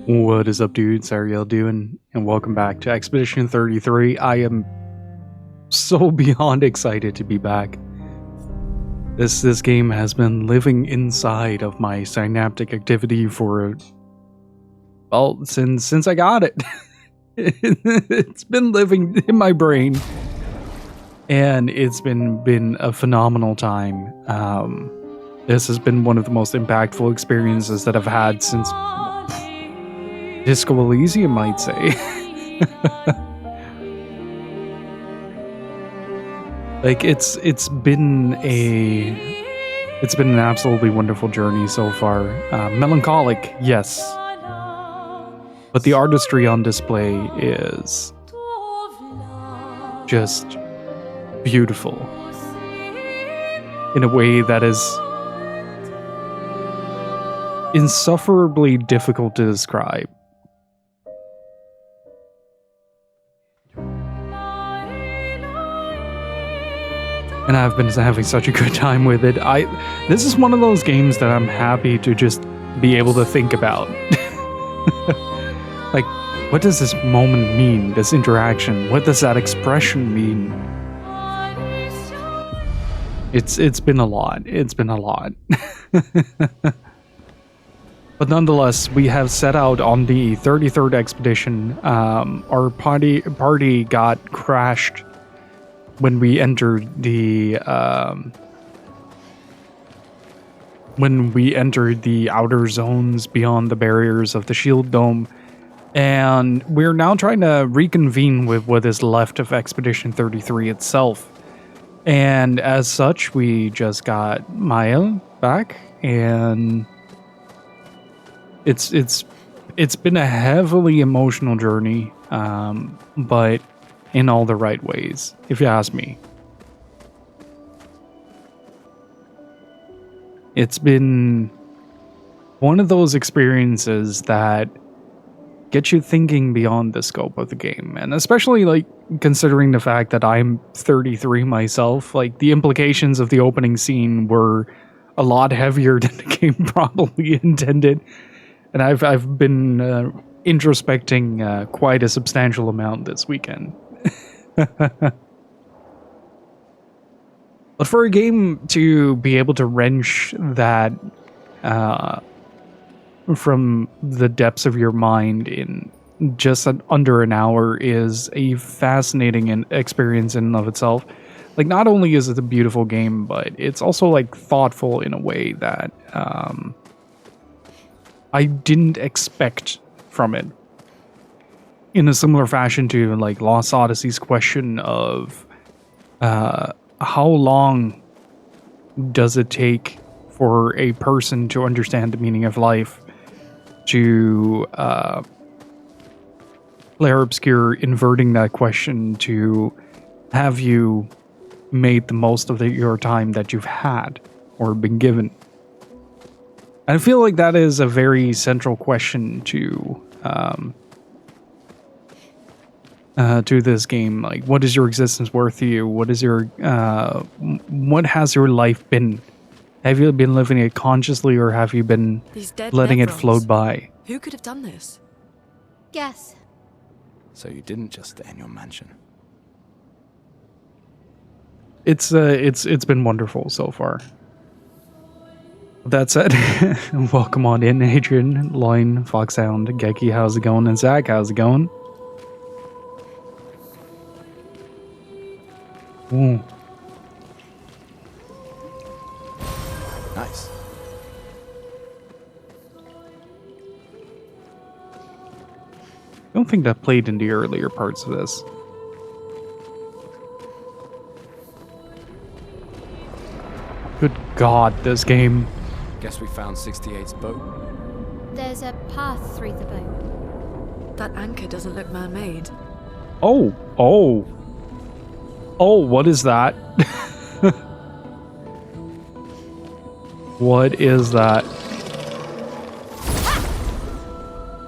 What is up, dudes? How are y'all doing? And welcome back to Expedition 33. I am so beyond excited to be back. This game has been living inside of my synaptic activity for, well, since I got it. It's been living in my brain, and it's been a phenomenal time. This has been one of the most impactful experiences that I've had since Disco Elysium, might say. Like it's been an absolutely wonderful journey so far. Melancholic, yes, but the artistry on display is just beautiful in a way that is insufferably difficult to describe. And I've been having such a good time with it. This is one of those games that I'm happy to just be able to think about. Like, what does this moment mean? This interaction? What does that expression mean? It's been a lot. It's been a lot. But nonetheless, we have set out on the 33rd expedition. Our party got crashed when we entered the outer zones beyond the barriers of the Shield Dome, and we're now trying to reconvene with what is left of Expedition 33 itself. And as such, we just got Maya back, and it's been a heavily emotional journey, but in all the right ways, if you ask me. It's been one of those experiences that get you thinking beyond the scope of the game, and especially like considering the fact that I'm 33 myself, like the implications of the opening scene were a lot heavier than the game probably intended, and I've been introspecting quite a substantial amount this weekend. But for a game to be able to wrench that from the depths of your mind in just under an hour is a fascinating experience in and of itself. Like, not only is it a beautiful game, but it's also like thoughtful in a way that I didn't expect from it. In a similar fashion to like Lost Odyssey's question of how long does it take for a person to understand the meaning of life, to Clair Obscur inverting that question to have you made the most of your time that you've had or been given. I feel like that is a very central question to this game. Like, what is your existence worth to you? What has your life been? Have you been living it consciously, or have you been letting it float by? Who could have done this? Guess. So you didn't just stay in your mansion. It's been wonderful so far. That said, welcome on in, Adrian, Loin, Foxhound, Geki, how's it going? And Zach, how's it going? Ooh. Nice. I don't think that played in the earlier parts of this. Good God, this game. Guess we found 68's boat. There's a path through the boat. That anchor doesn't look man-made. Oh, what is that? What is that?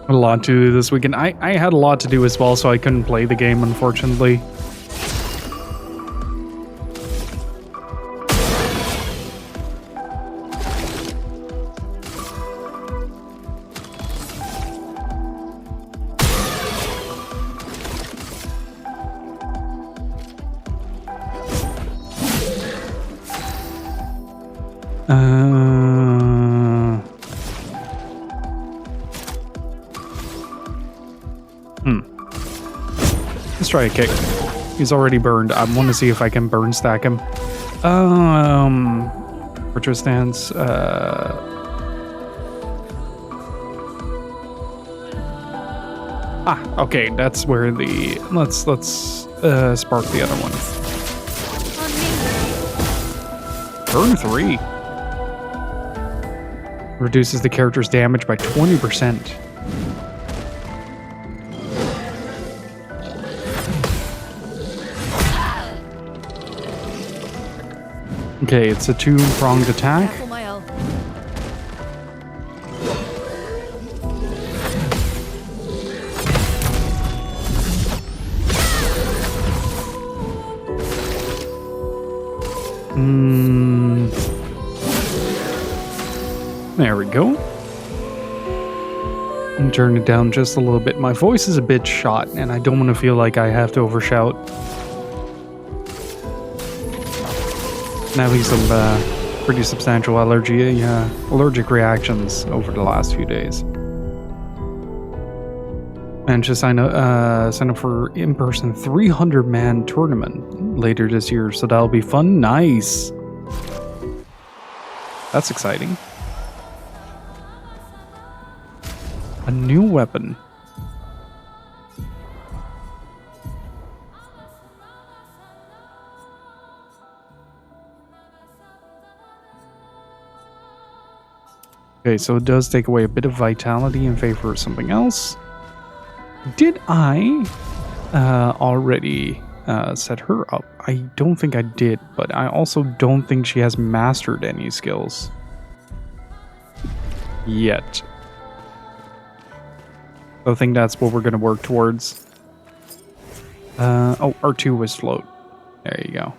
A lot to do this weekend. I had a lot to do as well, so I couldn't play the game, unfortunately. Let's try a kick. He's already burned. I want to see if I can burn stack him. Retro stance. Okay, that's where the let's spark the other one. Burn 3 reduces the character's damage by 20%. Okay, it's a 2-pronged attack. Careful, my L. There we go. And turn it down just a little bit. My voice is a bit shot, and I don't want to feel like I have to overshout. I'm having some pretty substantial allergic reactions over the last few days. And to sign up for in-person 300-man tournament later this year, so that'll be fun. Nice. That's exciting. A new weapon. Okay, so it does take away a bit of vitality in favor of something else. Did I already set her up? I don't think I did, but I also don't think she has mastered any skills yet. I think that's what we're going to work towards. Oh, R2 was float. There you go.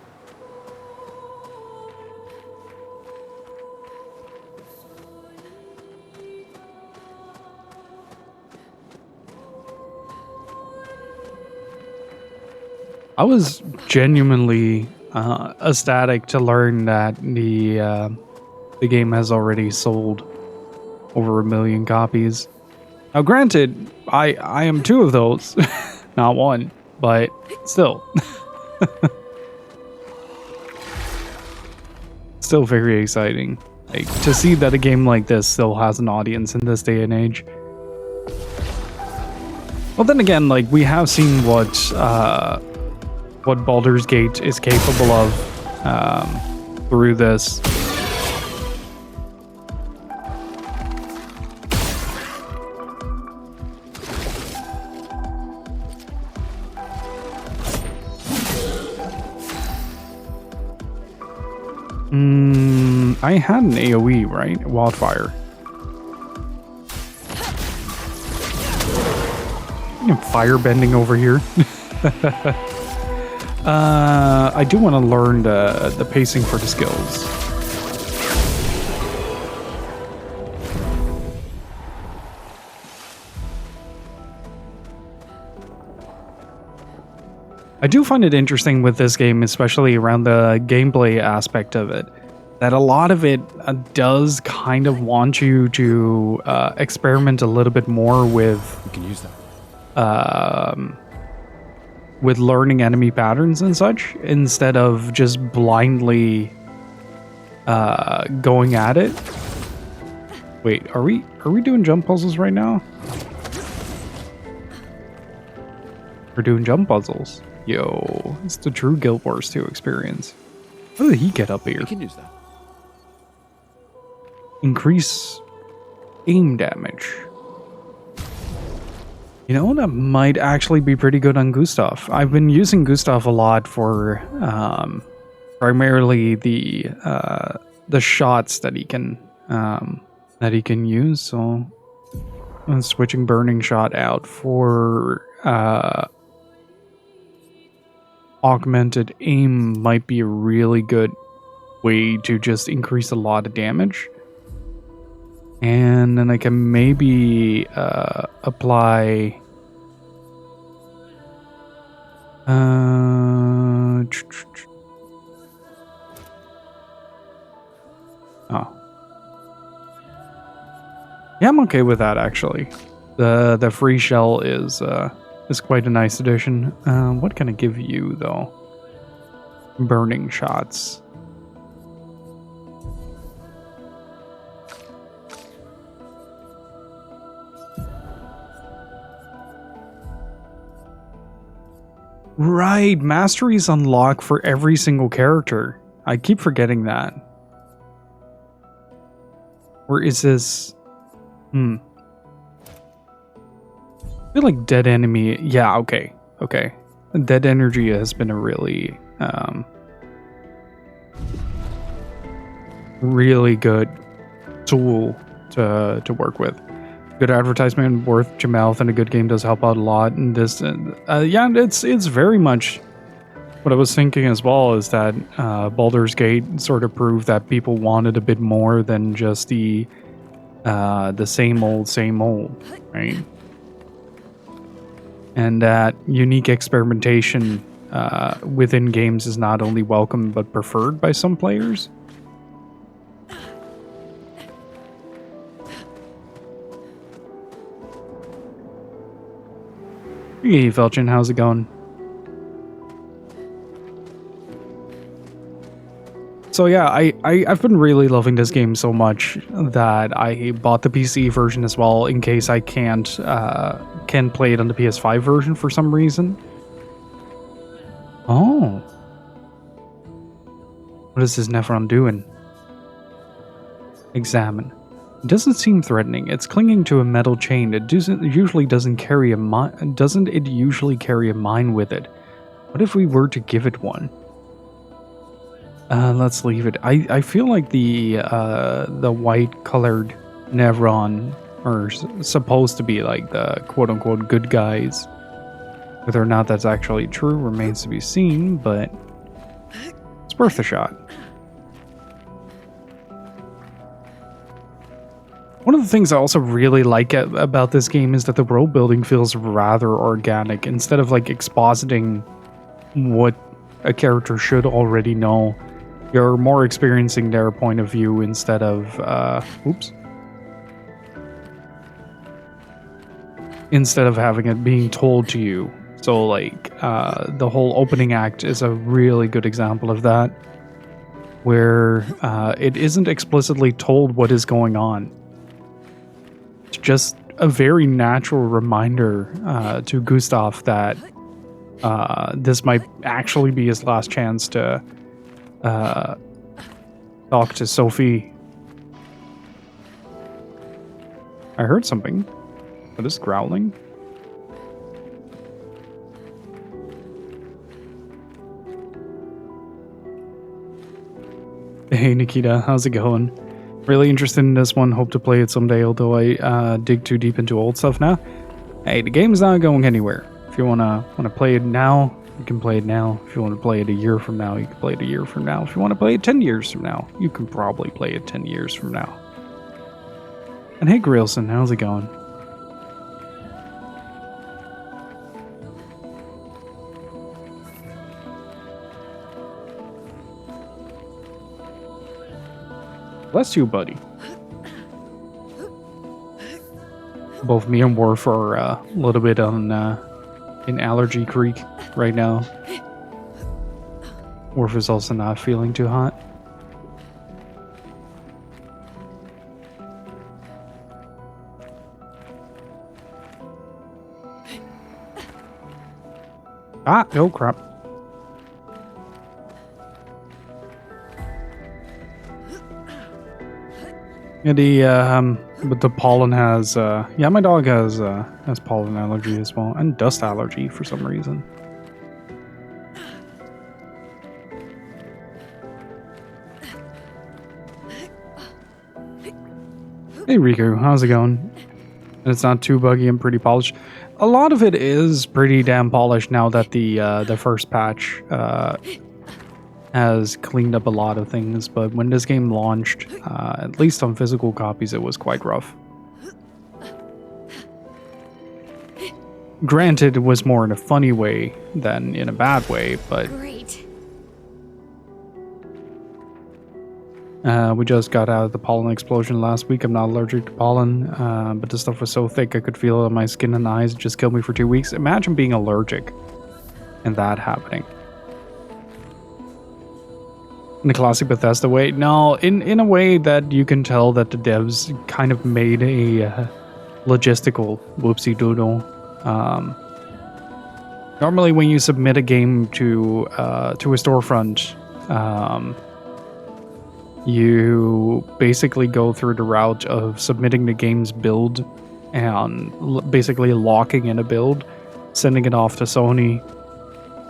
I was genuinely ecstatic to learn that the game has already sold over 1 million copies. Now, granted, I am 2 of those, not 1, but still. Still very exciting. Like, to see that a game like this still has an audience in this day and age. Well, then again, like, we have seen what Baldur's Gate is capable of through this. I had an AoE, right? Wildfire. Firebending over here. I do want to learn the pacing for the skills. I do find it interesting with this game, especially around the gameplay aspect of it, that a lot of it does kind of want you to experiment a little bit more with. You can use that. With learning enemy patterns and such, instead of just blindly going at it. Wait, are we doing jump puzzles right now? We're doing jump puzzles. Yo, it's the true Guild Wars 2 experience. How did he get up here? You can use that. Increase aim damage. You know, that might actually be pretty good on Gustav. I've been using Gustav a lot for primarily the shots that he can use. So I'm switching Burning Shot out for augmented aim might be a really good way to just increase a lot of damage. And then I can maybe apply Oh. Yeah, I'm okay with that actually. The free shell is quite a nice addition. What can I give you though? Burning shots. Right, masteries unlock for every single character. I keep forgetting that. Where is this? I feel like dead enemy. Yeah, okay. Okay. Dead energy has been a really, really good tool to work with. Good advertisement, worth your mouth, and a good game does help out a lot. And this, yeah, it's very much what I was thinking as well. Is that Baldur's Gate sort of proved that people wanted a bit more than just the same old, right? And that unique experimentation within games is not only welcome but preferred by some players. Hey, Felchin, how's it going? So yeah, I've been really loving this game so much that I bought the PC version as well in case I can play it on the PS5 version for some reason. Oh. What is this Nephron doing? Examine. It doesn't seem threatening. It's clinging to a metal chain. It usually doesn't carry a mine. Doesn't it usually carry a mine with it? What if we were to give it one? Let's leave it. I feel like the white colored Nevron are supposed to be like the quote unquote good guys. Whether or not that's actually true remains to be seen, but it's worth a shot. One of the things I also really like about this game is that the world building feels rather organic. Instead of like expositing what a character should already know, you're more experiencing their point of view instead of instead of having it being told to you. So like the whole opening act is a really good example of that, where it isn't explicitly told what is going on. It's just a very natural reminder to Gustav that this might actually be his last chance to talk to Sophie. I heard something. What is growling? Hey Nikita, how's it going? Really interested in this one. Hope to play it someday, although I dig too deep into old stuff now. Hey, the game's not going anywhere. If you wanna play it now, you can play it now. If you want to play it a year from now, you can play it a year from now. If you want to play it 10 years from now, you can probably play it 10 years from now. And hey Grilson, how's it going? Bless you, buddy. Both me and Worf are a little bit on in Allergy Creek right now. Worf is also not feeling too hot. Ah, oh crap. Yeah, but the pollen has, yeah, my dog has pollen allergy as well, and dust allergy for some reason. Hey Riku, how's it going? And it's not too buggy and pretty polished. A lot of it is pretty damn polished now that the first patch has cleaned up a lot of things, but when this game launched, at least on physical copies, it was quite rough. Granted, it was more in a funny way than in a bad way, but... Great. We just got out of the pollen explosion last week. I'm not allergic to pollen, but the stuff was so thick I could feel it on my skin and eyes. It just killed me for 2 weeks. Imagine being allergic and that happening. In the classic Bethesda way? No, in a way that you can tell that the devs kind of made a logistical whoopsie-doodle. Normally when you submit a game to a storefront, you basically go through the route of submitting the game's build and basically locking in a build, sending it off to Sony,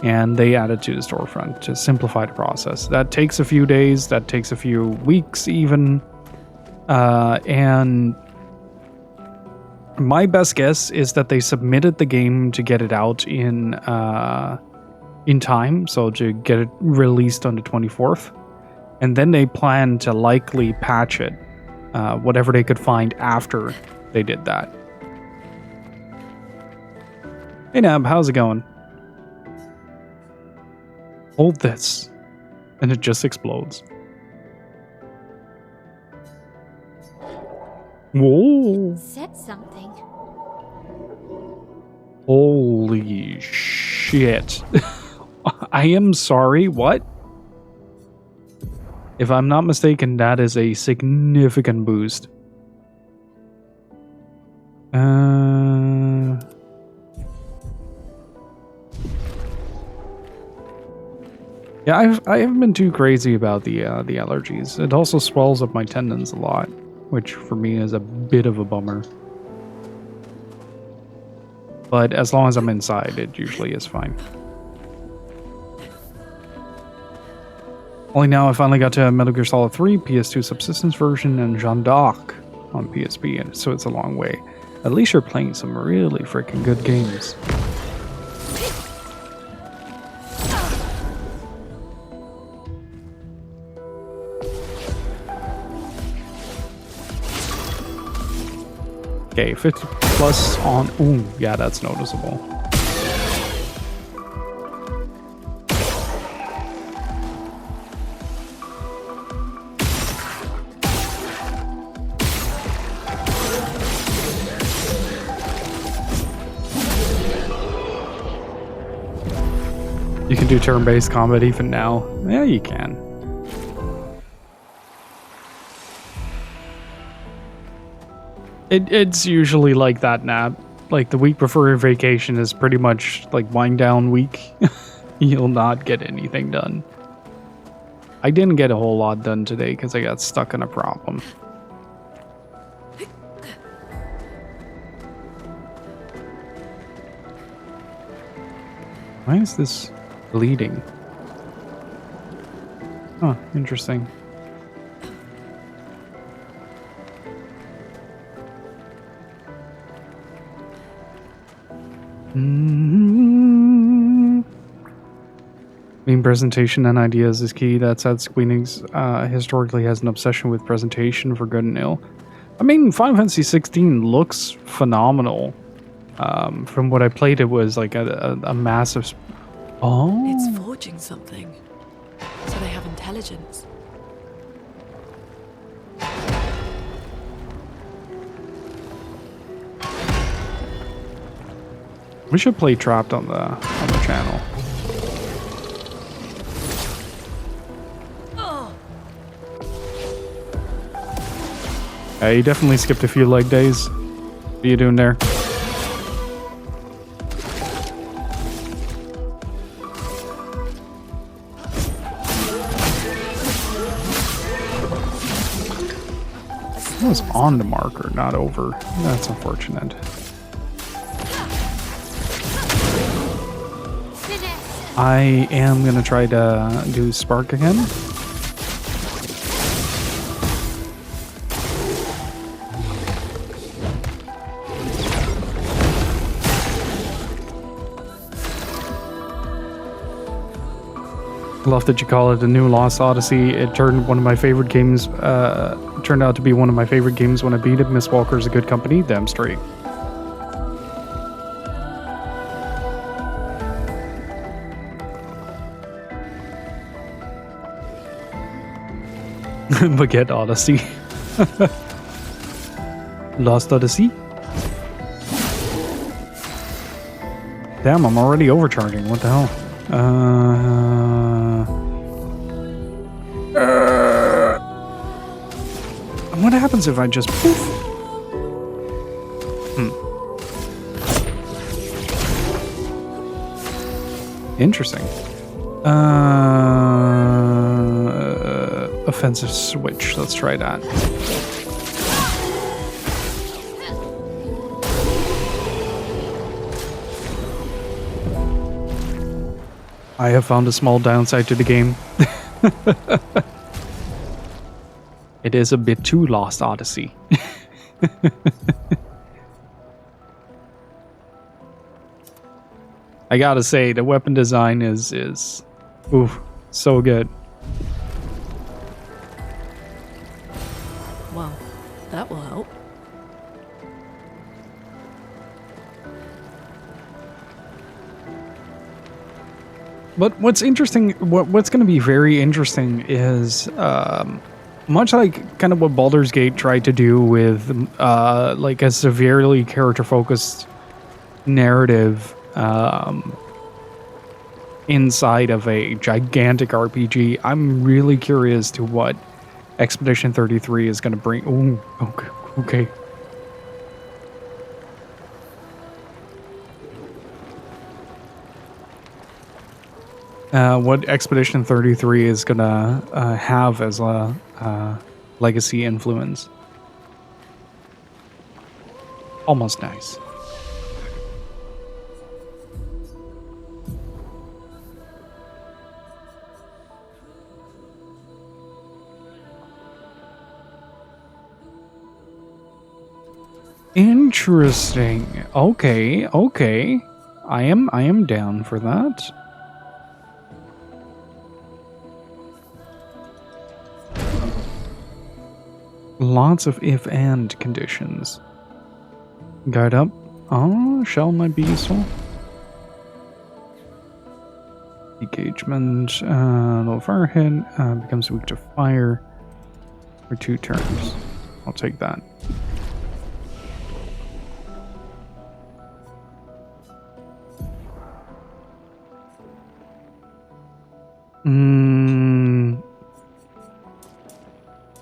and they add it to the storefront to simplify the process. That takes a few days, that takes a few weeks even, and my best guess is that they submitted the game to get it out in time, so to get it released on the 24th. And then they plan to likely patch it, whatever they could find after they did that. Hey Nab, how's it going? Hold this, and it just explodes. Whoa! Said something. Holy shit. I am sorry, what? If I'm not mistaken, that is a significant boost. Yeah, I haven't been too crazy about the allergies. It also swells up my tendons a lot, which for me is a bit of a bummer. But as long as I'm inside, it usually is fine. Only now I finally got to Metal Gear Solid 3, PS2 Subsistence version, and Jeanne d'Arc on PSP, and so it's a long way. At least you're playing some really freaking good games. Okay, 50 plus on... Ooh, yeah, that's noticeable. You can do turn-based combat even now. Yeah, you can. It's usually like that, Nab. Like, the week before your vacation is pretty much like wind-down week. You'll not get anything done. I didn't get a whole lot done today because I got stuck in a problem. Why is this bleeding? Huh, interesting. Main presentation and ideas is key. That said, Squeenix historically has an obsession with presentation for good and ill. I mean, Final Fantasy 16 looks phenomenal. From what I played, it was like a massive... Oh! It's forging something. So they have intelligence. We should play Trapped on the channel. Yeah, you definitely skipped a few leg days. What are you doing there? It was on the marker, not over. That's unfortunate. I am gonna try to do Spark again. Love that you call it a new Lost Odyssey. It turned one of my favorite games. Turned out to be one of my favorite games when I beat it. Miss Walker's a good company. Damn straight. Baguette Odyssey. Lost Odyssey? Damn, I'm already overcharging. What the hell? What happens if I just poof? Interesting. Offensive switch. Let's try that. I have found a small downside to the game. It is a bit too Lost Odyssey. I gotta say, the weapon design is oof, so good. Well, that will help. But what's interesting, what's going to be very interesting is, much like kind of what Baldur's Gate tried to do with, like a severely character-focused narrative, inside of a gigantic RPG. I'm really curious to what Expedition 33 is going to bring. Ooh, okay. What Expedition 33 is gonna have as a legacy influence. Almost nice. Interesting. Okay. I am down for that. Lots of if and conditions. Guard up. Oh, shell might be useful. Engagement. Low fire hit. Becomes weak to fire for 2 turns. I'll take that.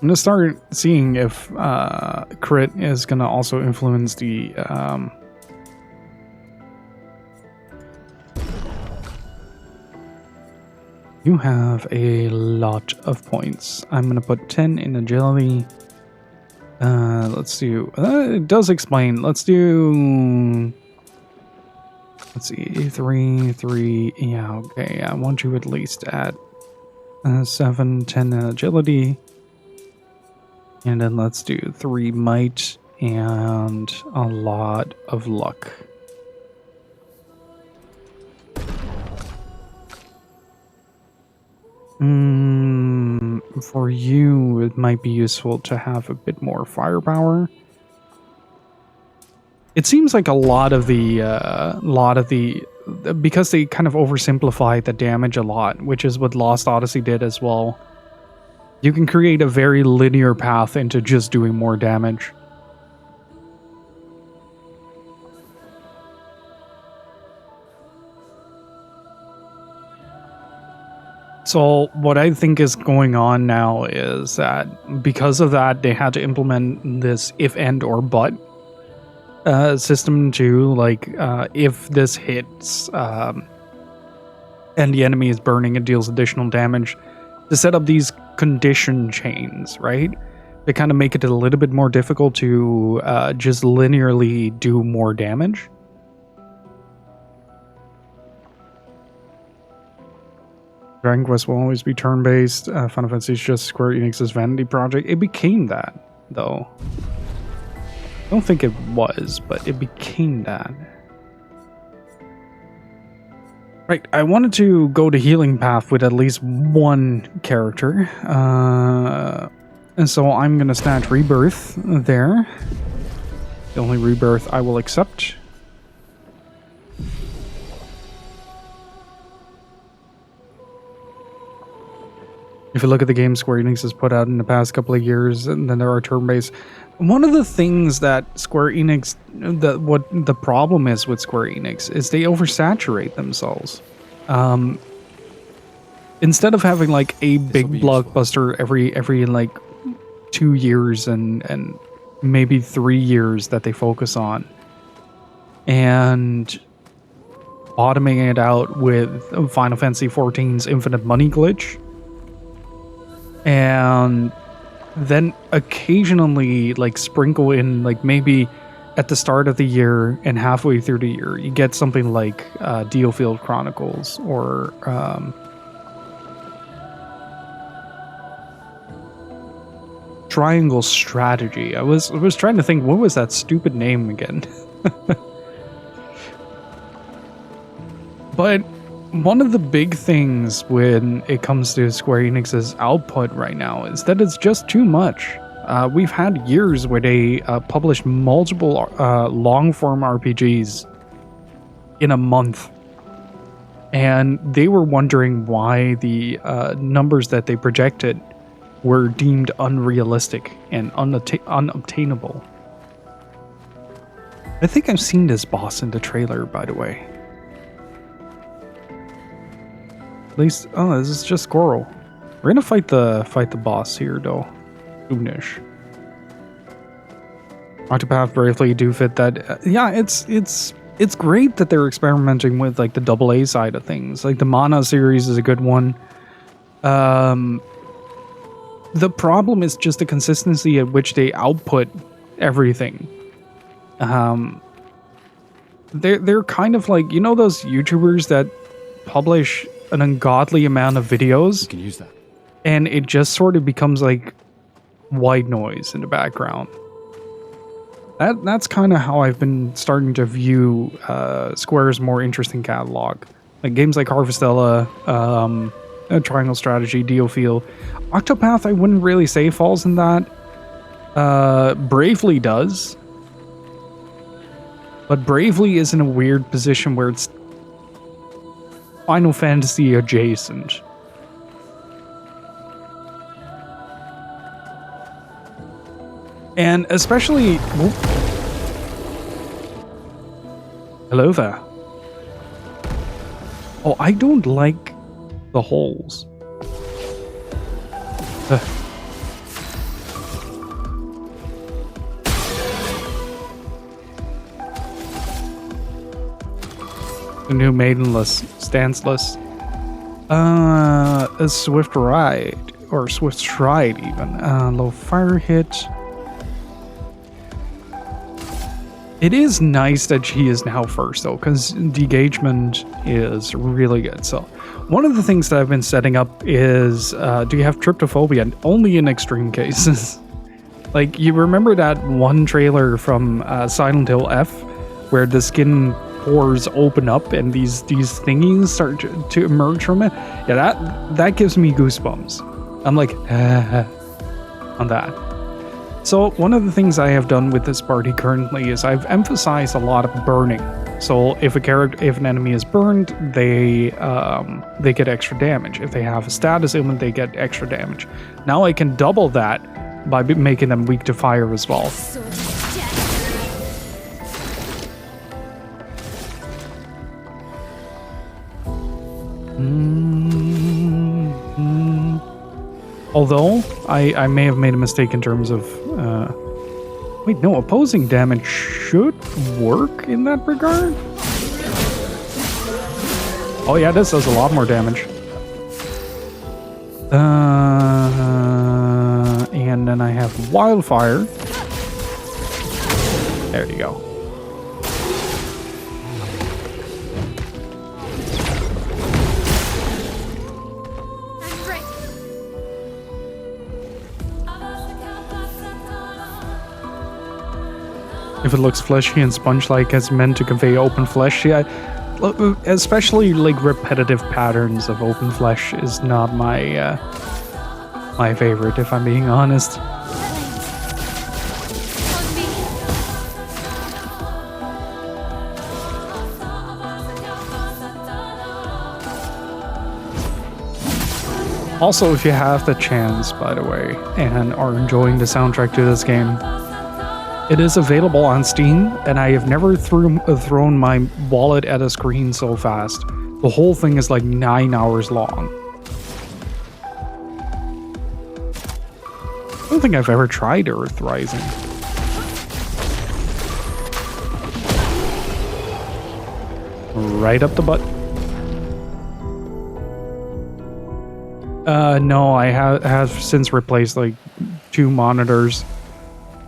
I'm gonna start seeing if crit is gonna also influence the you have a lot of points. I'm gonna put 10 in agility. Let's do it does explain. Let's see, 3. Yeah, okay. I want you at least at 7, 10 in agility. And then let's do 3 might and a lot of luck. For you, it might be useful to have a bit more firepower. It seems like a lot of the, because they kind of oversimplify the damage a lot, which is what Lost Odyssey did as well. You can create a very linear path into just doing more damage. So what I think is going on now is that because of that, they had to implement this if, and, or but system to, like, if this hits and the enemy is burning, it deals additional damage, to set up these condition chains, right? To kind of make it a little bit more difficult to just linearly do more damage. Dragon Quest will always be turn-based. Final Fantasy is just Square Enix's vanity project. It became that, though. I don't think it was, but it became that. Right, I wanted to go to healing path with at least one character. And so I'm going to snatch Rebirth there. The only Rebirth I will accept. if you look at the games Square Enix has put out in the past couple of years, and then there are turn-based. One of the things that Square Enix, what the problem is with Square Enix, is they oversaturate themselves. Instead of having like a big blockbuster every like 2 years and maybe 3 years that they focus on, and bottoming it out with Final Fantasy XIV's Infinite Money Glitch, and then occasionally like sprinkle in, like maybe at the start of the year and halfway through the year, you get something like Diofield Chronicles or Triangle Strategy. I was trying to think, what was that stupid name again? But one of the big things when it comes to Square Enix's output right now is that it's just too much. We've had years where they published multiple long-form RPGs in a month, and they were wondering why the numbers that they projected were deemed unrealistic and unobtainable. I think I've seen this boss in the trailer, by the way. At least, oh, this is just Squirrel. We're gonna fight the boss here, though. Soonish. Octopath Bravely do fit that. Yeah, it's great that they're experimenting with like the AA side of things. Like the Mana series is a good one. The problem is just the consistency at which they output everything. They're kind of like, you know, those YouTubers that publish an ungodly amount of videos. You can use that. And it just sort of becomes like white noise in the background. That's kind of how I've been starting to view Square's more interesting catalog. Like games like Harvestella, Triangle Strategy, Diofield. Octopath, I wouldn't really say falls in that. Bravely does. But Bravely is in a weird position where it's Final Fantasy adjacent. And especially... Whoop. Hello there. Oh, I don't like the holes. The new maidenless, stanceless. A swift ride, or swift stride even. Low fire hit. It is nice that she is now first though, because engagement is really good. So one of the things that I've been setting up is, do you have tryptophobia? Only in extreme cases. Like, you remember that one trailer from Silent Hill F, where the skin pores open up and these thingies start to emerge from it? Yeah, that gives me goosebumps. I'm like, on that. So one of the things I have done with this party currently is I've emphasized a lot of burning. So if an enemy is burned, they get extra damage. If they have a status ailment, they get extra damage. Now I can double that by making them weak to fire as well. Although, I may have made a mistake in terms of... wait, no, opposing damage should work in that regard? Oh yeah, this does a lot more damage. And then I have Wildfire. There you go. If it looks fleshy and sponge-like as meant to convey open flesh, yeah, especially like repetitive patterns of open flesh is not my my favorite, if I'm being honest. Also, if you have the chance, by the way, and are enjoying the soundtrack to this game, it is available on Steam, and I have never thrown my wallet at a screen so fast. The whole thing is like 9 hours long. I don't think I've ever tried Earth Rising. Right up the butt. No, I have since replaced like 2 monitors.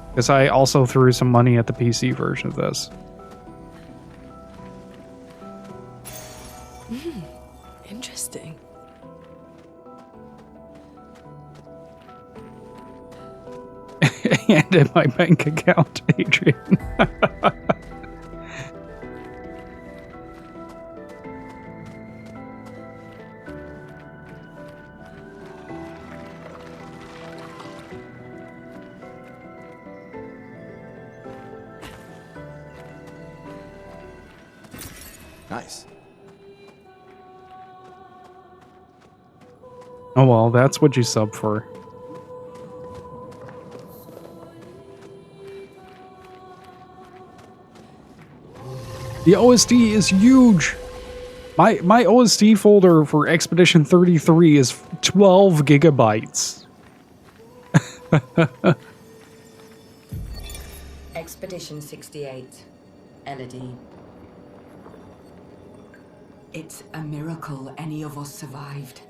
Because I also threw some money at the PC version of this. Interesting. And in my bank account, Adrian. Nice. Oh well, that's what you sub for. The OSD is huge. My OSD folder for Expedition 33 is 12 gigabytes. Expedition 68, Elodie. It's a miracle any of us survived.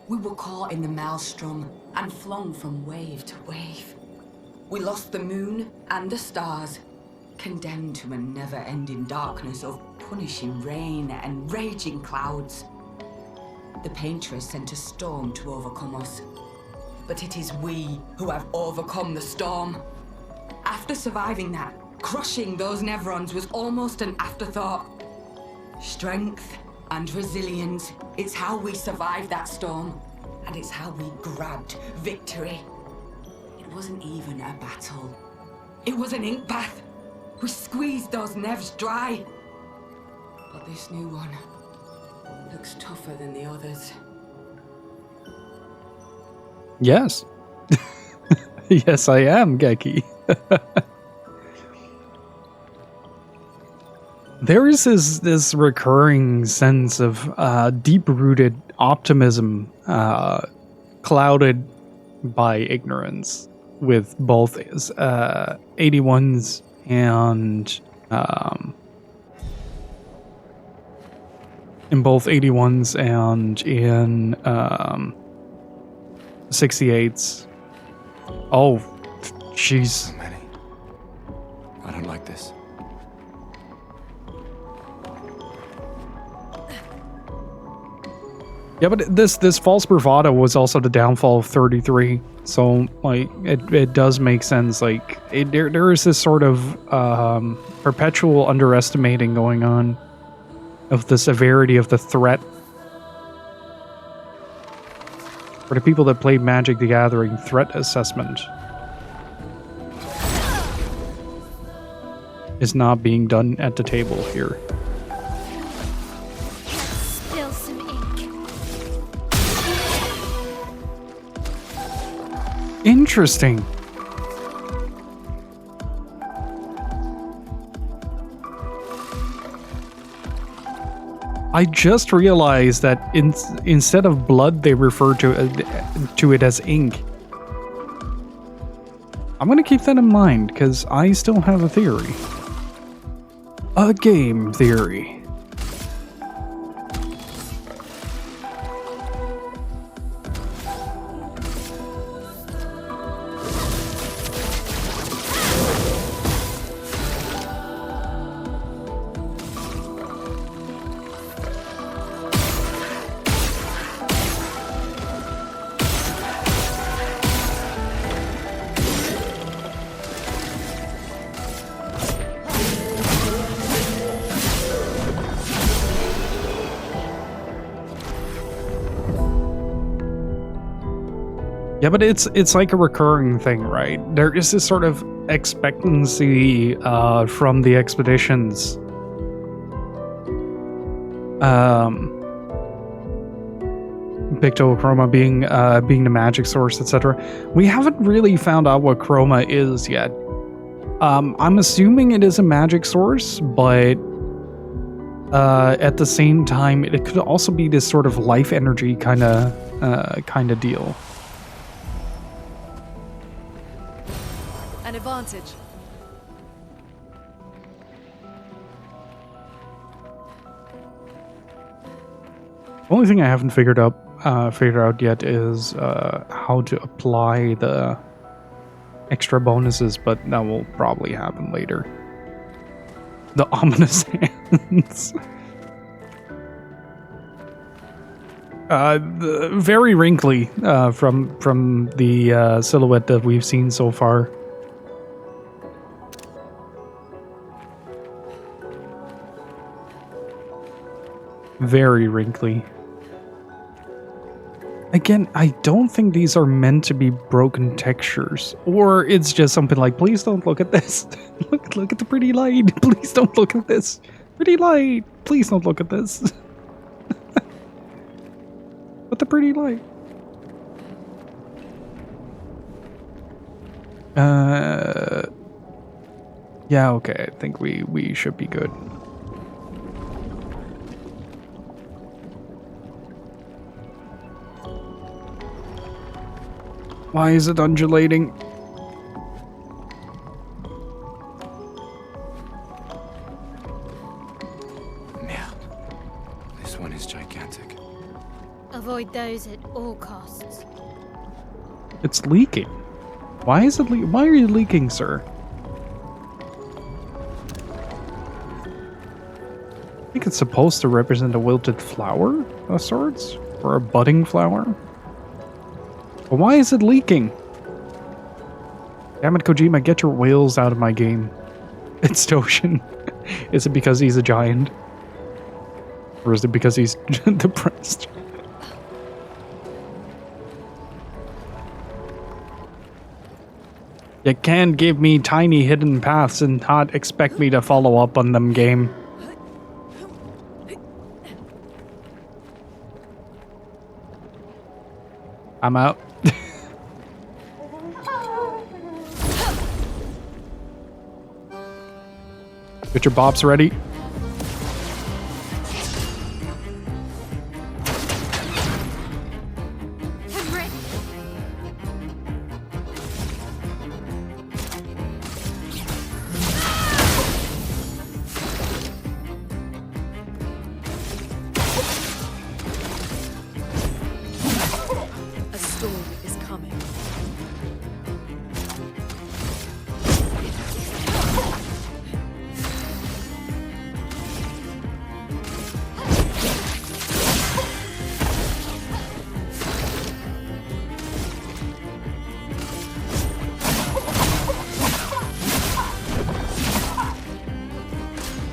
We were caught in the maelstrom and flung from wave to wave. We lost the moon and the stars, condemned to a never-ending darkness of punishing rain and raging clouds. The Paintress sent a storm to overcome us, but it is we who have overcome the storm. After surviving that, crushing those Nevrons was almost an afterthought. Strength and resilience, it's how we survived that storm, and it's how we grabbed victory. It wasn't even a battle. It was an ink bath. We squeezed those Nevs dry. But this new one looks tougher than the others. Yes. Yes, I am, Geki. There is this recurring sense of deep-rooted optimism clouded by ignorance with both 81s and in both 81s and in 68s. Oh, jeez. So many. I don't like this. Yeah, but this false bravado was also the downfall of 33. So, like, it does make sense. Like, there is this sort of perpetual underestimating going on of the severity of the threat. For the people that played Magic the Gathering, threat assessment is not being done at the table here. Still some ink. Interesting. I just realized that instead of blood, they refer to it as ink. I'm gonna keep that in mind because I still have a theory. A game theory. Yeah, but it's like a recurring thing, right? There is this sort of expectancy from the expeditions. Pictochroma being the magic source, etc. We haven't really found out what chroma is yet. I'm assuming it is a magic source, but at the same time, it could also be this sort of life energy kind of deal. An advantage. Only thing I haven't figured out yet is how to apply the extra bonuses, but that will probably happen later. The ominous hands. Very wrinkly from the silhouette that we've seen so far. Very wrinkly. Again, I don't think these are meant to be broken textures. Or it's just something like, please don't look at this. look at the pretty light. Please don't look at this. Pretty light. Please don't look at this. But the pretty light. Yeah, okay. I think we should be good. Why is it undulating? Man, this one is gigantic. Avoid those at all costs. It's leaking. Why is it why are you leaking, sir? I think it's supposed to represent a wilted flower of sorts, or a budding flower. But why is it leaking? Damn it, Kojima, get your whales out of my game. It's Toshin. Is it because he's a giant? Or is it because he's depressed? You can't give me tiny hidden paths and not expect me to follow up on them, game. I'm out. Get your bops ready. A storm is coming.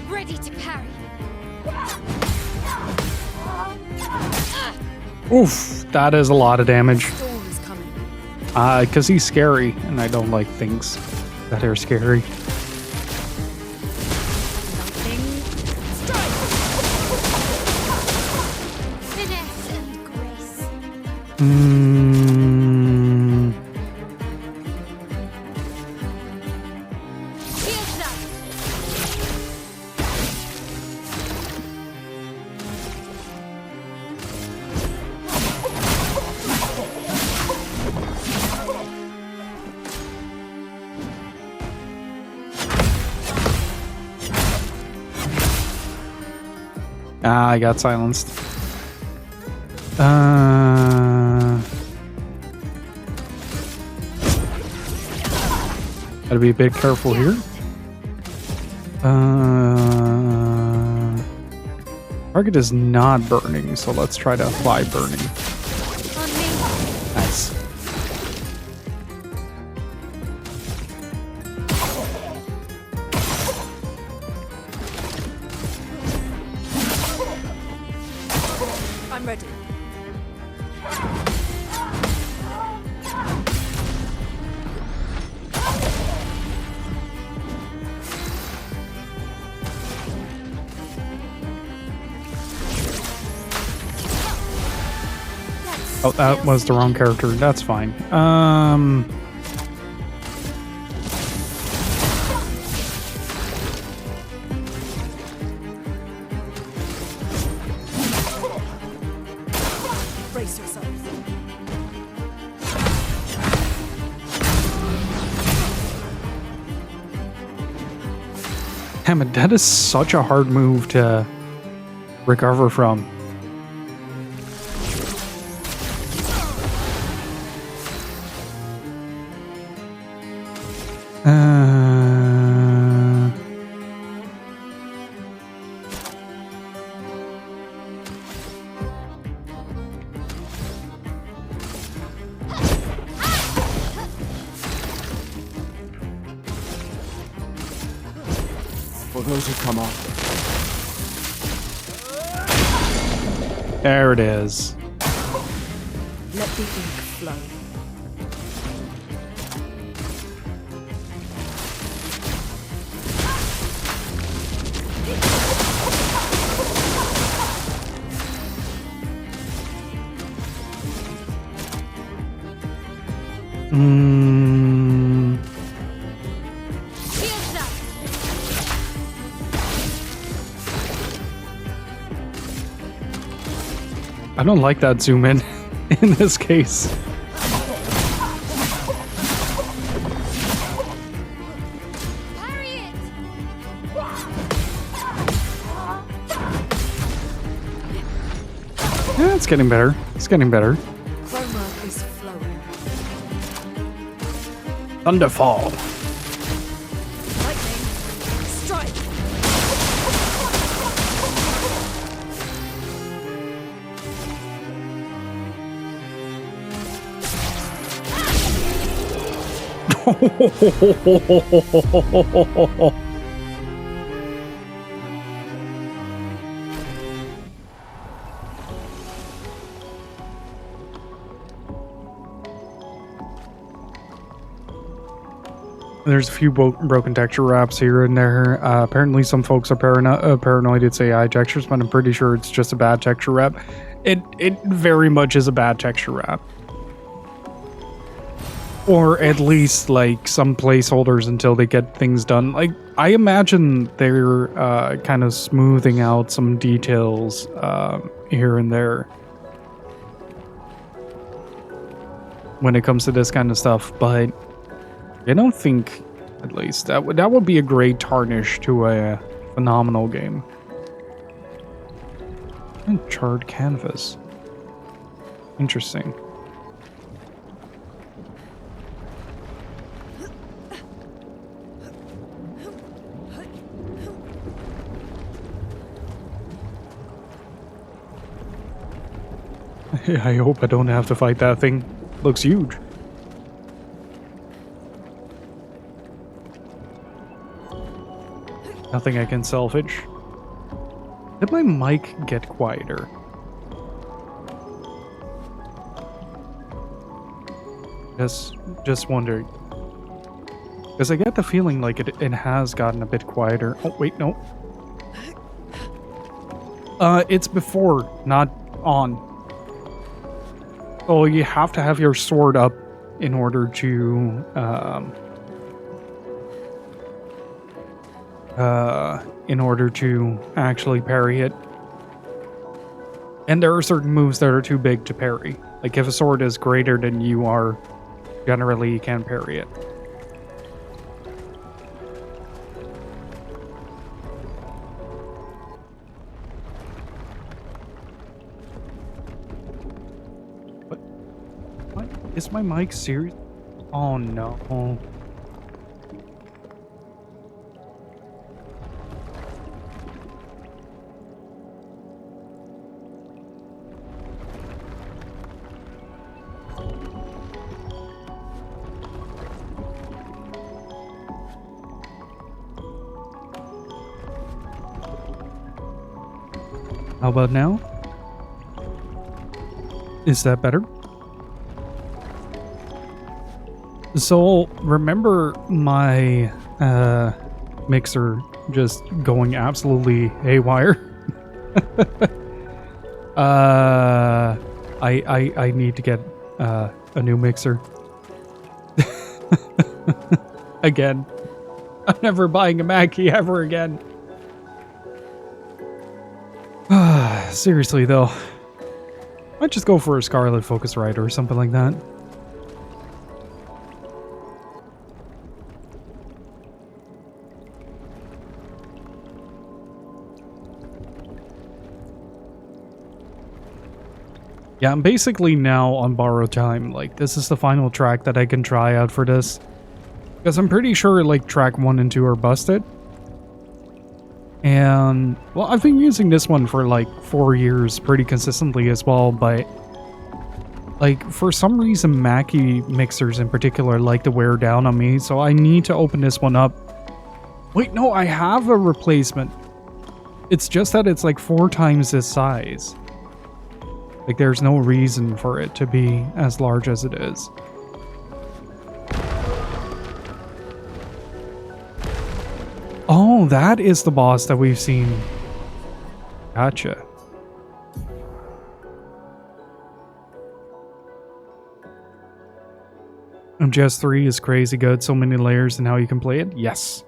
Ready to parry. Oof, that is a lot of damage. Storm is coming. Because he's scary, and I don't like things that are scary. Lightning. Finesse and grace. Shields up. I got silenced. Gotta be a bit careful here. Target is not burning, so let's try to apply burning. On me. Nice. I'm ready. Let's Oh, that was the wrong character. That's fine. Brace yourselves. Damn it, that is such a hard move to recover from. For those who come off. There it is. Let the ink flow. Shields up. I don't like that zoom in this case. Parry it. Yeah, it's getting better. It's getting better. Chroma is flowing. Thunderfall. Lightning. Strike. There's a few broken texture wraps here and there. Apparently some folks are paranoid it's AI textures, but I'm pretty sure it's just a bad texture wrap. It very much is a bad texture wrap. Or at least like some placeholders until they get things done. Like I imagine they're kind of smoothing out some details here and there when it comes to this kind of stuff, but I don't think, at least, that would be a great tarnish to a phenomenal game. And charred canvas. Interesting. I hope I don't have to fight that thing. Looks huge. Nothing I can salvage. Did my mic get quieter? Just wondered. Because I get the feeling like it has gotten a bit quieter. Oh, wait, no. It's before, not on. So you have to have your sword up in order to, actually parry it. And there are certain moves that are too big to parry. Like if a sword is greater than you are, generally you can't parry it. What? Is my mic serious? Oh no. How about now? Is that better? So remember my mixer just going absolutely haywire? I need to get a new mixer. Again. I'm never buying a Mackie ever again. Seriously though. Might just go for a Scarlet Focusrite or something like that. Yeah, I'm basically now on borrowed time. Like, this is the final track that I can try out for this. Because I'm pretty sure, like, track 1 and 2 are busted. And, well, I've been using this one for, like, 4 years pretty consistently as well, but... like, for some reason, Mackie mixers in particular like to wear down on me, so I need to open this one up. Wait, no, I have a replacement. It's just that it's, like, 4 times this size. Like, there's no reason for it to be as large as it is. Oh, that is the boss that we've seen. Gotcha. MGS3 is crazy good. So many layers in how you can play it. Yes.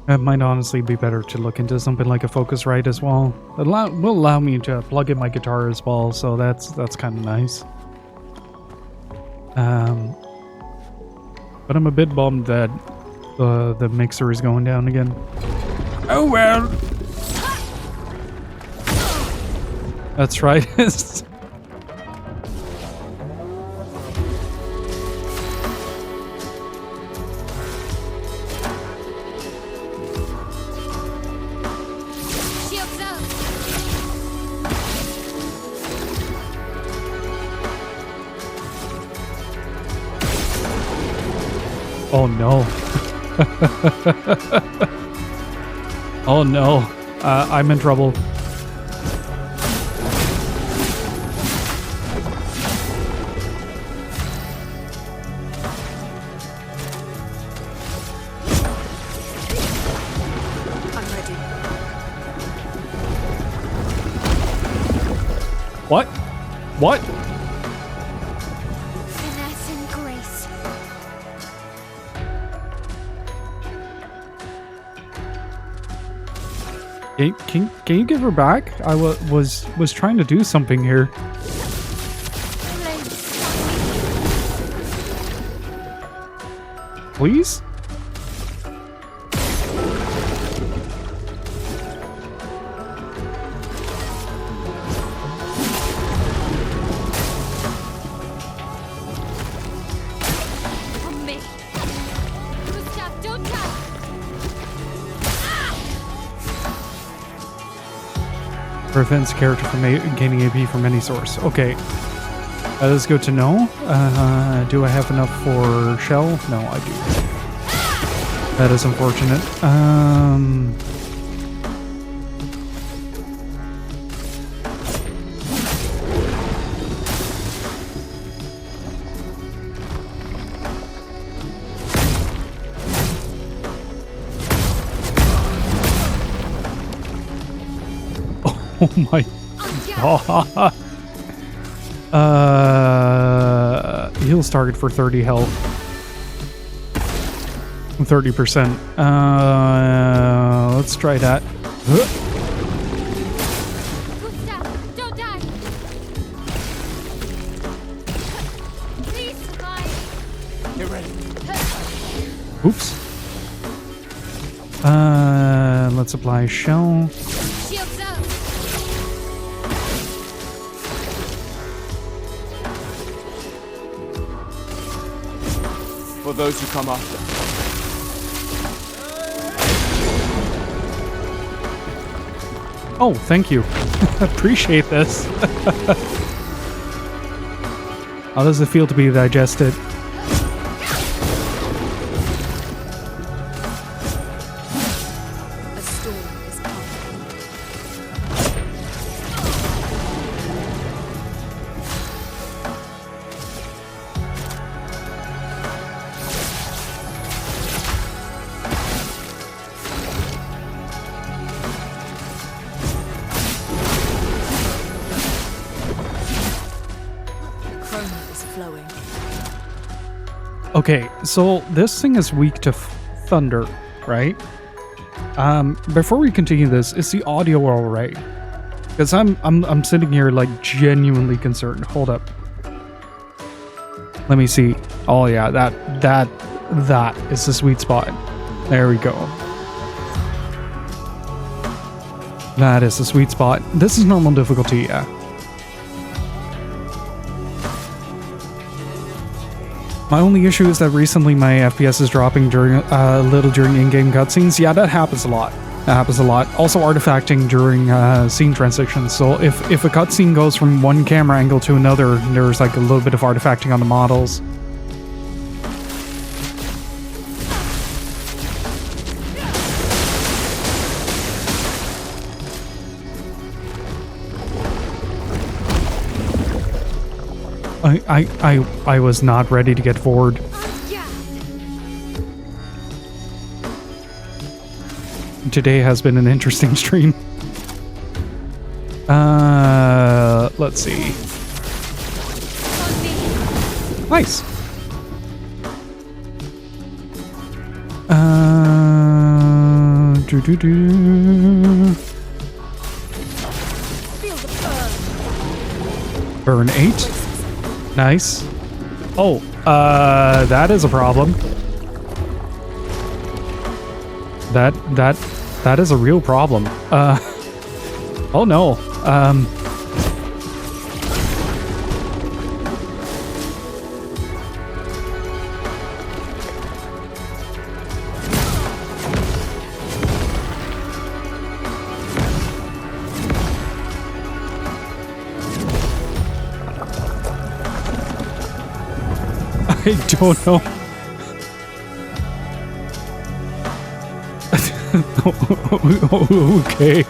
It might honestly be better to look into something like a Focusrite as well. It will allow me to plug in my guitar as well, so that's kind of nice. But I'm a bit bummed that the mixer is going down again. Oh well. That's right. Oh no. Oh no. I'm in trouble. I'm ready. What? What? Finesse and grace. Can you give her back? I was trying to do something here. Please? From me. Gustav, don't touch. Prevents character from gaining AP from any source. Okay. That is good to know. Do I have enough for shell? No, I do. That is unfortunate. Oh my god. Heals target for 30 health. 30%. Let's try that. Gustav, don't die. Please survive. Get ready. Oops. Let's apply shell. Shields up. For those who come after. Oh, thank you. Appreciate this. How does it feel to be digested? A storm is coming. Chrome is flowing. Okay, so this thing is weak to thunder, right? Before we continue this, is the audio all right? Because I'm sitting here like genuinely concerned. Hold up. Let me see. Oh yeah, that is the sweet spot. There we go. That is the sweet spot. This is normal difficulty, yeah. My only issue is that recently my FPS is dropping during a little during in-game cutscenes. Yeah, that happens a lot. That happens a lot. Also artifacting during scene transitions. So if a cutscene goes from one camera angle to another, there's like a little bit of artifacting on the models. I was not ready to get forward. Today has been an interesting stream. Let's see. Nice. Burn 8. Nice. Oh, that is a problem. That is a real problem. Oh no. I don't know. Okay.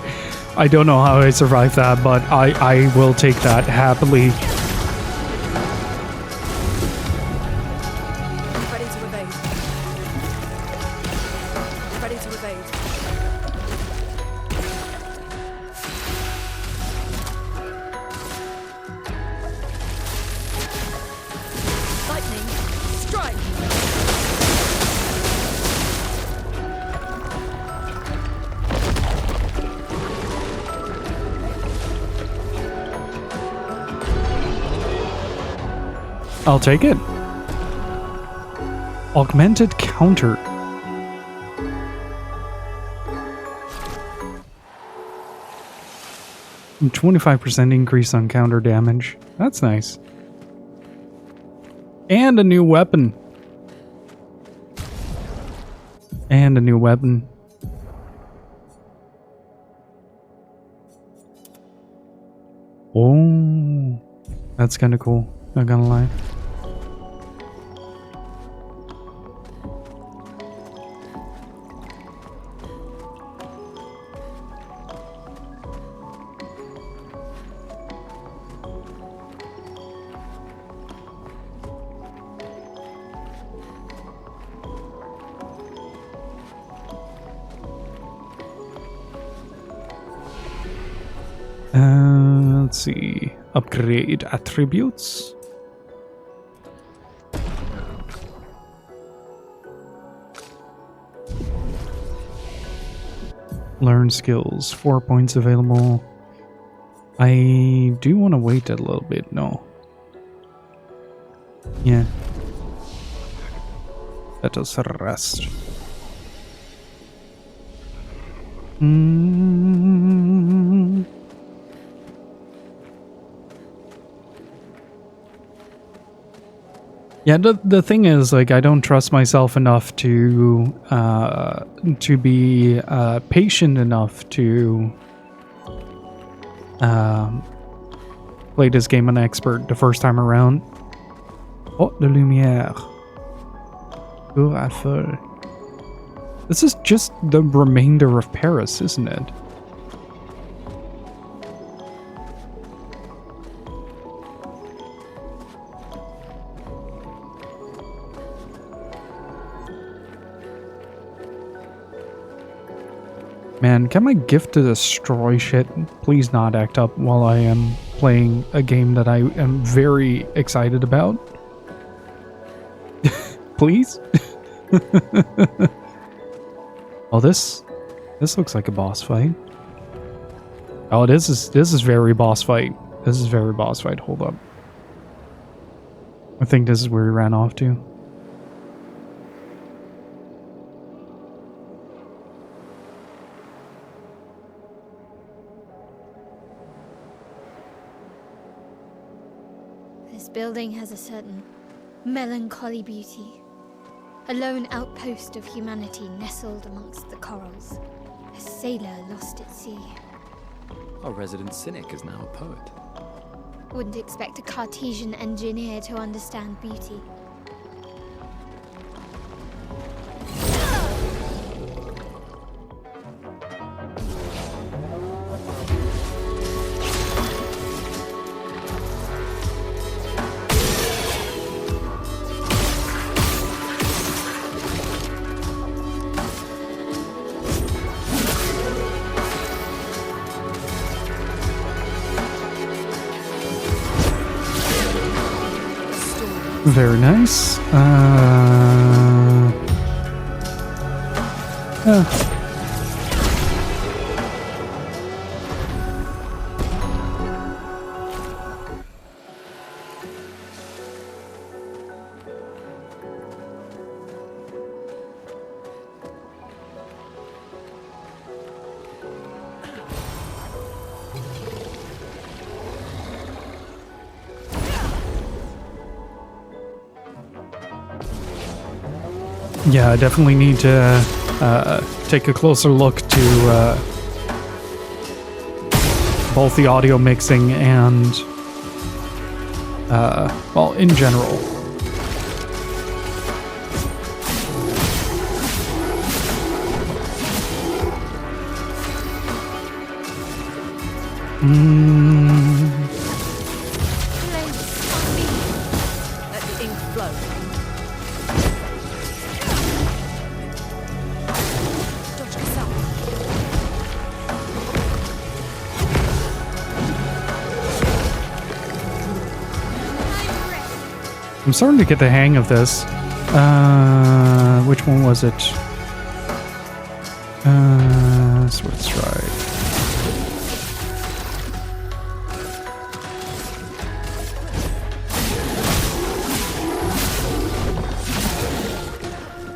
I don't know how I survived that, but I will take that happily. Ready to evade. Ready to evade. Lightning, strike! I'll take it. Augmented counter. And 25% increase on counter damage. That's nice. And a new weapon. And a new weapon. Oh, that's kind of cool. Not gonna lie. Let's see. Upgrade attributes. Learn skills. 4 points available. I do want to wait a little bit. No. Yeah. Let us rest. Yeah, the thing is, like, I don't trust myself enough to be patient enough to Played this game on expert the first time around. Oh, de lumière. Tour Eiffel. This is just the remainder of Paris, isn't it? Man, can my gift to destroy shit please not act up while I am playing a game that I am very excited about? Please? Oh, this looks like a boss fight. Oh, this is very boss fight. This is very boss fight. Hold up. I think this is where he ran off to. This building has a certain melancholy beauty. A lone outpost of humanity nestled amongst the corals. A sailor lost at sea. Our resident cynic is now a poet. Wouldn't expect a Cartesian engineer to understand beauty. Very nice. Yeah, I definitely need to take a closer look to both the audio mixing and, well, in general. Let the ink flow. Dodge yourself. I'm starting to get the hang of this. Which one was it? So let's try.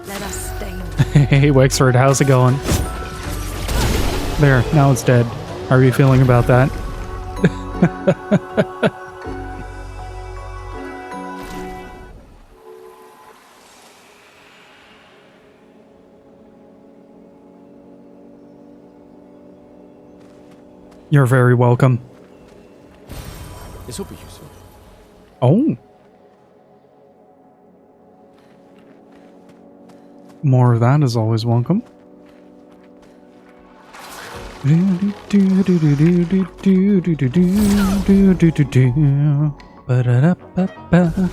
Let us stain. Hey Wexford, how's it going? There, now it's dead. How are you feeling about that? You're very welcome. This will be useful. Oh. More of that is always welcome. Ba-da-da-ba-ba.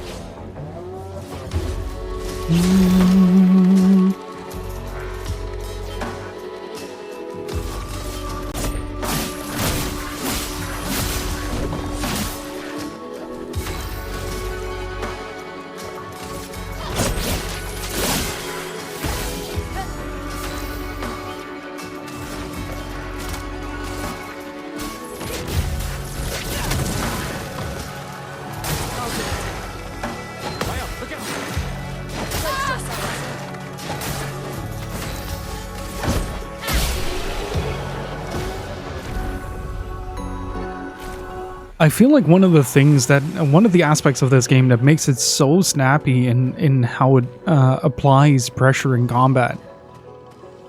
I feel like one of the aspects of this game that makes it so snappy in how it applies pressure in combat.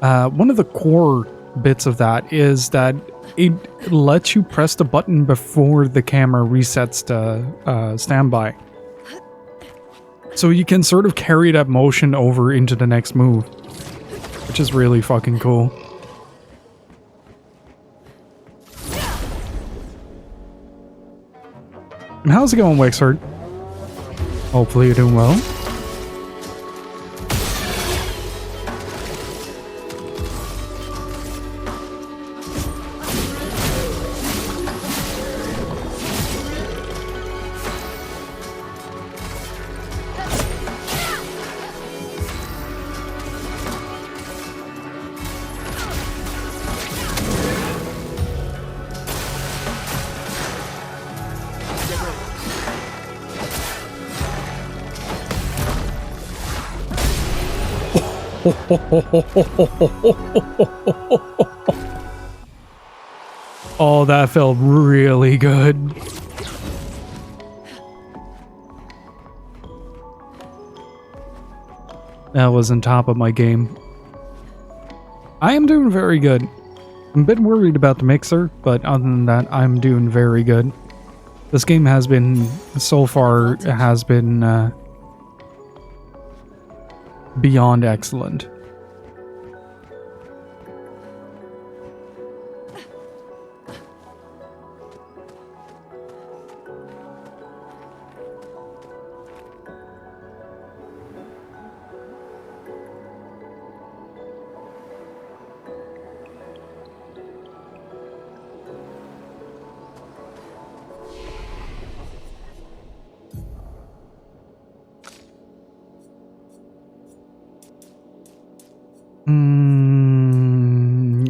One of the core bits of that is that it lets you press the button before the camera resets to standby. So you can sort of carry that motion over into the next move, which is really fucking cool. And how's it going, Wexford? Hopefully you're doing well. Oh, that felt really good. That was on top of my game. I am doing very good. I'm a bit worried about the mixer, but other than that, I'm doing very good. This game has been, so far, has been beyond excellent.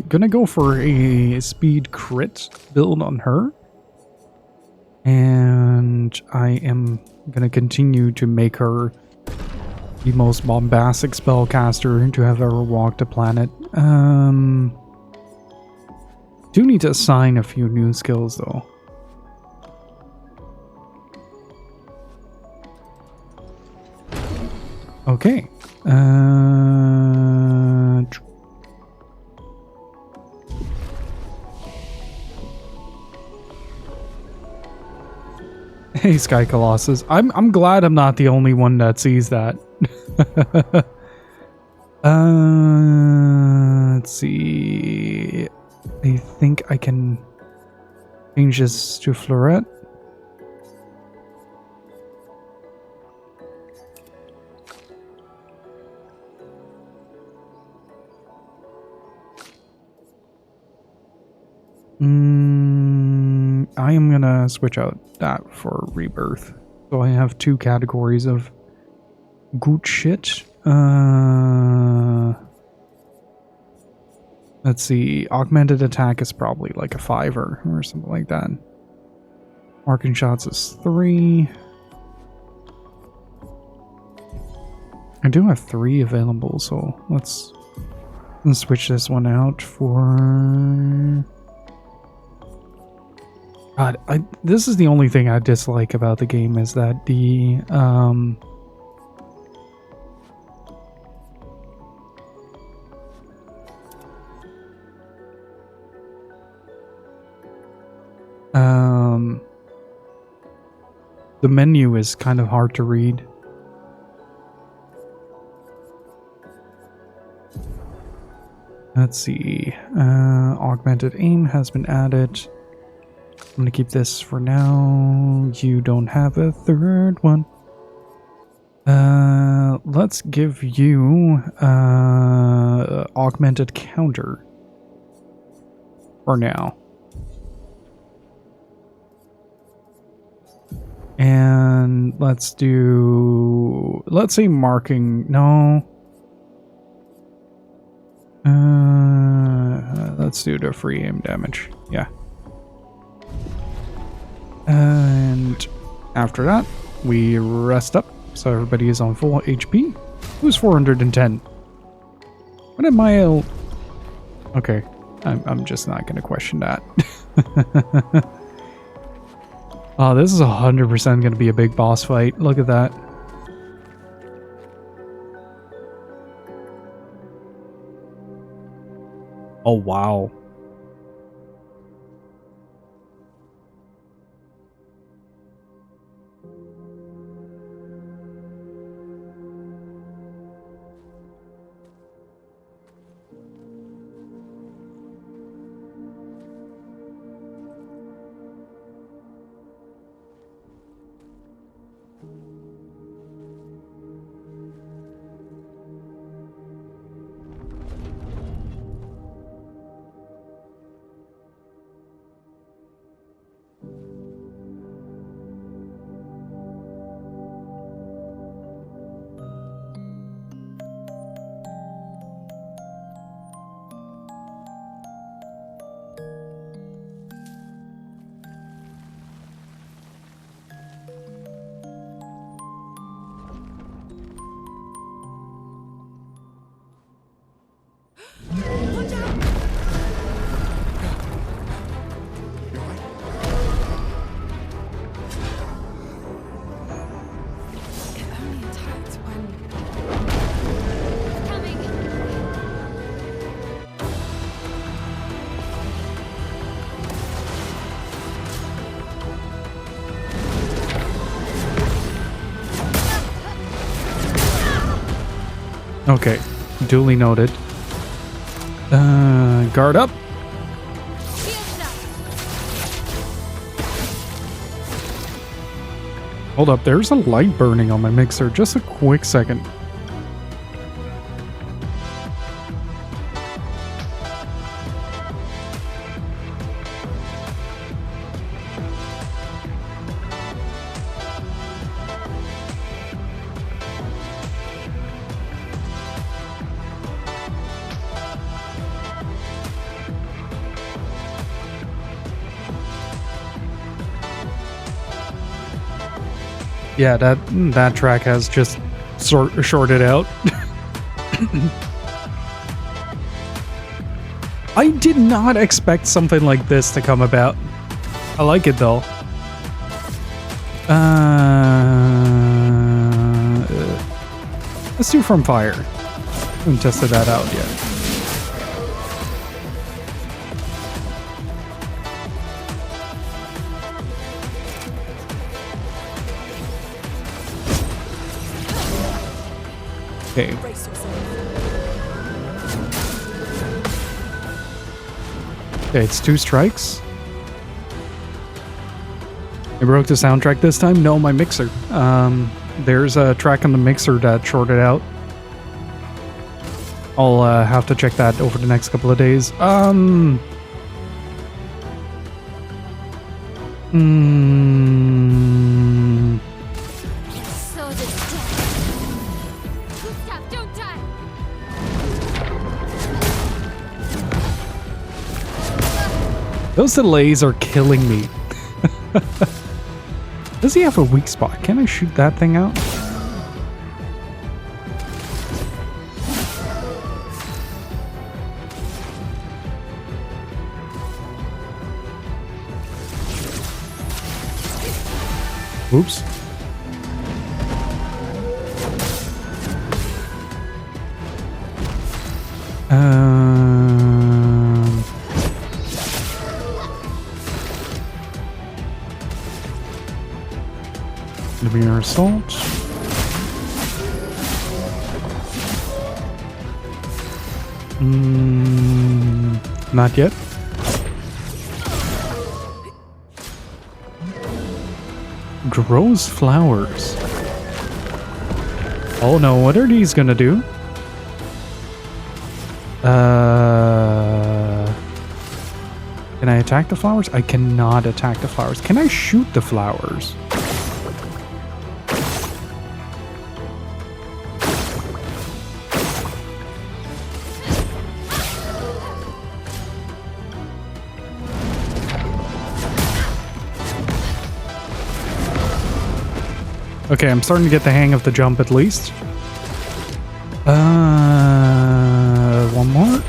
Gonna go for a speed crit build on her. And I am gonna continue to make her the most bombastic spellcaster to have ever walked the planet. Do need to assign a few new skills though. Okay. Hey, Sky Colossus. I'm glad I'm not the only one that sees that. Let's see. I think I can change this to Florette. I am gonna switch out that for Rebirth. So I have two categories of good shit. Let's see. Augmented attack is probably like a 5er or something like that. Marking shots is 3. I do have 3 available, so let's switch this one out for... God, this is the only thing I dislike about the game is that the the menu is kind of hard to read. Let's see. Augmented aim has been added. I'm gonna keep this for now. You don't have a third one. Let's give you augmented counter for now. And let's say marking, no. Let's do the free aim damage, yeah. And after that, we rest up, so everybody is on full HP. Who's 410? What am I? Okay, I'm just not gonna question that. Oh, this is 100% gonna be a big boss fight. Look at that. Oh wow. Okay, duly noted. Guard up. Hold up, there's a light burning on my mixer. Just a quick second. Yeah, that track has just shorted out. I did not expect something like this to come about. I like it though. Let's do From Fire. I haven't tested that out yet. Okay. Okay, it's 2 strikes. I broke the soundtrack this time? No, my mixer. There's a track on the mixer that shorted out. I'll have to check that over the next couple of days. Those delays are killing me. Does he have a weak spot? Can I shoot that thing out? Oops. Mirror assault. Not yet. Grows flowers. Oh no, what are these gonna do? Can I attack the flowers? I cannot attack the flowers. Can I shoot the flowers? Okay, I'm starting to get the hang of the jump at least. One more.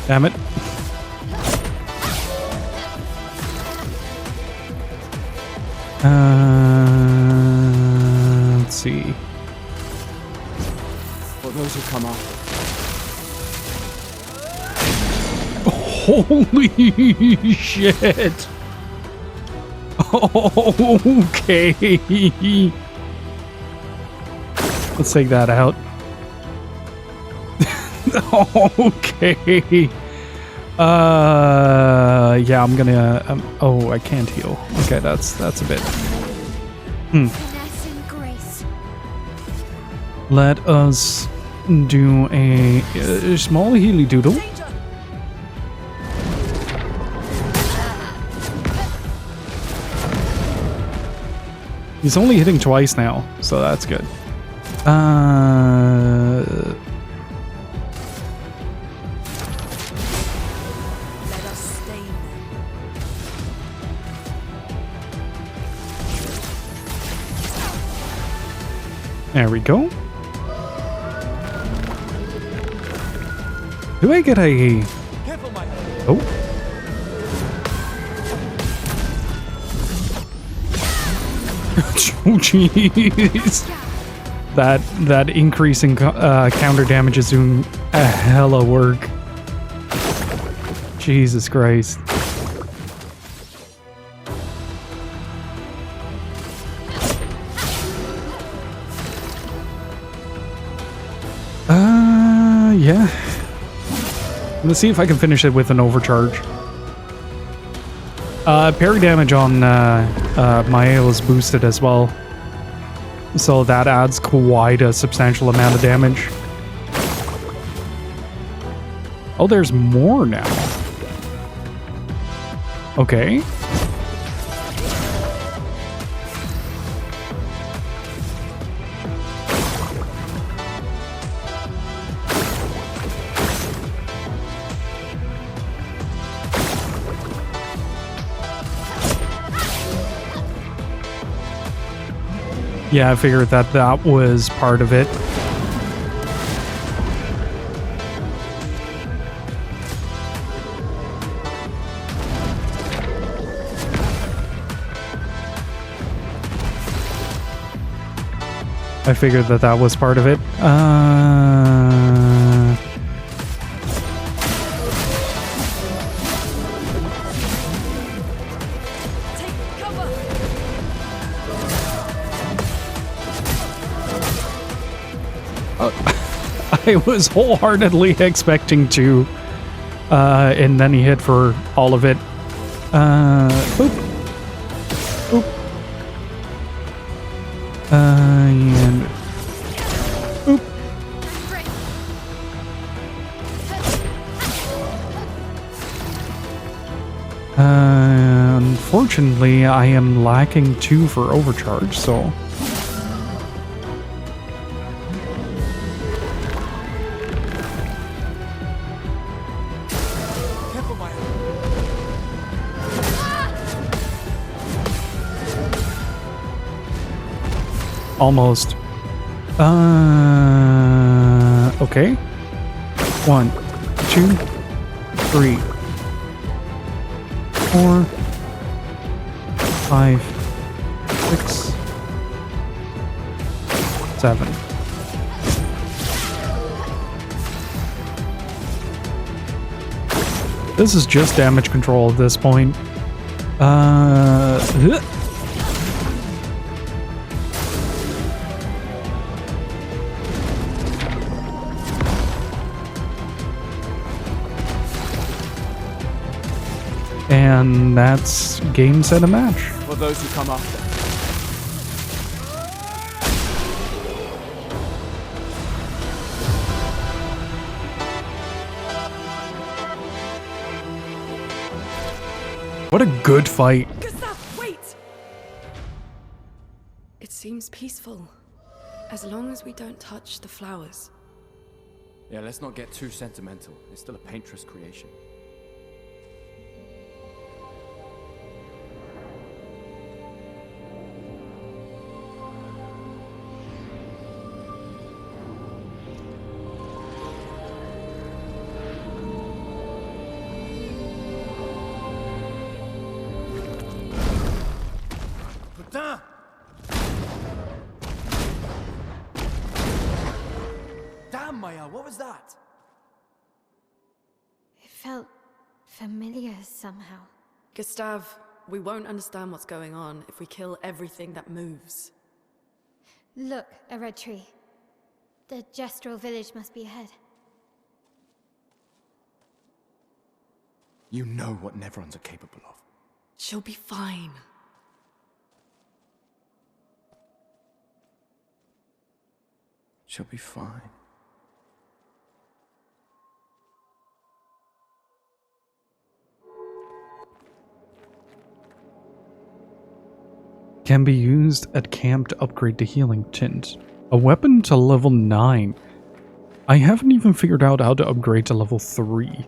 Damn it. Let's see. For those who come up. Holy shit. Okay. Let's take that out. Okay. Yeah, I'm gonna. Oh, I can't heal. Okay, that's a bit. Finesse and grace. Let us do a small healy doodle. He's only hitting twice now, so that's good. There we go. Do I get a... Oh. Oh, jeez. That increasing counter damage is doing a hella work. Jesus Christ. Yeah. Let's see if I can finish it with an overcharge. Parry damage on Maeo is boosted as well. So that adds quite a substantial amount of damage. Oh, there's more now. Okay. Yeah, I figured that was part of it. I figured that was part of it. I was wholeheartedly expecting to, and then he hit for all of it. Boop. Boop. And boop. Unfortunately, I am lacking 2 for overcharge, so... Almost. Okay. 1, 2, 3, 4, 5, 6, 7. This is just damage control at this point. And that's game, set, a match. For those who come after. What a good fight. Gustav, wait! It seems peaceful. As long as we don't touch the flowers. Yeah, let's not get too sentimental. It's still a painter's creation. Damn, Maya, what was that? It felt familiar somehow. Gustav, we won't understand what's going on if we kill everything that moves. Look, a red tree. The gestural village must be ahead. You know what Nevrons are capable of. She'll be fine. She'll be fine. Can be used at camp to upgrade to healing tint. A weapon to level 9. I haven't even figured out how to upgrade to level 3.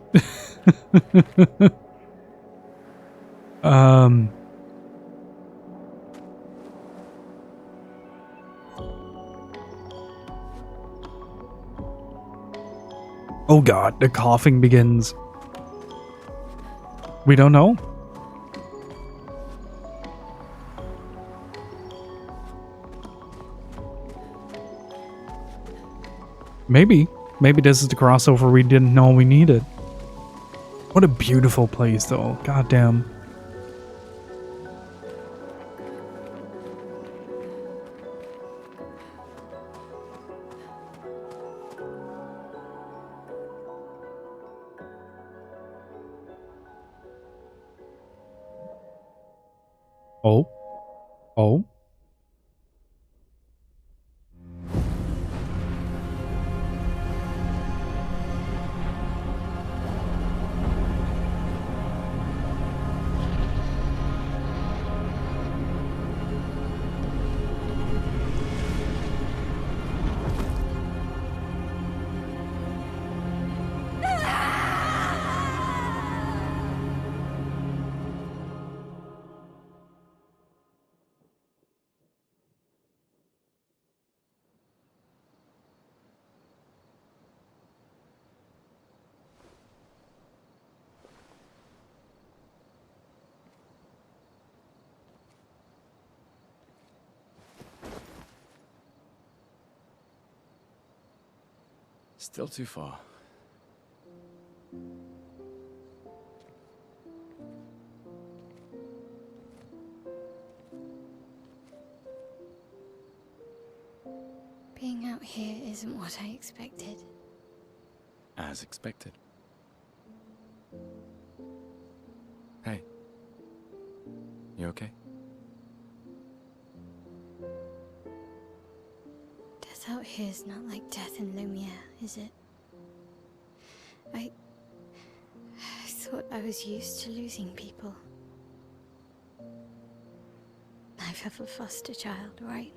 Oh god, the coughing begins. We don't know. Maybe this is the crossover we didn't know we needed. What a beautiful place though, goddamn. Oh. Oh. Still too far. Being out here isn't what I expected. As expected. Hey. You okay? Death out here's not like death in Lumiere, is it? I thought I was used to losing people. I've have a foster child, right?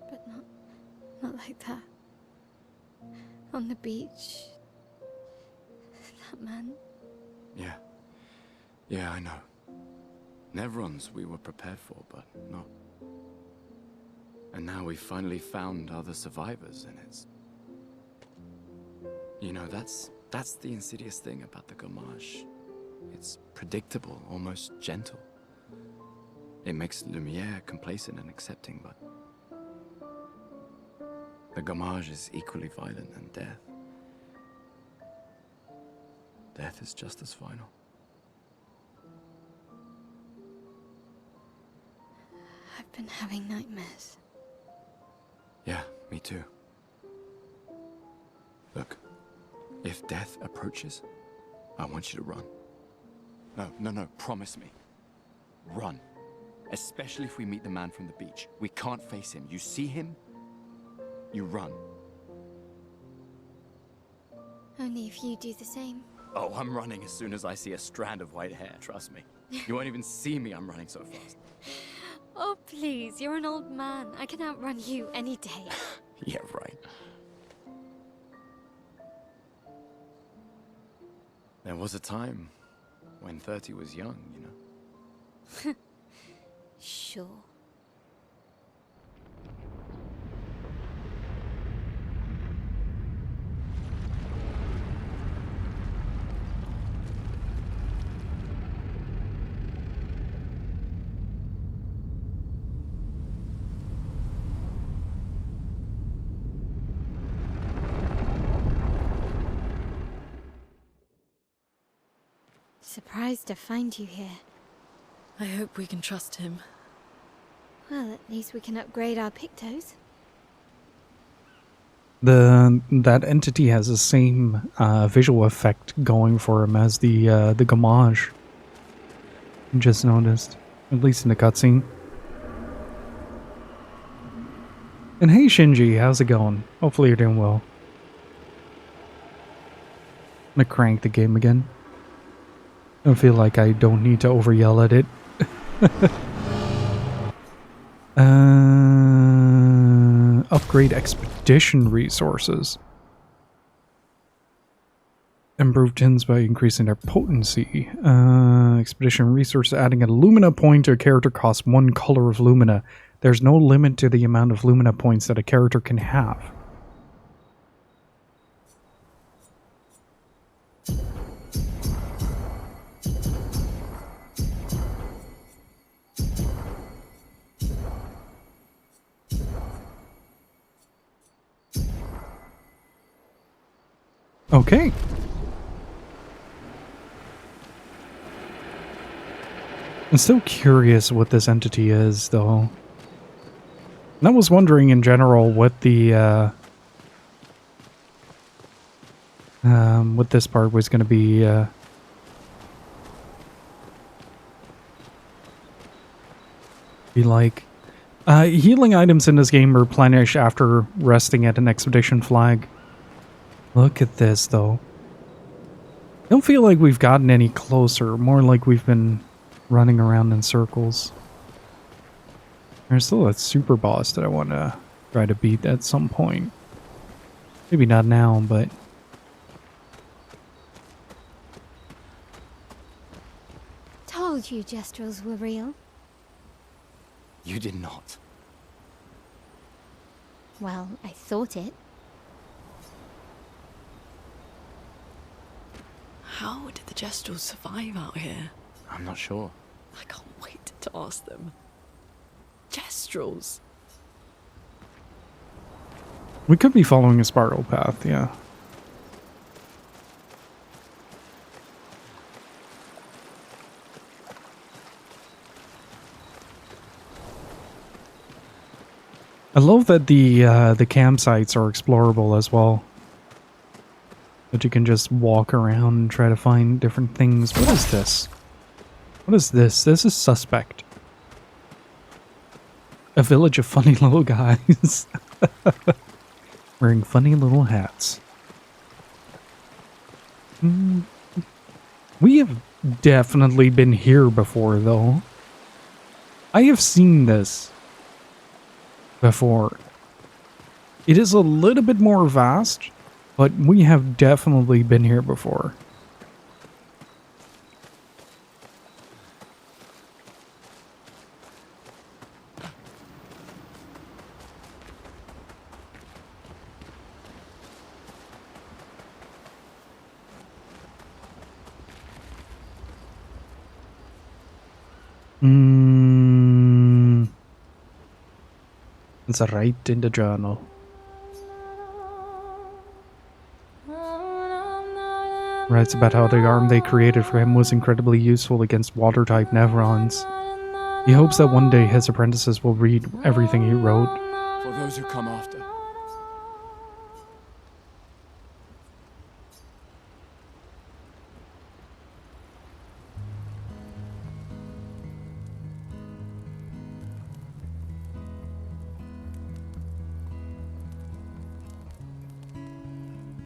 But not like that. On the beach. That man. Yeah, I know. Nevrons we were prepared for, but not. And now we finally found other survivors, and it's... You know, that's the insidious thing about the Gamage. It's predictable, almost gentle. It makes Lumiere complacent and accepting, but... The Gamage is equally violent than death. Death is just as final. I've been having nightmares. Yeah, me too. Look, if death approaches, I want you to run. No, promise me. Run. Especially if we meet the man from the beach. We can't face him. You see him, you run. Only if you do the same. Oh, I'm running as soon as I see a strand of white hair, trust me. You won't even see me, I'm running so fast. Oh, please, you're an old man. I can outrun you any day. Yeah, right. There was a time when 30 was young, you know? Sure. Surprised to find you here. I hope we can trust him. Well, at least we can upgrade our Pictos. That entity has the same visual effect going for him as the Gamage. Just noticed, at least in the cutscene. And hey Shinji, how's it going? Hopefully you're doing well. I'm gonna crank the game again. I feel like I don't need to over yell at it. Upgrade expedition resources. Improve tins by increasing their potency. Expedition resource adding a Lumina point to a character costs 1 color of Lumina. There's no limit to the amount of Lumina points that a character can have. Okay. I'm still curious what this entity is, though. And I was wondering in general what the, what this part was going to be like. Healing items in this game replenish after resting at an expedition flag. Look at this, though. I don't feel like we've gotten any closer, more like we've been running around in circles. There's still a super boss that I want to try to beat at some point. Maybe not now, but... Told you gestrels were real. You did not. Well, I thought it. How did the Gestrels survive out here? I'm not sure. I can't wait to ask them. Gestrels? We could be following a spiral path, yeah. I love that the campsites are explorable as well. That you can just walk around and try to find different things. What is this? What is this? This is suspect. A village of funny little guys. Wearing funny little hats. We have definitely been here before, though. I have seen this before. It is a little bit more vast, but we have definitely been here before. It's right in the journal. Writes about how the arm they created for him was incredibly useful against water-type Nevrons. He hopes that one day his apprentices will read everything he wrote. For those who come after.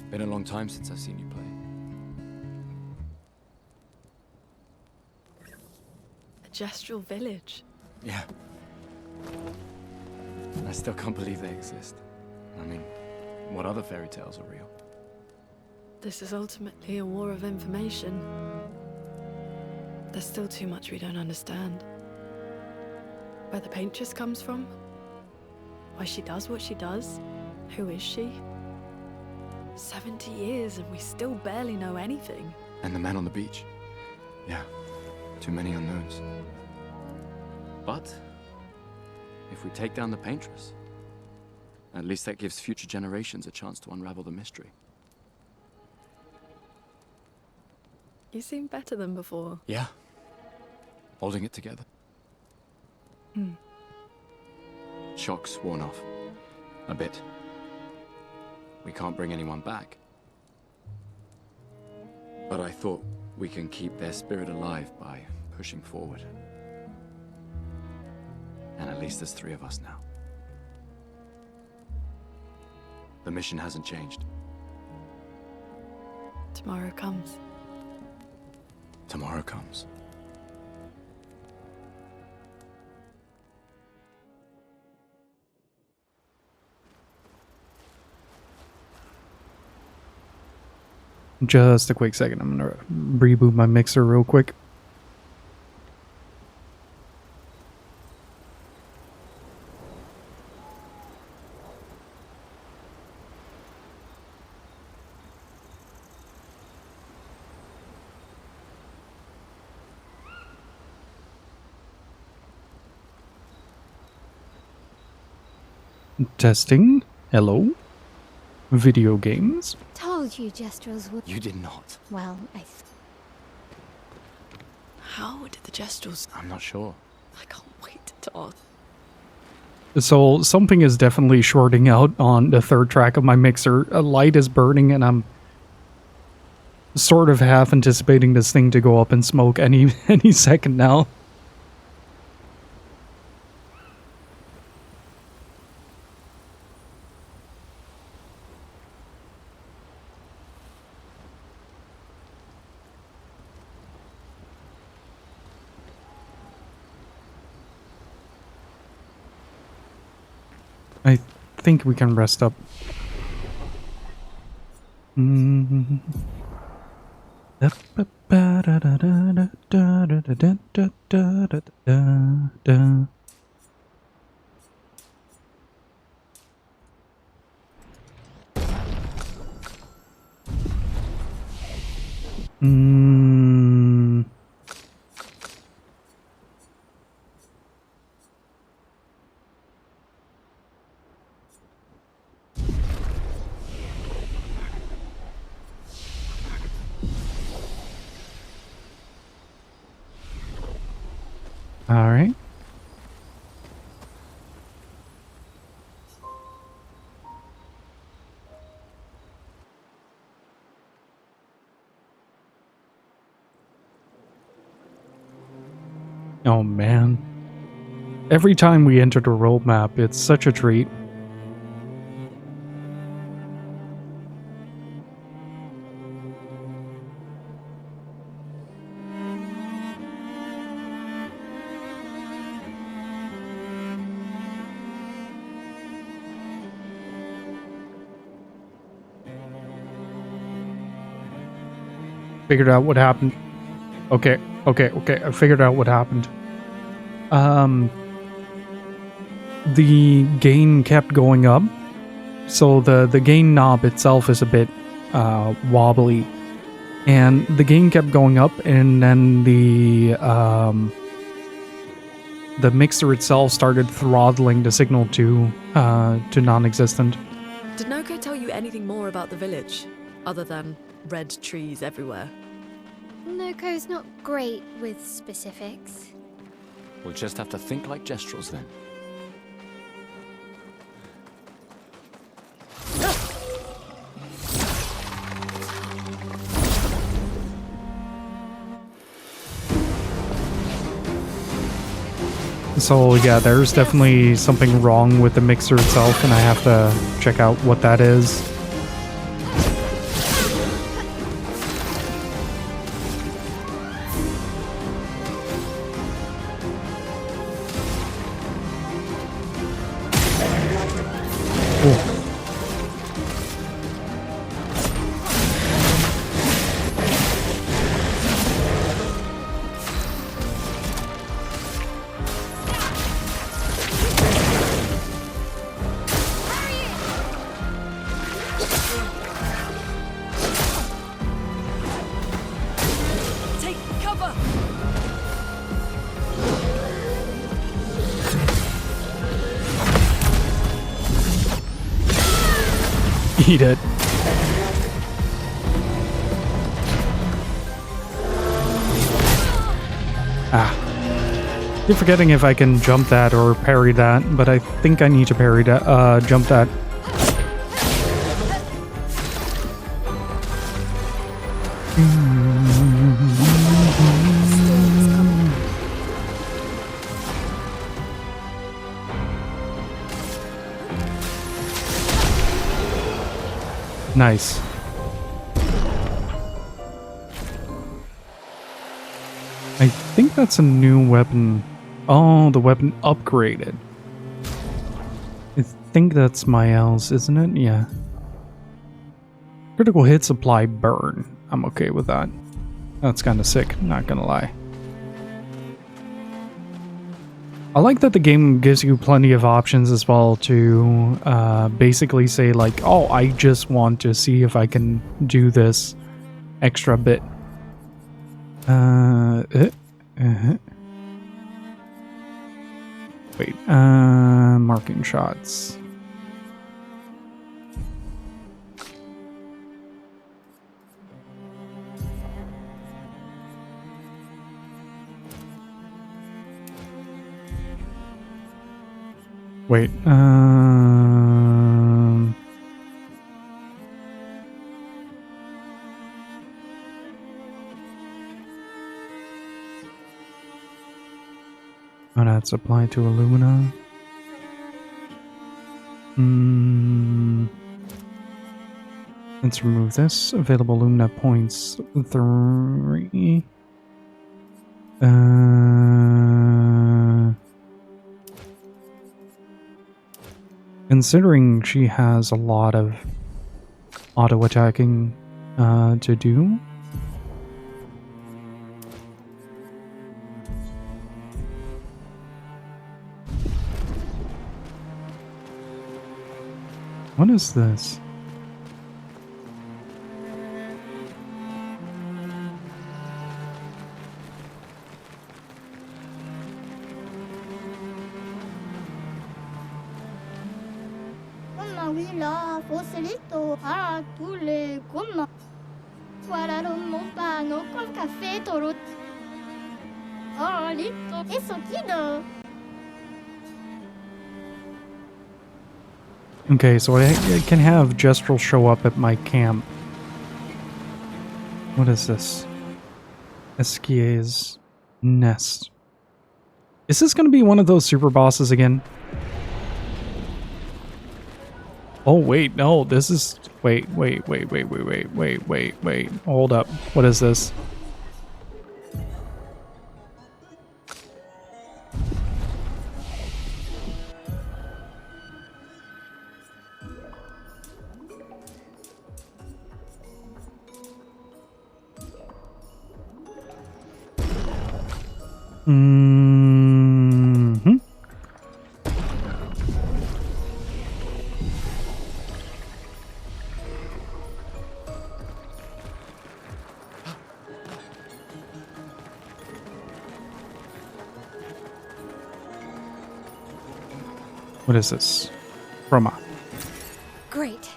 Been a long time since I've seen you play. A Gestral village? Yeah. I still can't believe they exist. I mean, what other fairy tales are real? This is ultimately a war of information. There's still too much we don't understand. Where the paintress comes from? Why she does what she does? Who is she? 70 years and we still barely know anything. And the man on the beach. Yeah, too many unknowns. But if we take down the paintress, at least that gives future generations a chance to unravel the mystery. You seem better than before. Yeah. Holding it together. Shock's worn off. A bit. We can't bring anyone back. But I thought we can keep their spirit alive by pushing forward. And at least there's 3 of us now. The mission hasn't changed. Tomorrow comes. Tomorrow comes. Just a quick second. I'm gonna reboot my mixer real quick. Testing. Hello. Video games. Told told you Gestrels would. You did not. Well, How did the Gestrels? I'm not sure. I can't wait to ask. So something is definitely shorting out on the third track of my mixer. A light is burning and I'm sort of half anticipating this thing to go up in smoke any second now. I think we can rest up. All right. Oh man. Every time we enter the road map, it's such a treat. Figured out what happened. Okay. I figured out what happened. The gain kept going up. So the gain knob itself is a bit wobbly. And the gain kept going up, and then the mixer itself started throttling the signal to non-existent. Did Noko tell you anything more about the village, other than red trees everywhere? Noko's not great with specifics. We'll just have to think like Gestrels then. So yeah, there's definitely something wrong with the mixer itself, and I have to check out what that is. Take cover! Eat it. You're forgetting if I can jump that or parry that, but I think I need to parry that, jump that. Nice. I think that's a new weapon. Oh, the weapon upgraded. I think that's my else, isn't it? Yeah. Critical hit supply burn. I'm okay with that. That's kind of sick, not gonna lie. I like that the game gives you plenty of options as well to basically say like, oh, I just want to see if I can do this extra bit. Wait, marking shots. Wait. Oh, that's applied to Illumina. Let's remove this. Available Lumina points 3. Considering she has a lot of auto attacking to do. What is this? Fosilito para tous les communs. Voilà mon pano con café toro. Oh, lito, eso kido. Okay, so I can have Gestrel show up at my camp. What is this? Esquier's Nest. Is this going to be one of those super bosses again? Oh, wait, no, this is... Wait. Hold up. What is this? What is this? Roma. Great.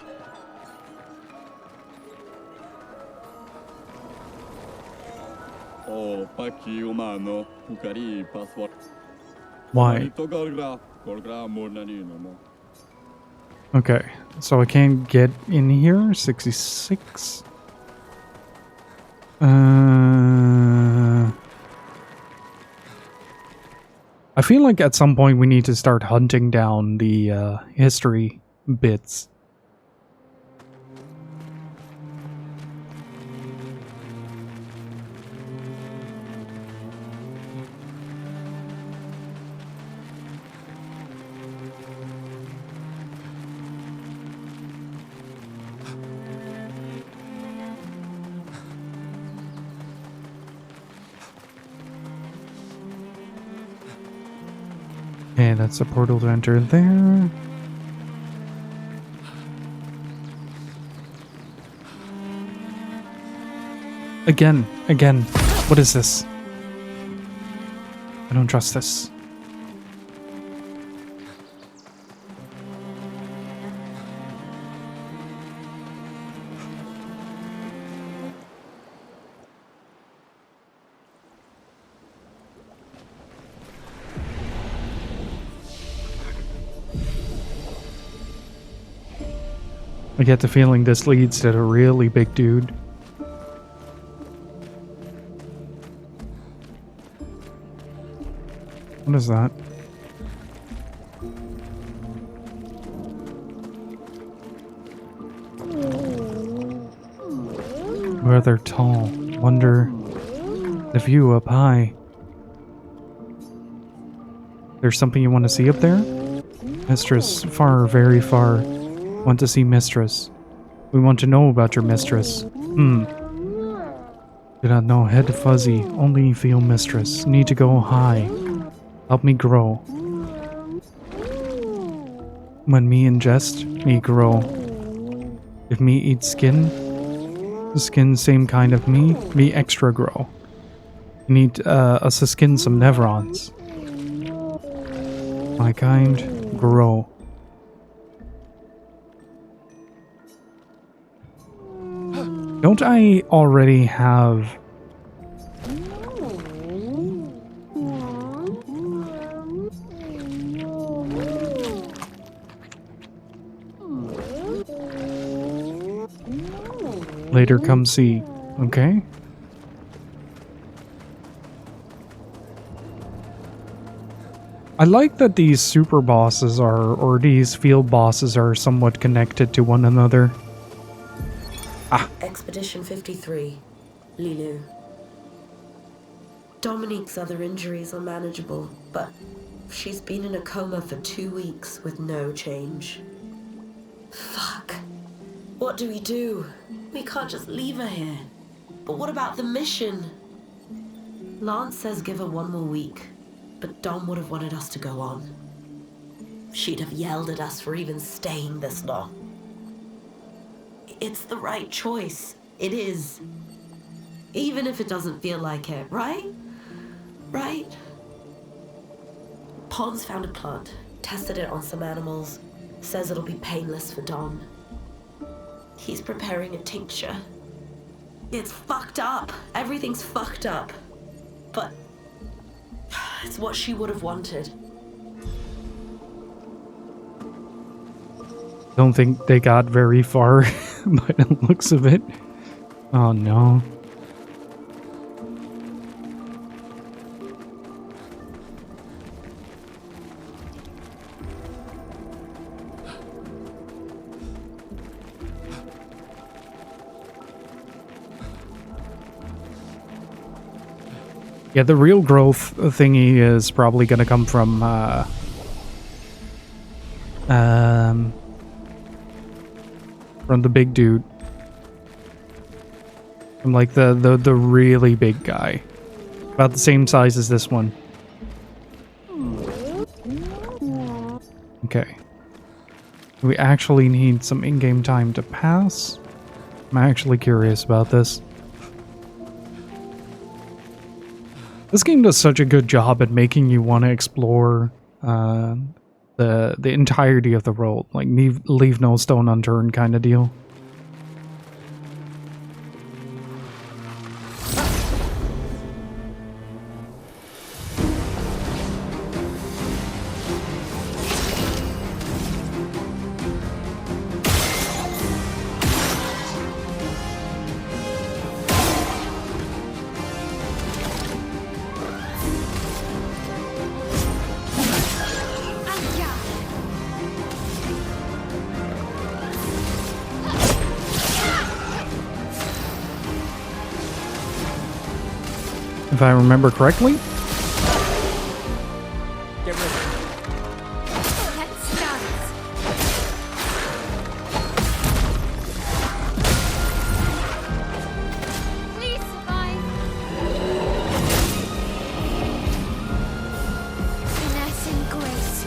Why? Okay, so I can't get in here. 66. I feel like at some point we need to start hunting down the history bits. Okay, that's a portal to enter there. Again. What is this? I don't trust this. I get the feeling this leads to a really big dude. What is that? Rather tall. Wonder the view up high. There's something you want to see up there? Mistress, far, very far. Want to see Mistress. We want to know about your mistress. Do not know, head fuzzy. Only feel Mistress. Need to go high. Help me grow. When me ingest, me grow. If me eat skin, skin same kind of me extra grow. Need us to skin some nevrons. My kind, grow. Don't I already have... Later come see. Okay. I like that these super bosses are, or these field bosses are somewhat connected to one another. Expedition 53, Lilu. Dominique's other injuries are manageable, but she's been in a coma for 2 weeks with no change. Fuck. What do we do? We can't just leave her here. But what about the mission? Lance says give her 1 more week, but Dom would have wanted us to go on. She'd have yelled at us for even staying this long. It's the right choice. It is. Even if it doesn't feel like it, right? Right? Pons found a plant, tested it on some animals, says it'll be painless for Dom. He's preparing a tincture. It's fucked up. Everything's fucked up. But it's what she would have wanted. Don't think they got very far by the looks of it. Oh no. Yeah, the real growth thingy is probably gonna come from the big dude. From like the really big guy. About the same size as this one. Okay. We actually need some in-game time to pass. I'm actually curious about this. This game does such a good job at making you want to explore the entirety of the world, like leave no stone unturned kind of deal. If I remember correctly. Get ready. Let's start. Please survive. Finesse and grace.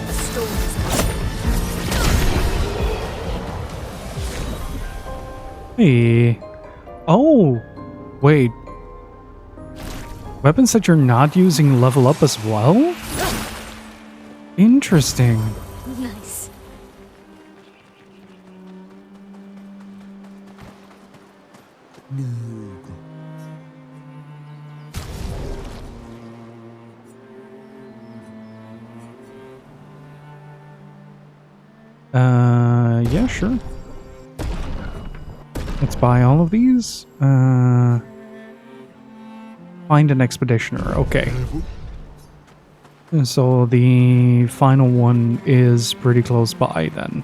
The storm is Hey. Oh, wait. Weapons that you're not using level up as well? Interesting. Nice. Yeah, sure. Let's buy all of these. Find an expeditioner. Okay. And so the final one is pretty close by then.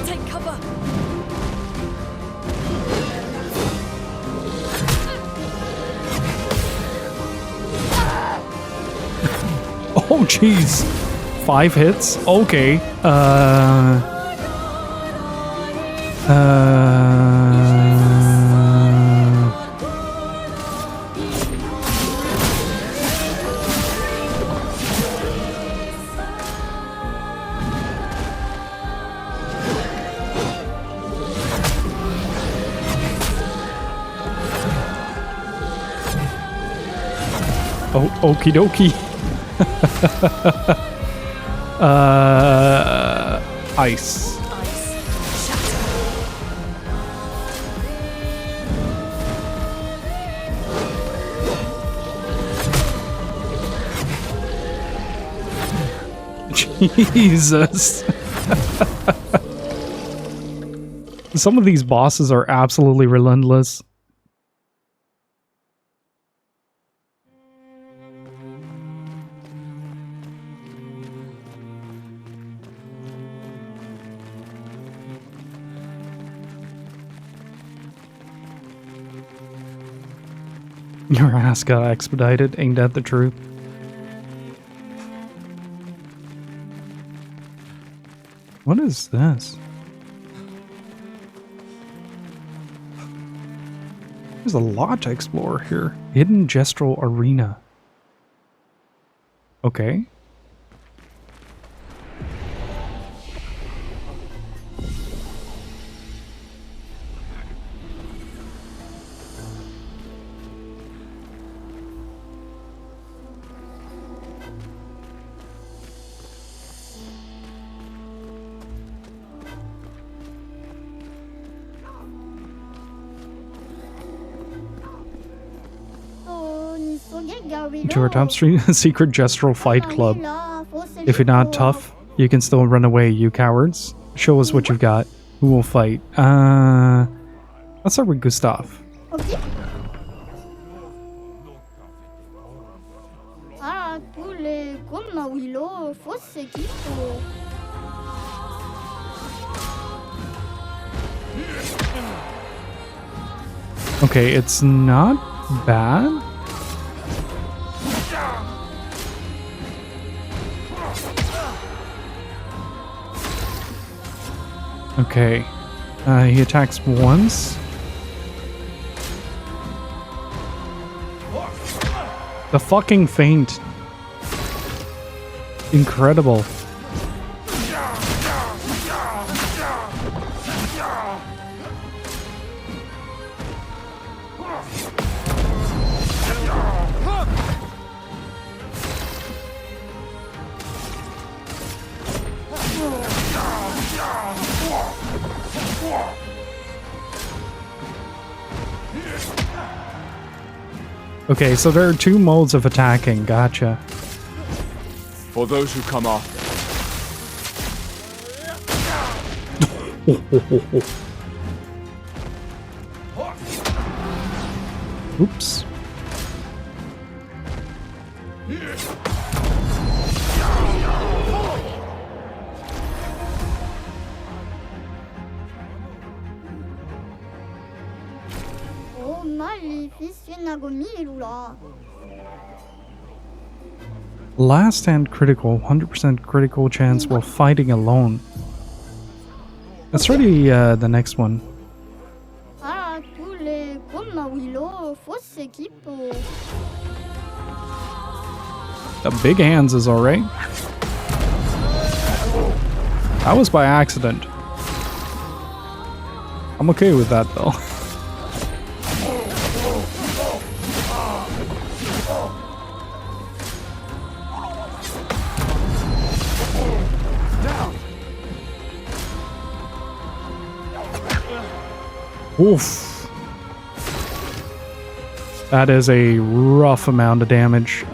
Take cover! Oh, jeez. 5 hits? Okay. Oh, okie dokie. Ice. Jesus. Some of these bosses are absolutely relentless. Your ass got expedited, ain't that the truth? What is this? There's a lot to explore here. Hidden Gestural Arena. Okay. To our top street, Secret Gestural Fight Club. If you're not tough, you can still run away, you cowards. Show us what you've got. Who will fight? Let's start with Gustav. Okay, it's not bad. Okay, he attacks once. The fucking feint. Incredible. Okay, so there are two modes of attacking. Gotcha. For those who come after. Oops. Last stand critical, 100% critical chance while fighting alone. Let's try the next one. The big hands is alright. That was by accident. I'm okay with that though. Oof. That is a rough amount of damage.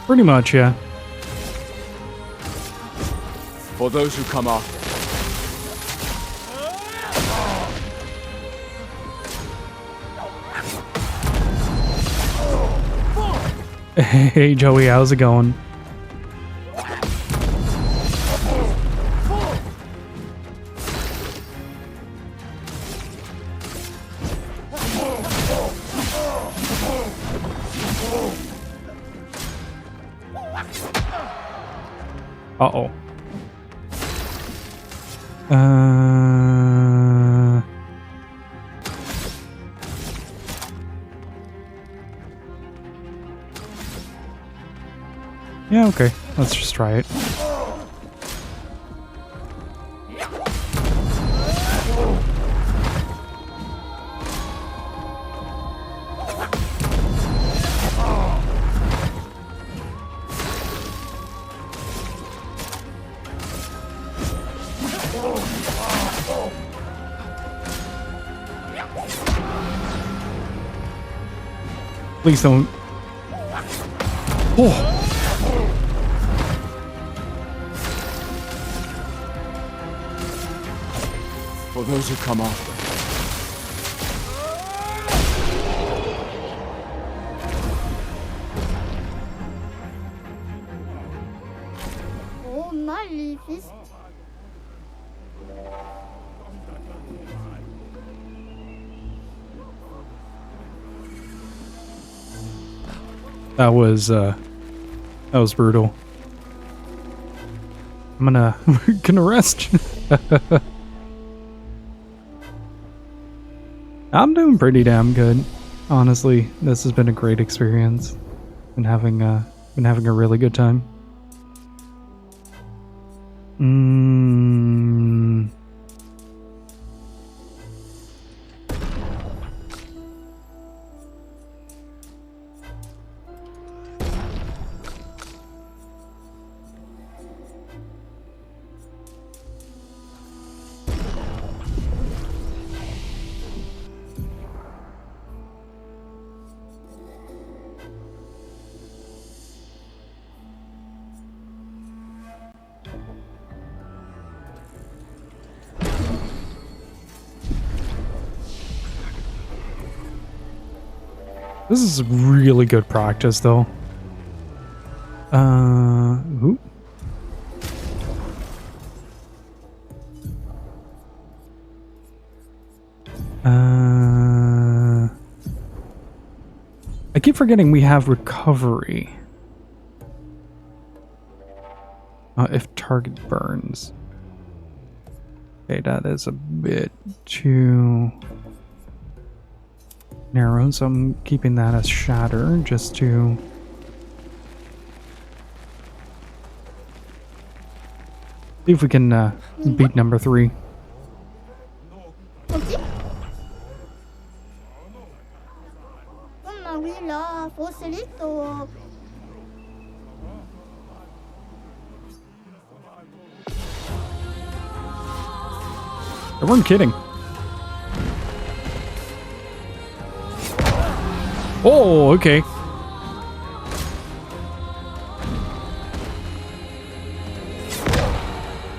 Pretty much, yeah. For those who come after. Hey Joey, how's it going? Uh-oh. Yeah, okay. Let's just try it. Please don't. Oh. For those who come after. Oh, magnifique. That was brutal. I'm gonna rest. I'm doing pretty damn good. Honestly, this has been a great experience. Been having a really good time. This is really good practice, though. Ooh. I keep forgetting we have recovery. If target burns. Okay, that is a bit too narrow, so I'm keeping that as shatter just to see if we can beat number 3. Ok. Oui, là, Foselito. They weren't kidding. Oh, okay.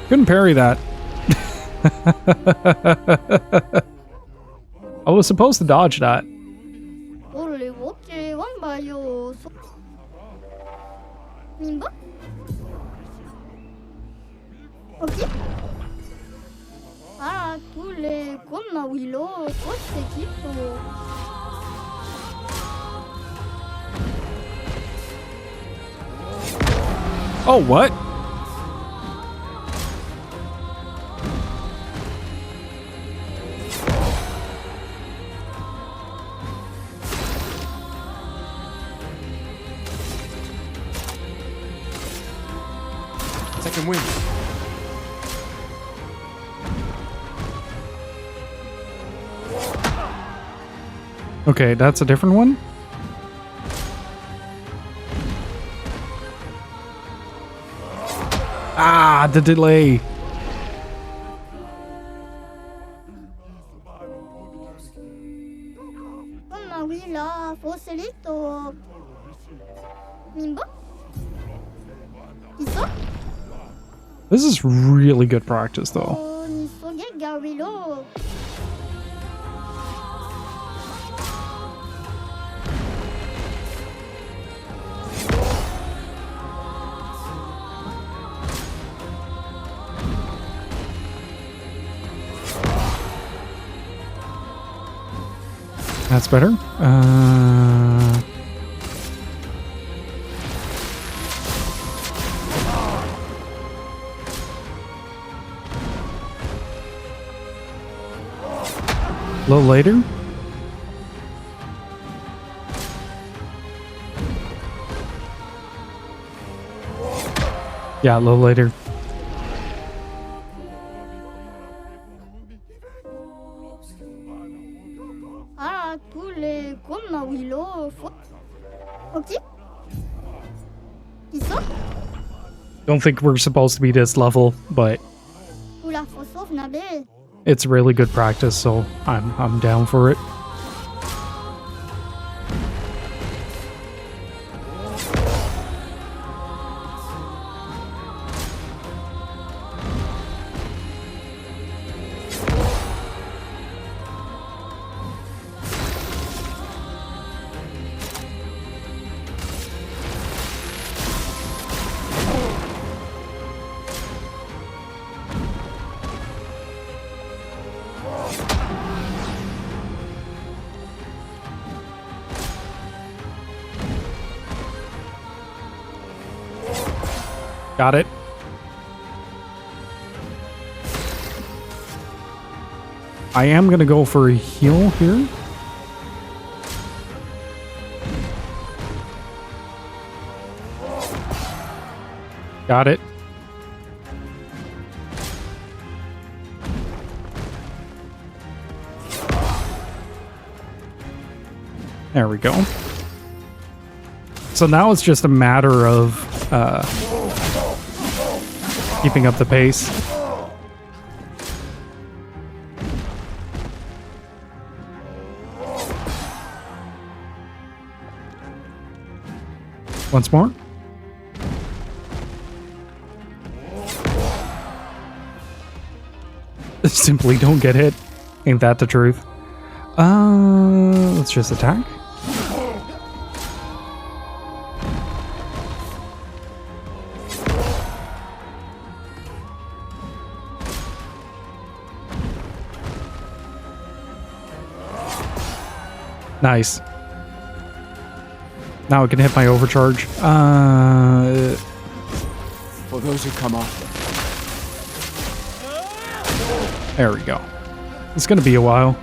Couldn't parry that. I was supposed to dodge that. Ok. Ah, tous les comme Willow, toute équipe. Oh, what? Second win. Okay, that's a different one? Ah, the delay. Comme oui, là, Foselito. Nimbo? Iso? This is really good practice, though. Oh, Niso Garilo. That's better. A little later. Yeah, a little later. Ah, tous les comme Willow. Ok. Iso? Don't think we're supposed to be this level, but Ou la Fosof Nabe. it's really good practice, so I'm down for it. Got it. I am gonna go for a heal here. Got it. There we go. So now it's just a matter of keeping up the pace. Once more. Simply don't get hit. Ain't that the truth? Let's just attack. Nice. Now I can hit my overcharge. For those who come after. There we go. It's gonna be a while.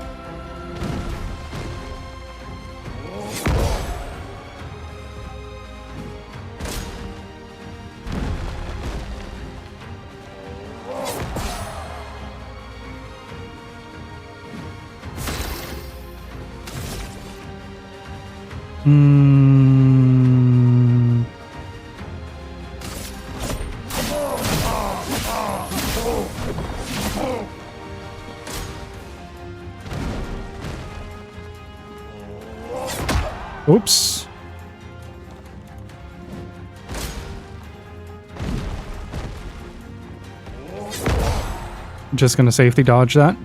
Oops. Just gonna safety dodge that.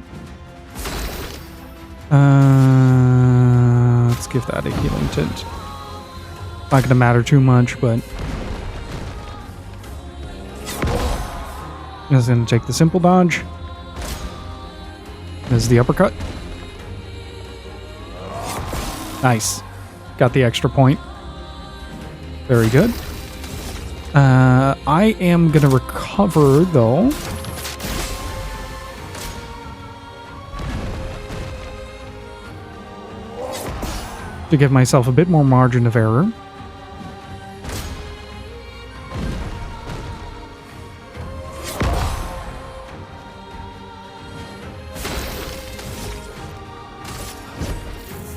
Let's give that a healing tint. Not gonna matter too much, but just gonna take the simple dodge. This is the uppercut. Nice. Got the extra point. Very good. I am gonna recover though. To give myself a bit more margin of error.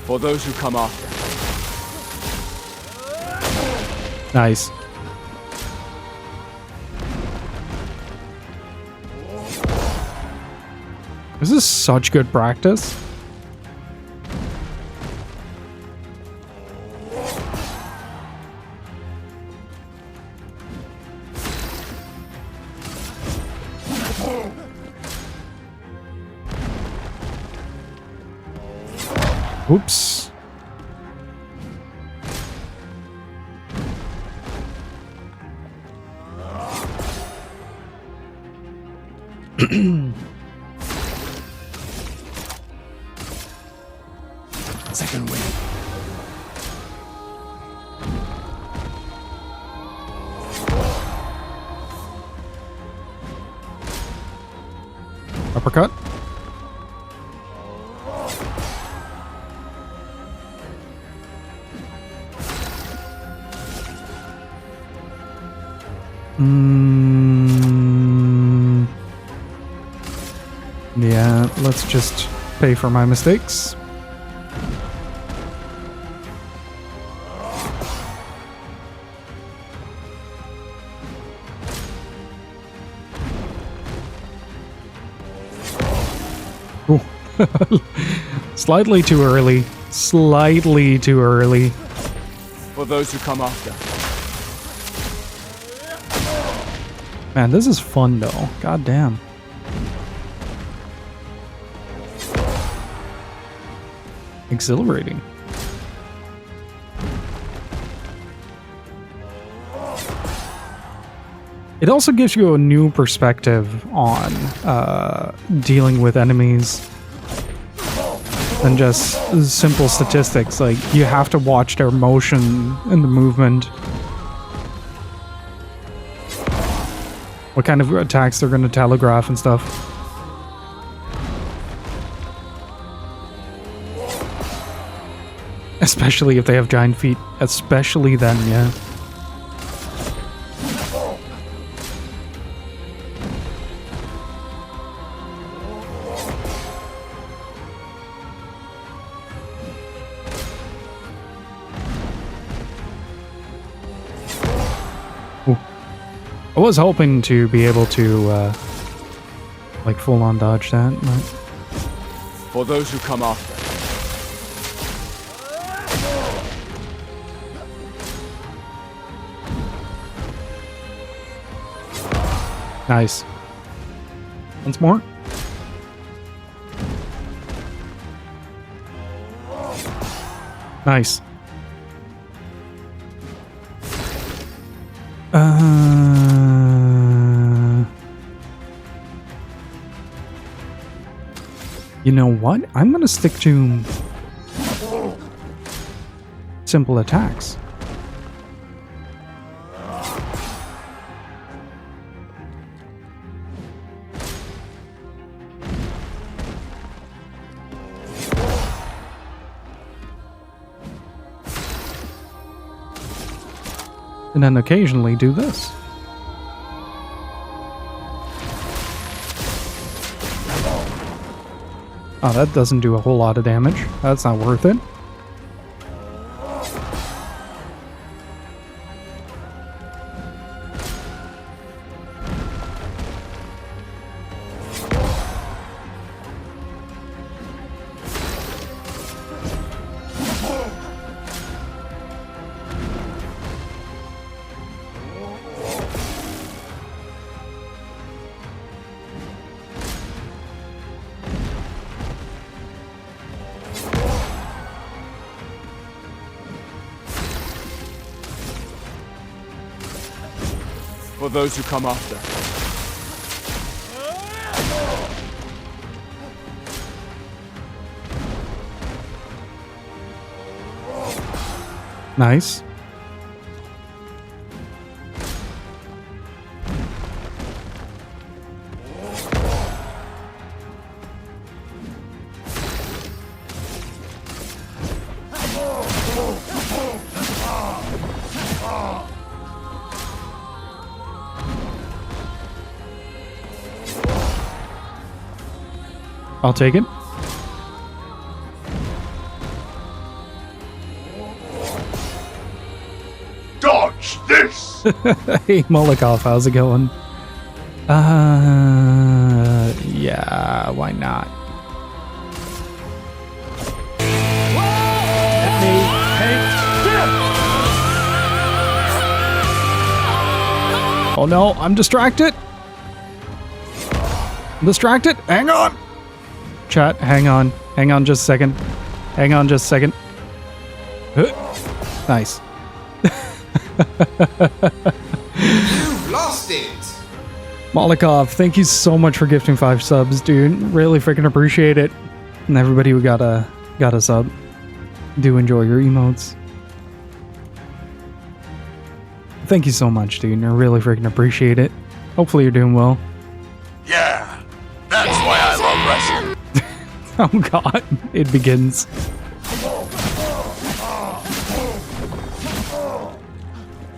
For those who come after. Nice. This is such good practice. Oops. Second win. Uppercut. Yeah, let's just pay for my mistakes. Ooh. Slightly too early. Slightly too early. For those who come after. Man, this is fun though. God damn. Exhilarating. It also gives you a new perspective on dealing with enemies than just simple statistics. Like, you have to watch their motion and the movement. What kind of attacks they're going to telegraph and stuff. Especially if they have giant feet. Especially then, yeah. I was hoping to be able to, like, full-on dodge that, but... For those who come after. Nice. Once more. Nice. You know what? I'm gonna stick to simple attacks. And then occasionally do this. Oh, that doesn't do a whole lot of damage. That's not worth it. For those who come after. Nice. I'll take it. Dodge this! Hey, Molotov, how's it going? Yeah, why not? Let me paint death! Oh no, I'm distracted. I'm distracted. Hang on. Chat, hang on. Hang on just a second. Hang on just a second. Nice. You've lost it! Molotov, thank you so much for gifting 5 subs, dude. Really freaking appreciate it. And everybody who got a sub. Do enjoy your emotes. Thank you so much, dude. I really freaking appreciate it. Hopefully you're doing well. Yeah, that's why I love wrestling. Oh god, it begins.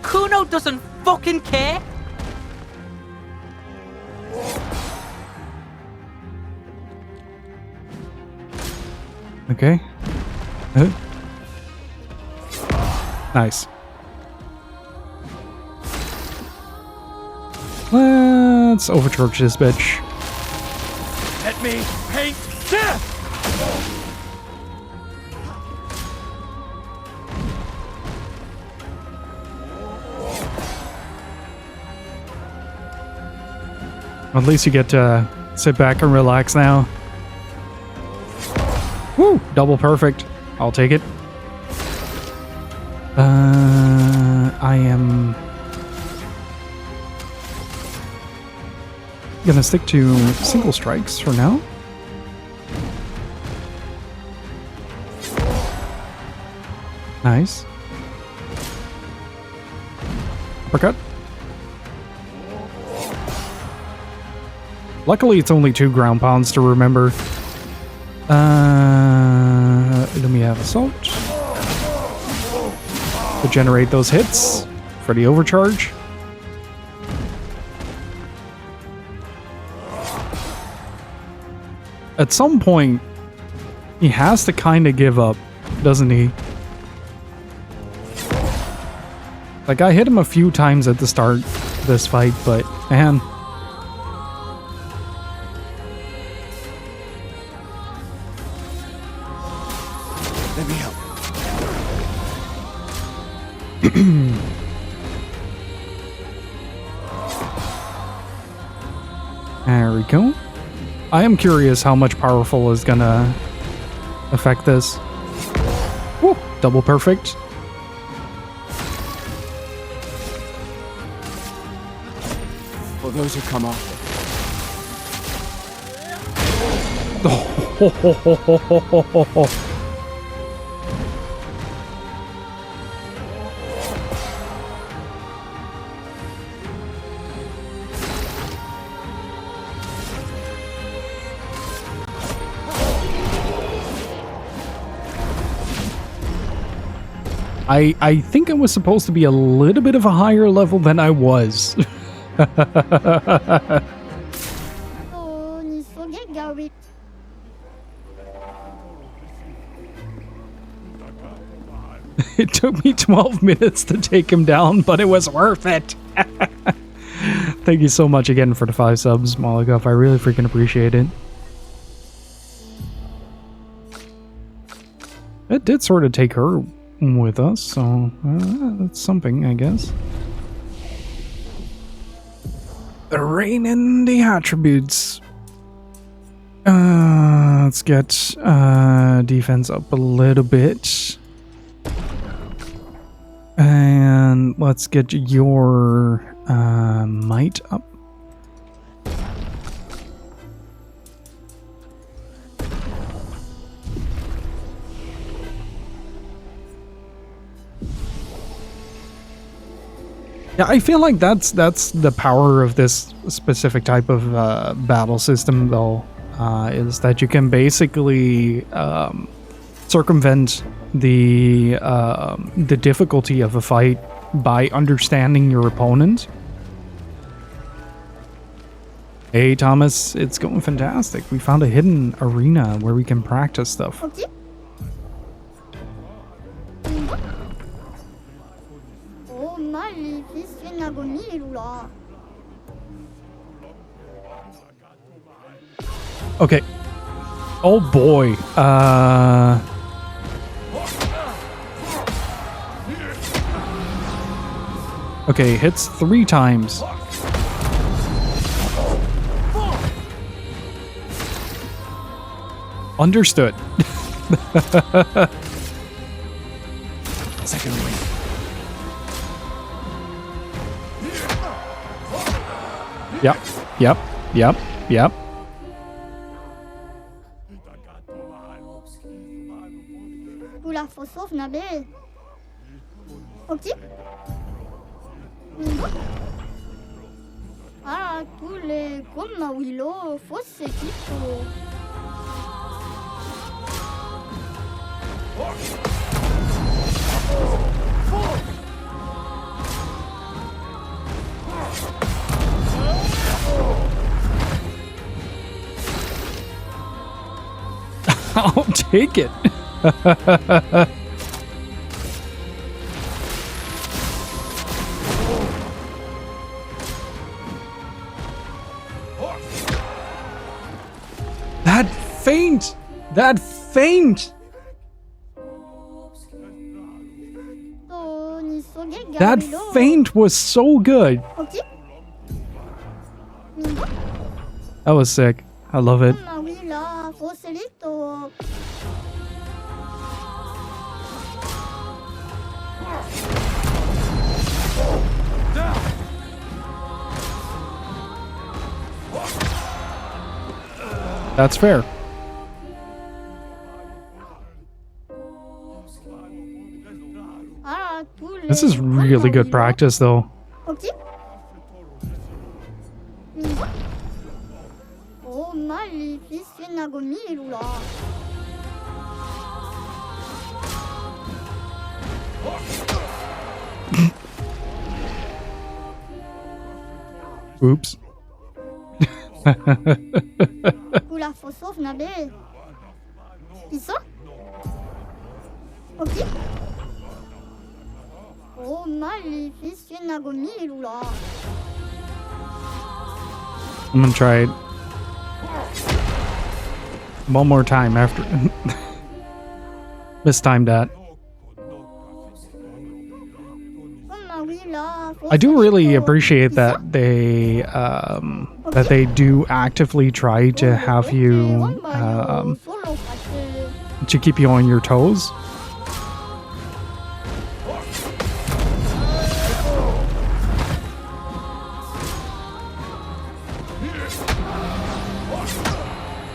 Kuno doesn't fucking care. Okay. Nice. Let's overcharge this bitch. Let me paint death! At least you get to sit back and relax now. Woo! Double perfect. I'll take it. I am gonna stick to single strikes for now. Nice. Uppercut. Luckily, it's only 2 ground pounds to remember. Let me have assault to generate those hits for the overcharge. At some point, he has to kind of give up, doesn't he? Like, I hit him a few times at the start of this fight, but man. Let me help. There we go. I am curious how much powerful is gonna affect this. Woo, double perfect. For those who come after. I think it was supposed to be a little bit of a higher level than I was. It took me 12 minutes to take him down, but it was worth it. Thank you so much again for the 5 subs, Molotov. I really freaking appreciate it. It did sort of take her with us, so that's something, I guess. The rain and the attributes. Let's get defense up a little bit. And let's get your might up. Yeah, I feel like that's the power of this specific type of battle system, though, is that you can basically circumvent the difficulty of a fight by understanding your opponent. Hey, Thomas, it's going fantastic. We found a hidden arena where we can practice stuff. Okay. Oh, magnificent agonie, là. Okay. Oh boy. Okay, hits 3 times. Understood. Second wing. Yep. Yep. Yep. Yep. Oula, faut sauver Nabil. Ok. Ah, tous les comme Willow, faut s'équiper. I'll take it. That feint! That feint! That feint was so good. Okay. That was sick. I love it. That's fair. This is really good practice, though. Ok. Oh, maleficina gomilula. Oops. Kula fosov nabe. Isso? Ok. Oh, maleficina gomilula. I'm gonna try it one more time after. Mistimed that. I do really appreciate that they do actively try to have you to keep you on your toes.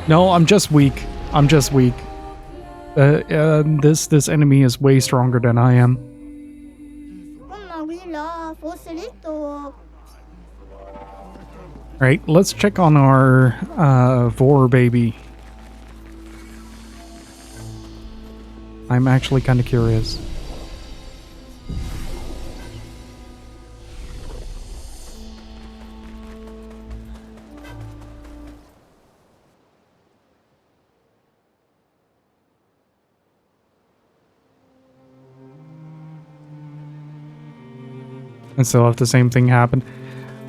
No, I'm just weak. I'm just weak. This enemy is way stronger than I am. Right, let's check on our Vor baby. I'm actually kind of curious. And still have the same thing happen.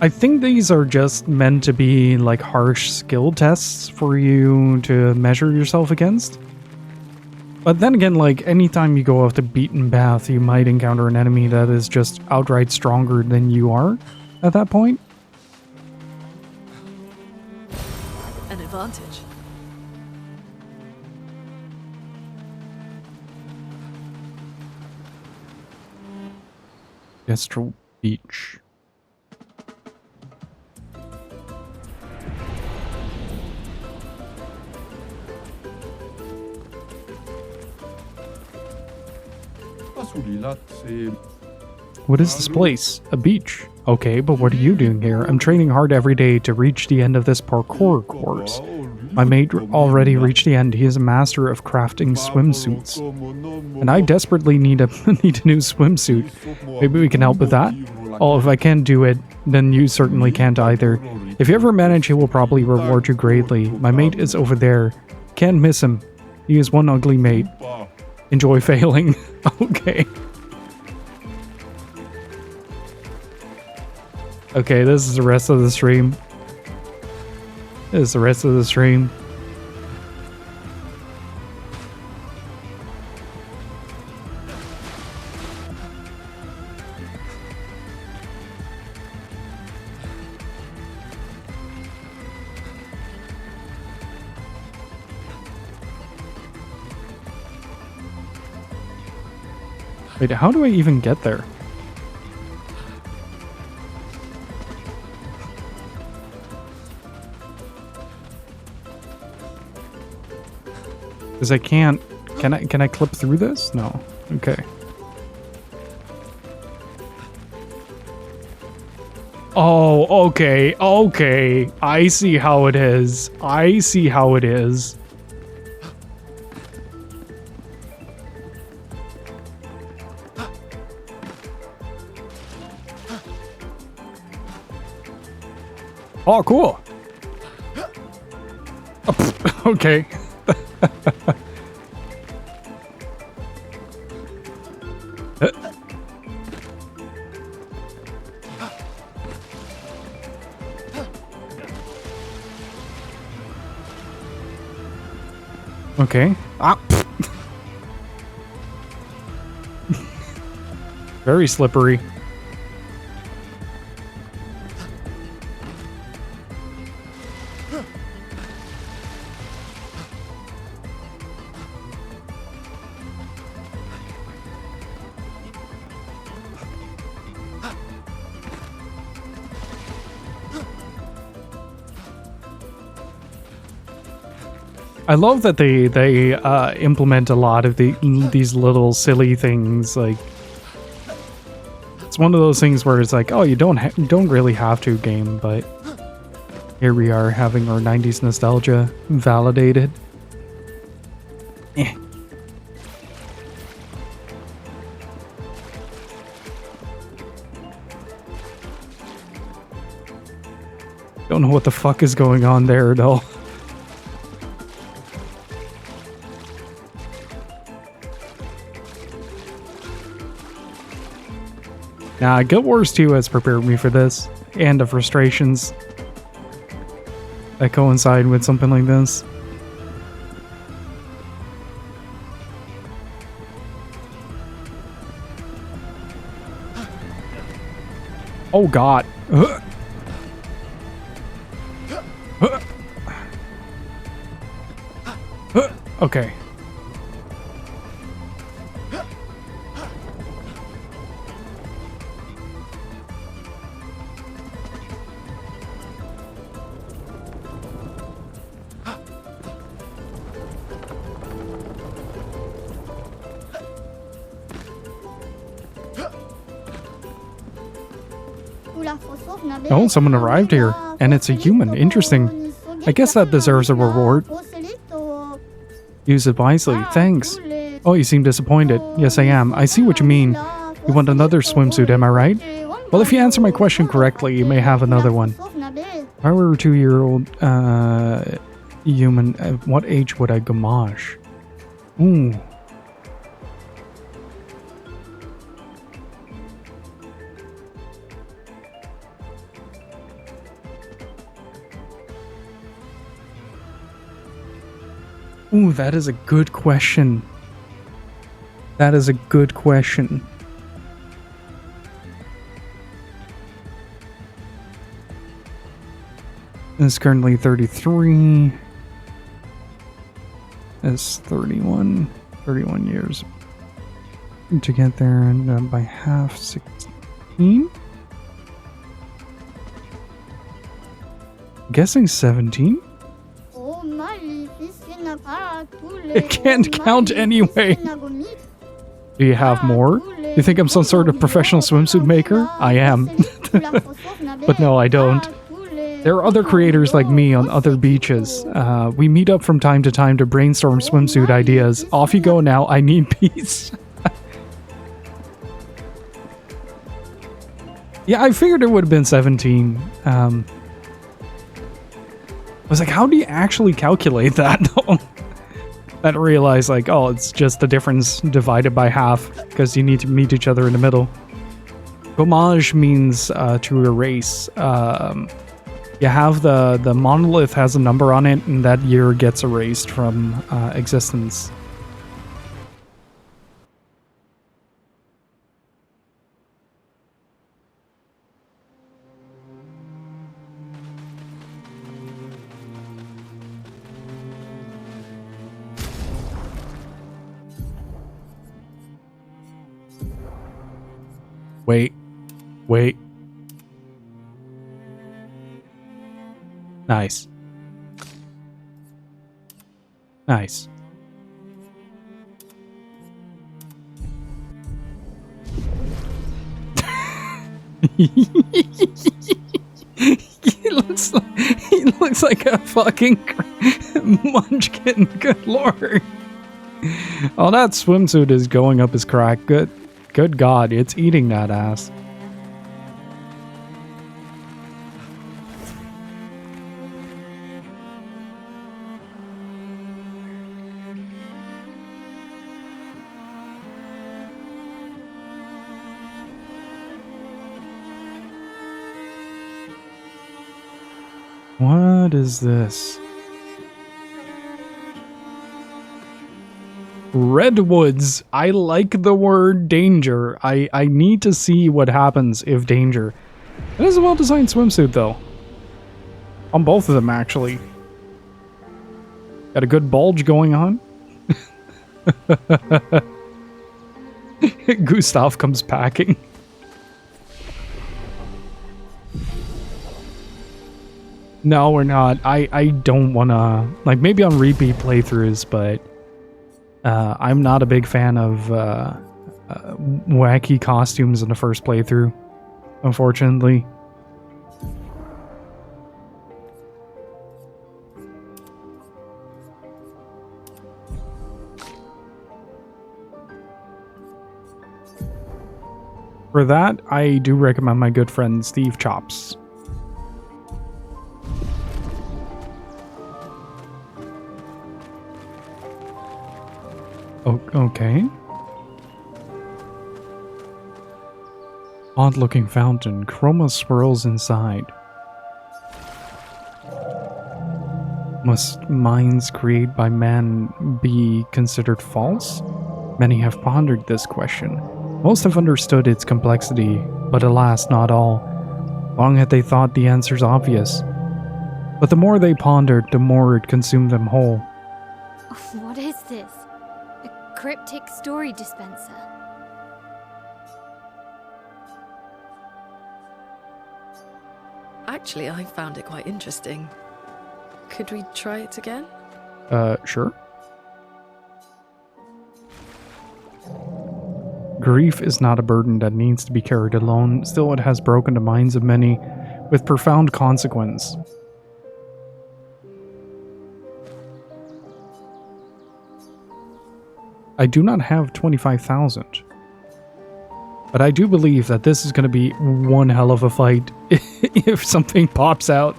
I think these are just meant to be like harsh skill tests for you to measure yourself against. But then again, like anytime you go off the beaten path, you might encounter an enemy that is just outright stronger than you are at that point. An advantage. Destral Beach. What is this place? A beach. Okay, but what are you doing here? I'm training hard every day to reach the end of this parkour course. My mate already reached the end. He is a master of crafting swimsuits. And I desperately need a new swimsuit. Maybe we can help with that? Oh, if I can't do it, then you certainly can't either. If you ever manage, he will probably reward you greatly. My mate is over there. Can't miss him. He is one ugly mate. Enjoy failing. Okay. Okay, this is the rest of the stream. This is the rest of the stream. Wait, how do I even get there? Because I can't. Can I clip through this? No. Okay. Oh, okay. Okay. I see how it is. I see how it is. Oh, cool. Oh, pff, okay. Okay. Ah. Very slippery. I love that they implement a lot of these little silly things, like It's one of those things where it's like, oh, you don't really have to game, but here we are having our 90s nostalgia validated. Eh. Don't know what the fuck is going on there at all. Nah, Guild Wars 2 has prepared me for this, and the frustrations that coincide with something like this. Oh god. Okay. Oh, someone arrived here, and it's a human. Interesting. I guess that deserves a reward. Use it wisely. Thanks. Oh, you seem disappointed. Yes, I am. I see what you mean. You want another swimsuit, am I right? Well, if you answer my question correctly, you may have another one. If I were a 2-year-old human, at what age would I gamage? Ooh. Ooh, that is a good question. That is a good question. It's currently 33. It's 31 years to get there, and by half 16? Guessing 17? It can't count anyway. Do you have more? You think I'm some sort of professional swimsuit maker? I am. But no, I don't. There are other creators like me on other beaches. We meet up from time to time to brainstorm swimsuit ideas. Off you go now, I need peace. Yeah, I figured it would have been 17. I was like, how do you actually calculate that? I realized, like, oh, it's just the difference divided by half, because you need to meet each other in the middle. Homage means to erase. You have the monolith has a number on it, and that year gets erased from existence. Wait. Nice. He looks like a fucking munchkin. Good lord. Oh, that swimsuit is going up his crack. Good god, it's eating that ass. What is this? Redwoods. I like the word danger. I need to see what happens if danger. It is a well-designed swimsuit, though. On both of them, actually. Got a good bulge going on. Gustav comes packing. No, we're not. I don't wanna... Like, maybe on repeat playthroughs, but... I'm not a big fan of wacky costumes in the first playthrough, unfortunately. For that, I do recommend my good friend Steve Chops. Okay. Odd-looking fountain. Chroma swirls inside. Must minds created by man be considered false? Many have pondered this question. Most have understood its complexity, but alas, not all. Long had they thought the answers obvious. But the more they pondered, the more it consumed them whole. What is this? A cryptic story dispenser? Actually, I found it quite interesting. Could we try it again? Sure. Grief is not a burden that needs to be carried alone, still it has broken the minds of many with profound consequence. I do not have 25,000. But I do believe that this is going to be one hell of a fight if something pops out.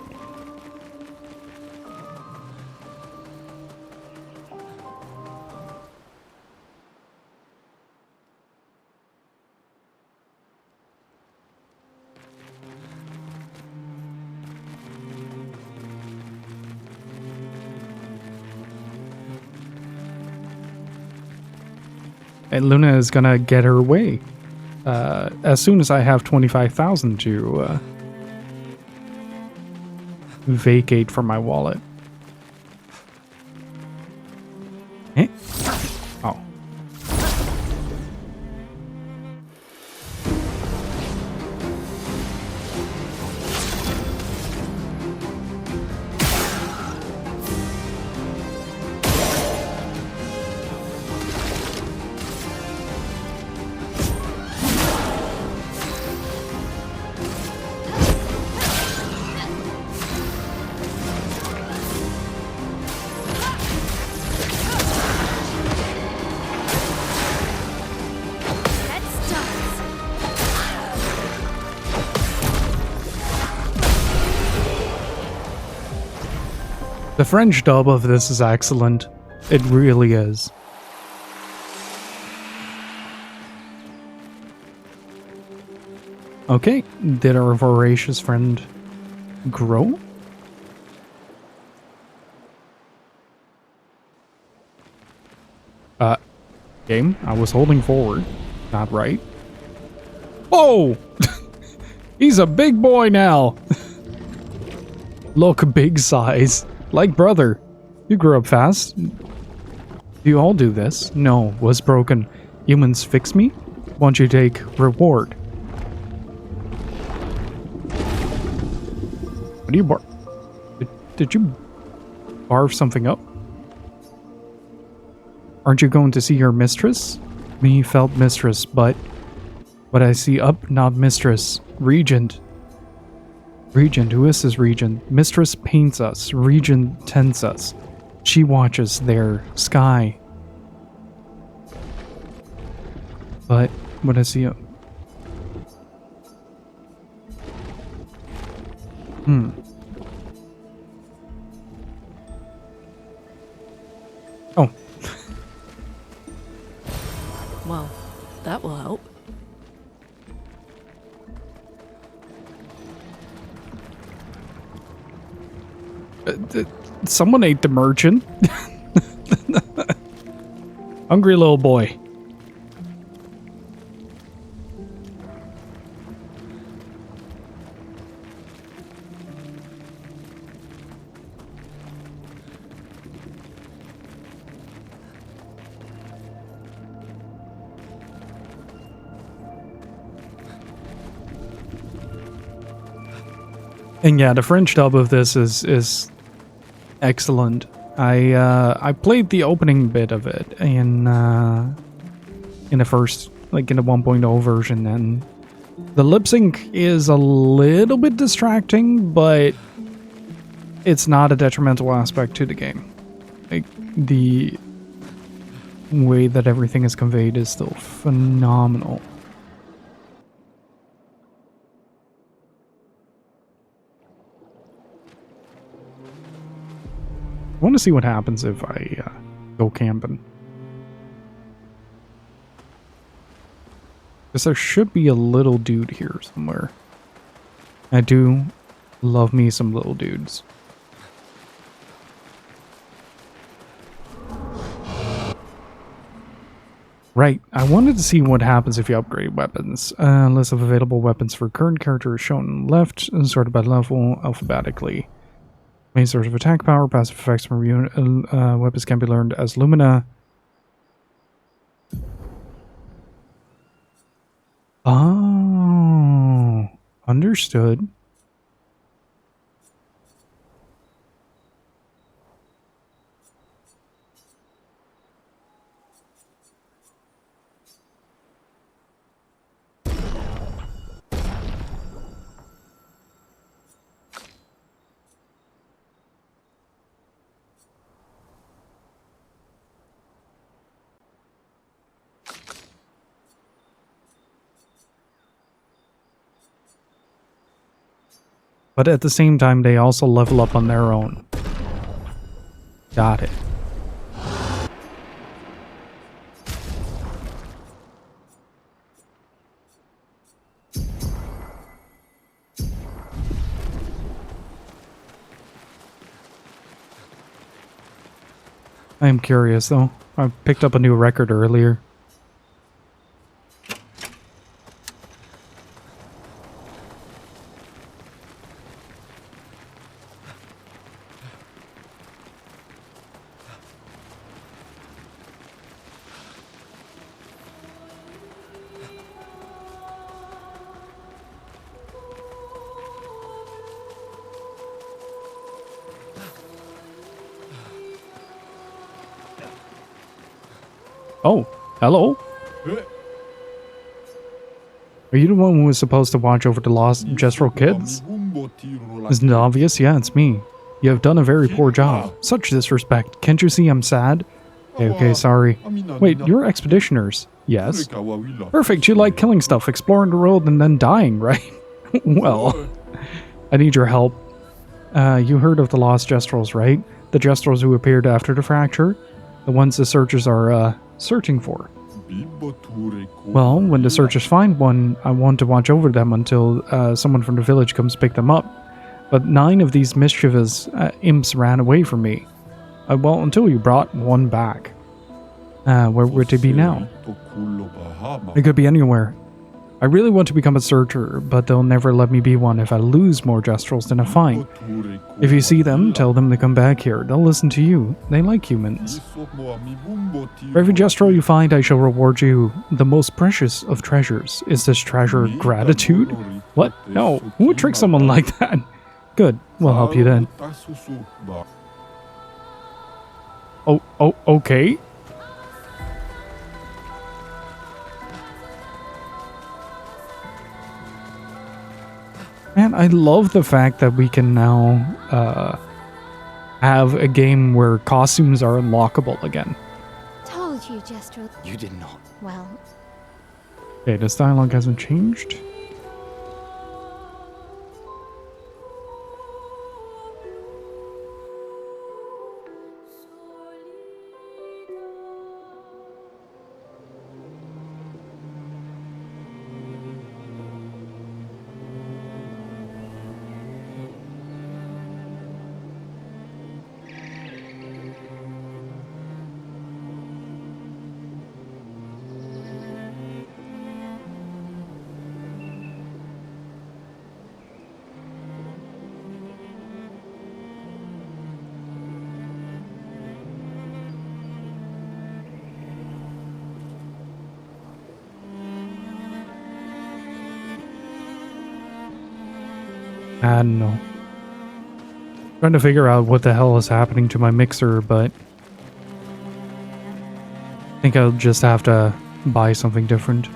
And Luna is gonna get her way as soon as I have 25,000 to vacate from my wallet. Eh? Oh. The French dub of this is excellent. It really is. Okay, did our voracious friend grow? Game, I was holding forward. Not right. Oh! He's a big boy now! Look, big size. Like brother. You grew up fast. Do you all do this? No, was broken. Humans fix me? Won't you take reward? What do you barf? Did you barf something up? Aren't you going to see your mistress? Me felt mistress, but what I see up, not mistress. Regent. Regent, who is this Regent? Mistress paints us. Regent tends us. She watches their sky. But what I see up. Oh. Well, that will help. Someone ate the merchant. Hungry little boy. And yeah, the French dub of this is excellent. I played the opening bit of it in the first like in the 1.0 version, and the lip sync is a little bit distracting, but it's not a detrimental aspect to the game. Like, the way that everything is conveyed is still phenomenal. I want to see what happens if I go camping. Because there should be a little dude here somewhere. I do love me some little dudes. Right, I wanted to see what happens if you upgrade weapons. List of available weapons for current character is shown on the left, and sorted by level alphabetically. Main source of attack power, passive effects from weapons can be learned as Lumina. Oh, understood. But at the same time, they also level up on their own. Got it. I am curious, though. I picked up a new record earlier. Oh, hello? Are you the one who was supposed to watch over the lost Jethro kids? Isn't it obvious? Yeah, it's me. You have done a very poor job. Such disrespect. Can't you see I'm sad? Okay, sorry. Wait, you're expeditioners? Yes. Perfect, you like killing stuff, exploring the world, and then dying, right? Well, I need your help. You heard of the lost Jestrels, right? The Jestrels who appeared after the fracture? The ones the searchers are, searching for. Well, when the searchers find one, I want to watch over them until someone from the village comes pick them up. But 9 of these mischievous imps ran away from me. Well, until you brought one back. Where would they be now? It could be anywhere. I really want to become a searcher, but they'll never let me be one if I lose more Jestrels than I find. If you see them, tell them to come back here. They'll listen to you. They like humans. For every Jestrel you find, I shall reward you the most precious of treasures. Is this treasure gratitude? What? No. Who would trick someone like that? Good. We'll help you then. Oh, okay. Man, I love the fact that we can now have a game where costumes are unlockable again. Told you, Jestro. You did not. Well. Okay, this dialogue hasn't changed. I don't know. Trying to figure out what the hell is happening to my mixer, but I think I'll just have to buy something different.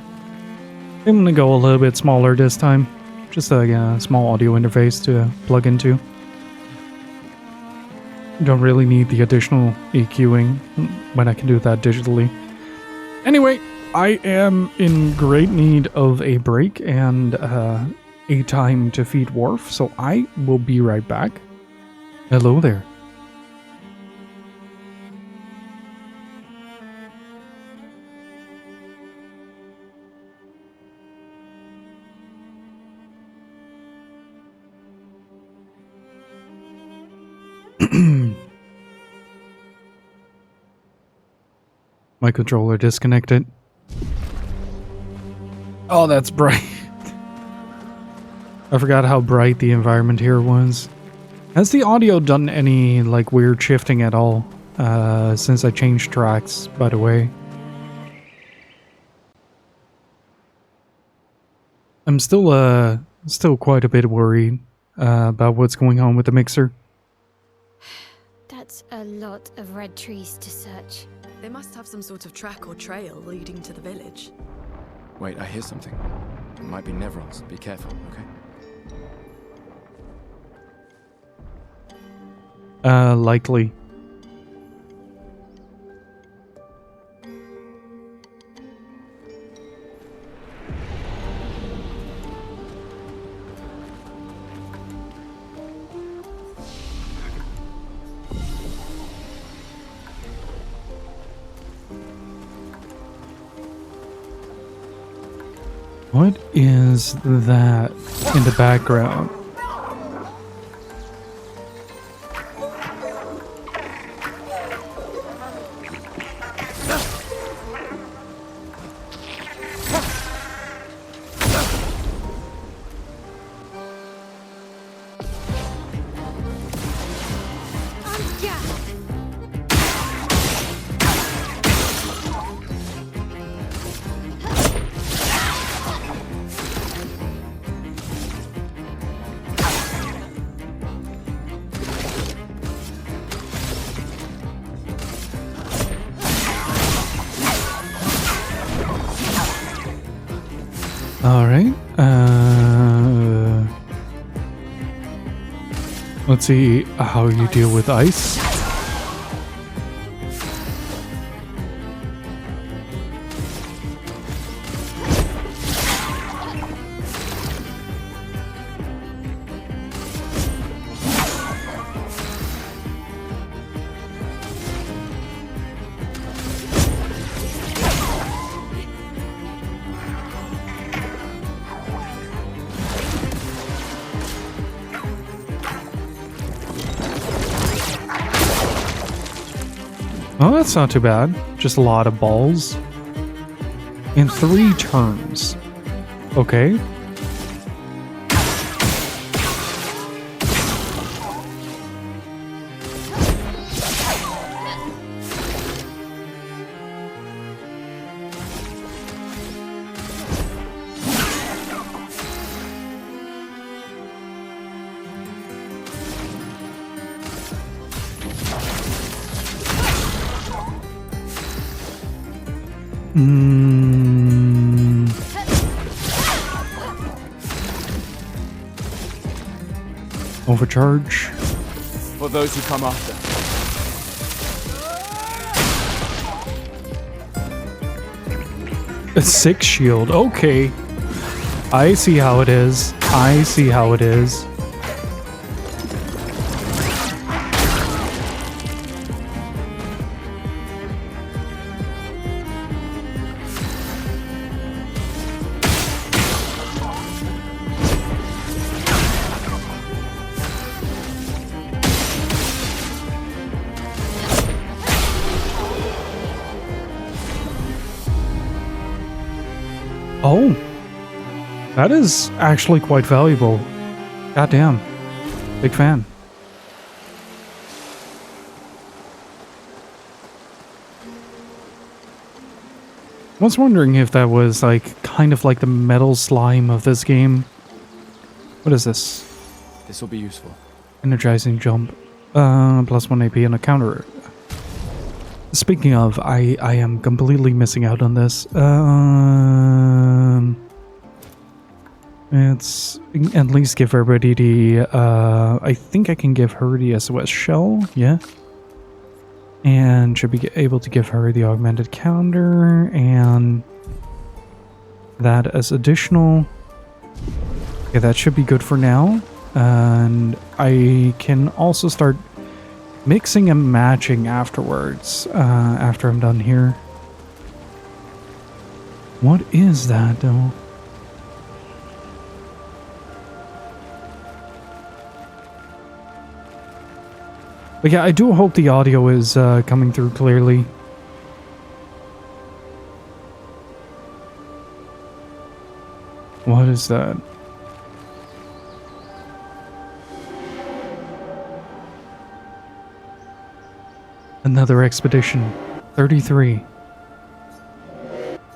I'm gonna go a little bit smaller this time. Just a small audio interface to plug into. Don't really need the additional EQing when I can do that digitally. Anyway, I am in great need of a break and a time to feed Worf, so I will be right back. Hello there. My controller disconnected. Oh, that's bright. I forgot how bright the environment here was. Has the audio done any like weird shifting at all since I changed tracks, by the way? I'm still quite a bit worried about what's going on with the mixer. That's a lot of red trees to search. They must have some sort of track or trail leading to the village. Wait, I hear something. It might be Nevrons. Be careful, okay? Likely. What is that in the background? Alright, let's see how you deal with ice. Oh, that's not too bad. Just a lot of balls. In 3 turns. Okay. Overcharge. For those who come after. A 6 shield. Okay. I see how it is. I see how it is. Oh, that is actually quite valuable. Goddamn. Big fan. I was wondering if that was like kind of like the metal slime of this game. What is this? This will be useful. Energizing jump. +1 AP on a counter. Speaking of, I am completely missing out on this. Let's at least give everybody the, I think I can give her the SOS shell, yeah. And should be able to give her the augmented calendar and that as additional. Okay, that should be good for now. And I can also start mixing and matching afterwards, after I'm done here. What is that though? But yeah, I do hope the audio is coming through clearly. What is that? Another expedition. 33.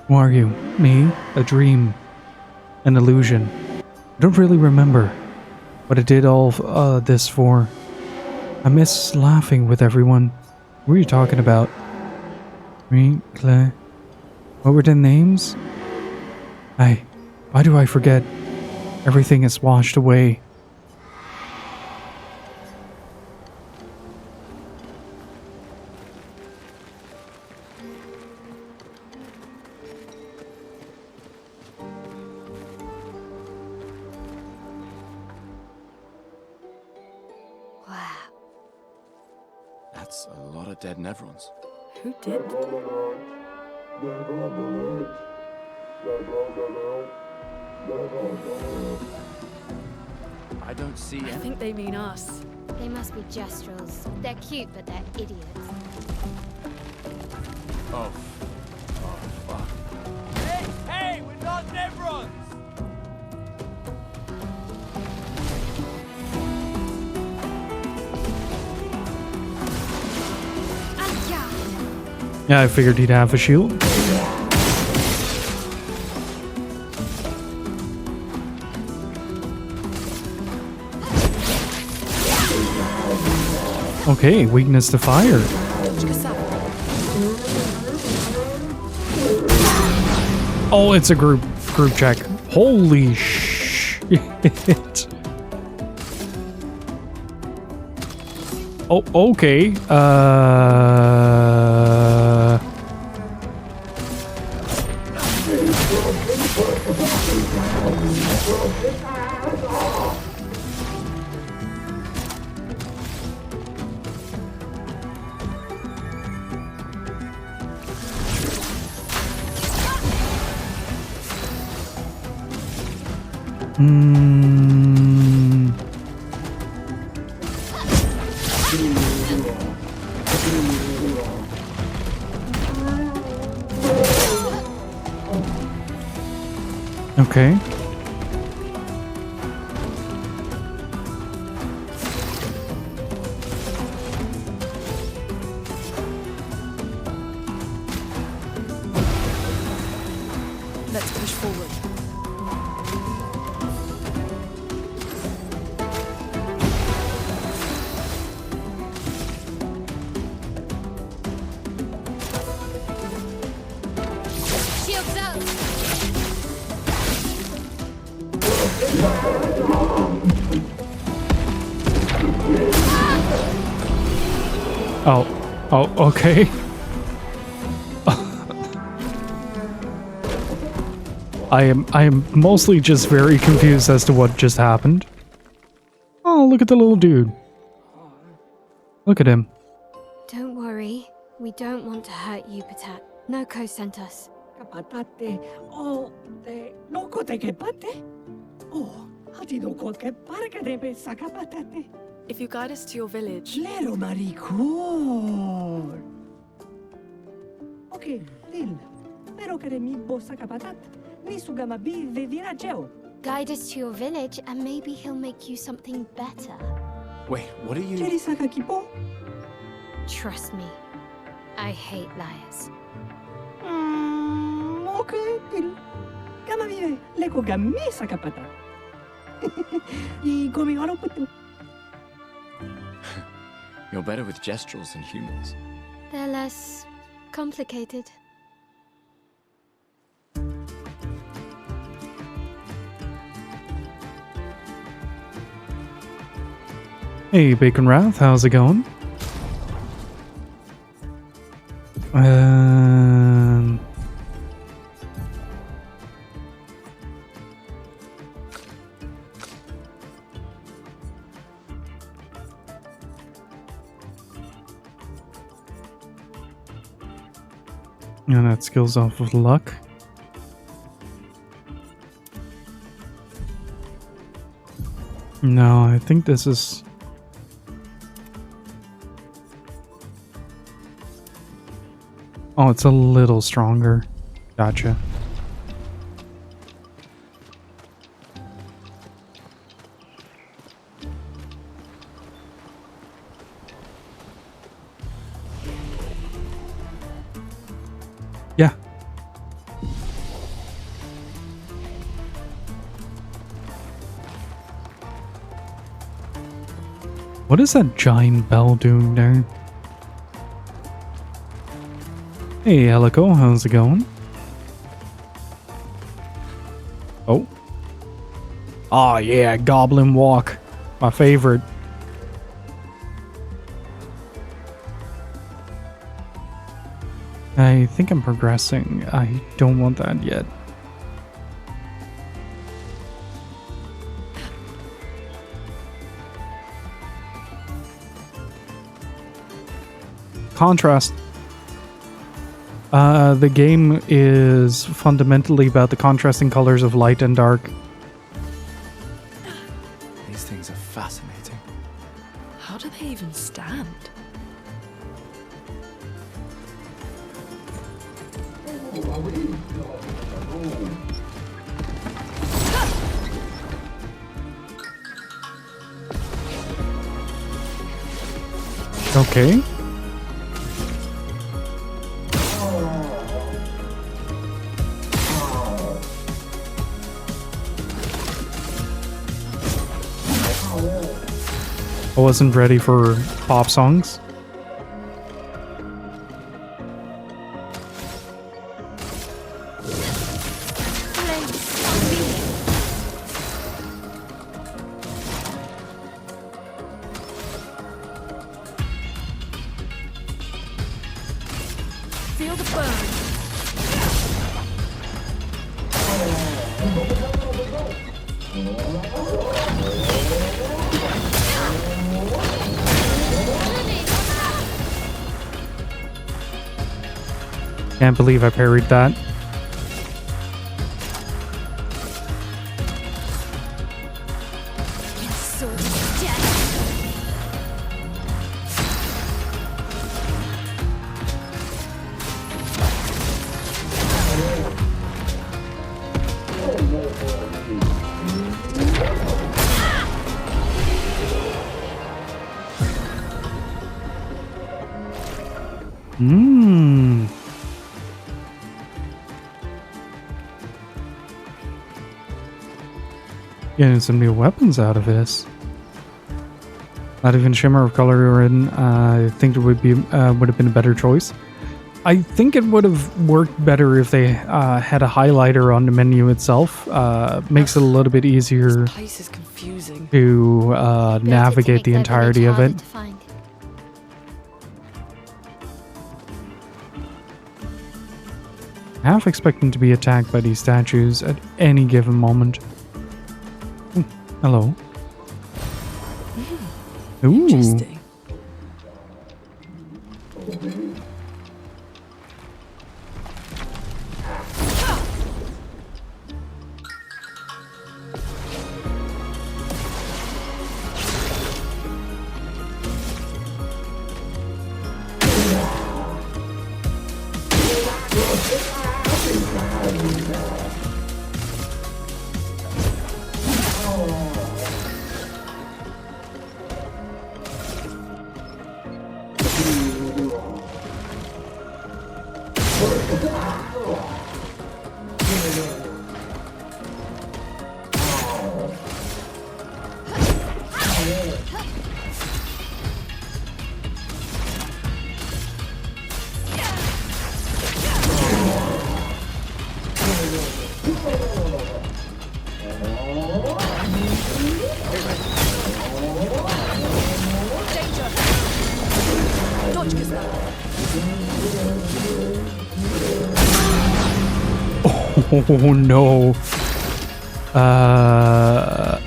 Who are you? Me? A dream. An illusion. I don't really remember what I did all this for. I miss laughing with everyone. What were you talking about? Me, Clair. What were their names? Why do I forget? Everything is washed away. That's a lot of dead Nevrons. Who did? I don't see I any. think they mean us. They must be Gestrels. They're cute, but they're idiots. Oh. Oh, fuck. Hey, we're not Nevrons! Yeah, I figured he'd have a shield. Okay, weakness to fire. Oh, it's a group check. Holy shit. Oh, okay. Okay. Let's push forward. Shields up! Oh, okay. I am mostly just very confused as to what just happened. Oh, look at the little dude. Look at him. Don't worry. We don't want to hurt you, Patat. Noko sent us. Sakapatate. Oh, te noko te que pate. Oh, hati noko que parca debe Sakapatate. If you guide us to your village, Lero maricor. Okay, Lil. Pero que de mi bo Sakapatat. Ni sugama bi de virageo. Guide us to your village and maybe he'll make you something better. Wait, what are you? Cheri Sakakipo? Trust me. I hate liars. Okay, Lil. Gama vive. Leko gami Sakapatat. Y gomi waro putu. You're better with gestrels than humans. They're less complicated. Hey, Bacon Wrath, how's it going? And that skills off of luck. No, I think this is... Oh, it's a little stronger. Gotcha. Yeah. What is that giant bell doing there? Hey, Helico, how's it going? Oh. Oh yeah, Goblin Walk. My favorite. I think I'm progressing. I don't want that yet. Contrast. The game is fundamentally about the contrasting colors of light and dark. These things are fascinating. How do they even stand? Okay. I wasn't ready for pop songs. Feel the burn. Can't believe I parried that. Getting some new weapons out of this. Not even Shimmer of Color in. I think it would have been a better choice. I think it would have worked better if they had a highlighter on the menu itself. Makes it a little bit easier This place is confusing. Built to it to navigate make the their entirety village of harder it. to find. Half expecting to be attacked by these statues at any given moment. Ooh, hello. Ooh. Interesting. Oh no.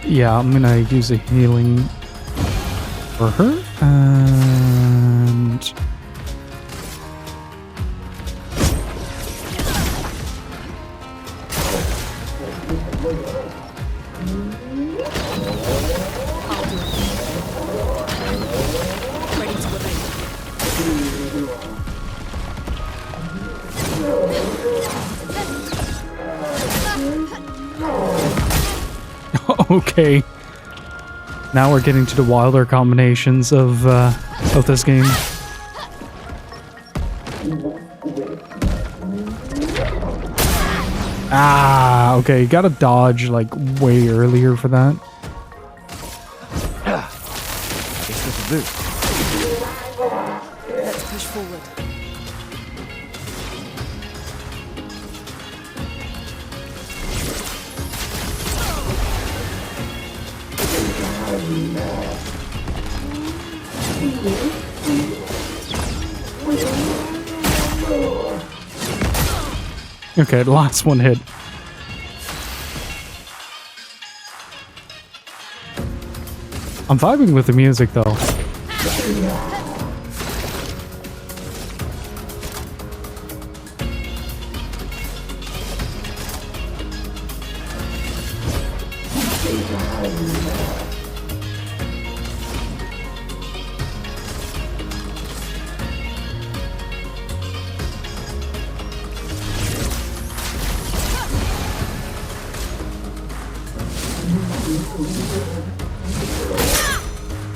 Yeah, I'm gonna use a healing for her. And okay. Now we're getting to the wilder combinations of this game. Ah, okay. You gotta dodge like way earlier for that. Guess this'll do. Let's push forward. Okay, the last one hit. I'm vibing with the music though.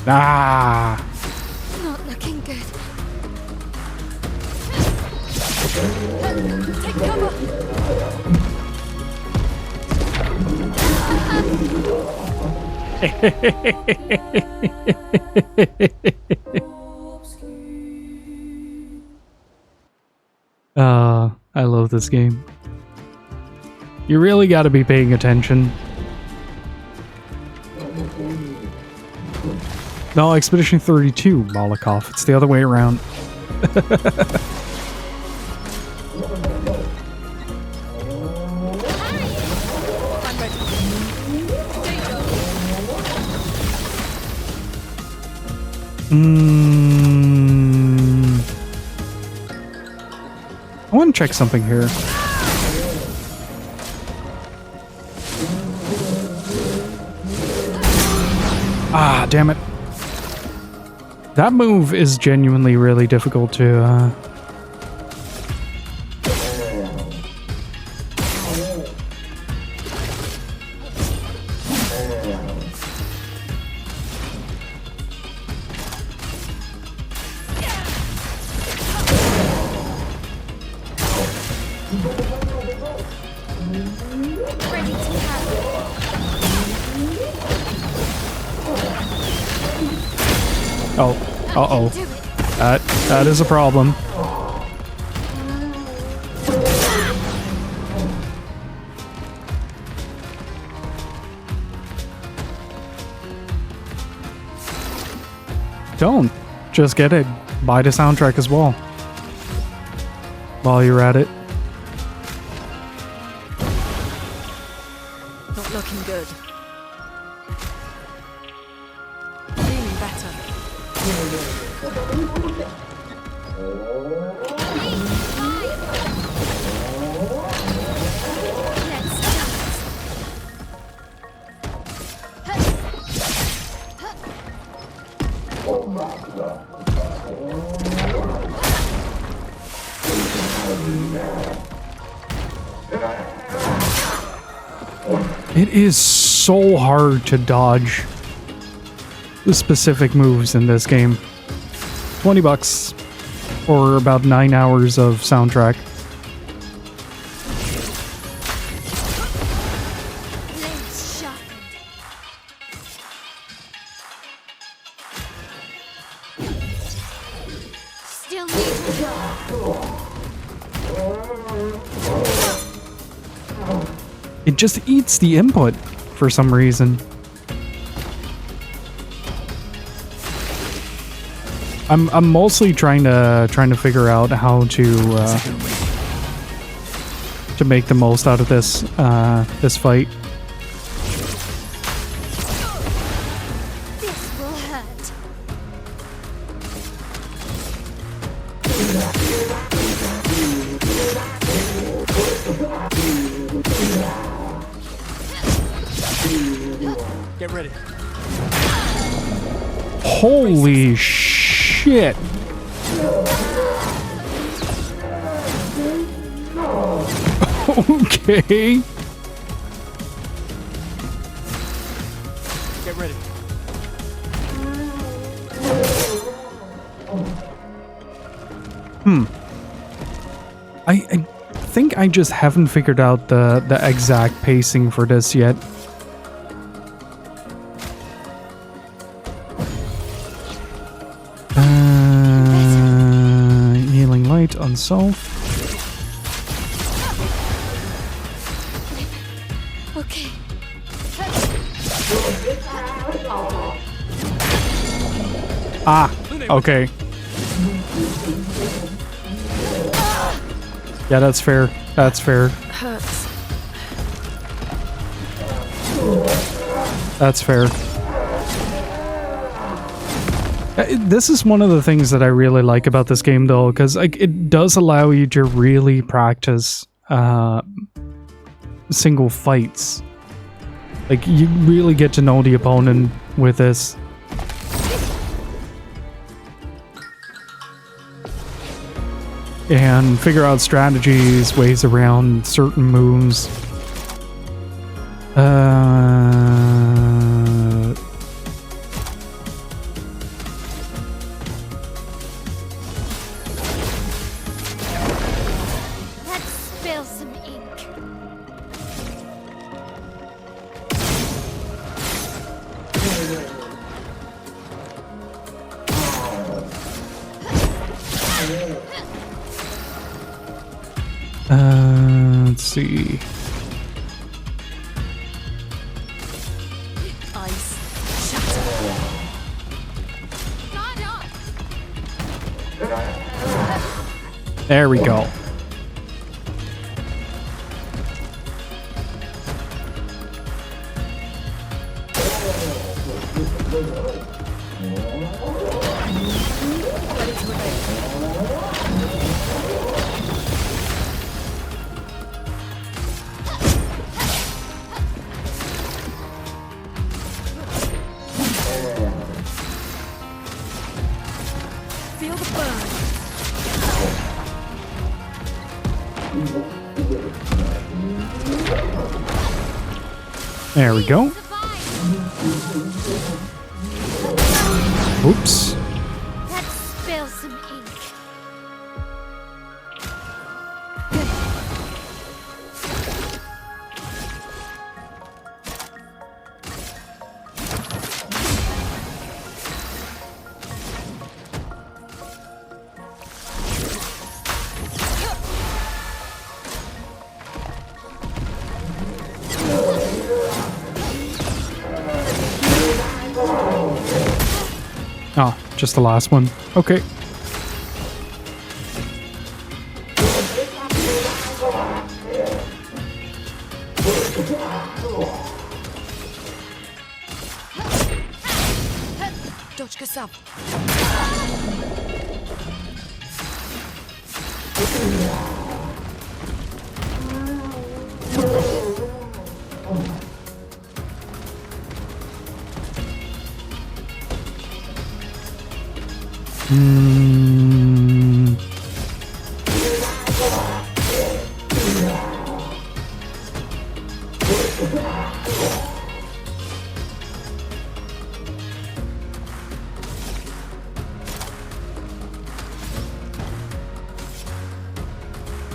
Ah! Not looking good. Take cover! I love this game. You really gotta be paying attention. No, Expedition 32, Molokov. It's the other way around. I want to check something here. Ah, damn it. That move is genuinely really difficult to Oh, uh-oh. That is a problem. Don't. Just get it. Buy the soundtrack as well. While you're at it. Not looking good. Feeling better. It is so hard to dodge the specific moves in this game. $20 for about 9 hours of soundtrack. It just eats the input for some reason. I'm mostly trying to figure out how to to make the most out of this this fight. This will hurt. Get ready. Holy shit! Okay. Get ready. I think I just haven't figured out the exact pacing for this yet. Healing light on self. Okay. Ah, okay. Yeah, that's fair. That's fair. Hurts. That's fair. This is one of the things that I really like about this game, though, because like it does allow you to really practice single fights. Like you really get to know the opponent with this. And figure out strategies, ways around certain moves. Let's spill some ink. Let's see. Ice. Shatter. There we go. Feel the burn. There we go. Oops. Let's spill some ink. Oh, just the last one. Okay. Dodge yourself.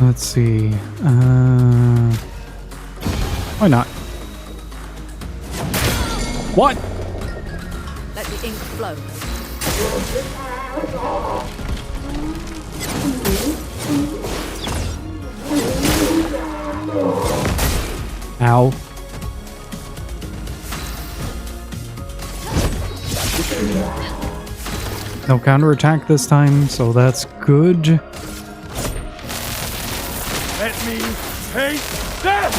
Let's see. Why not? What? Let the ink flow. Ow. No counterattack this time, so that's good. Let me hate death!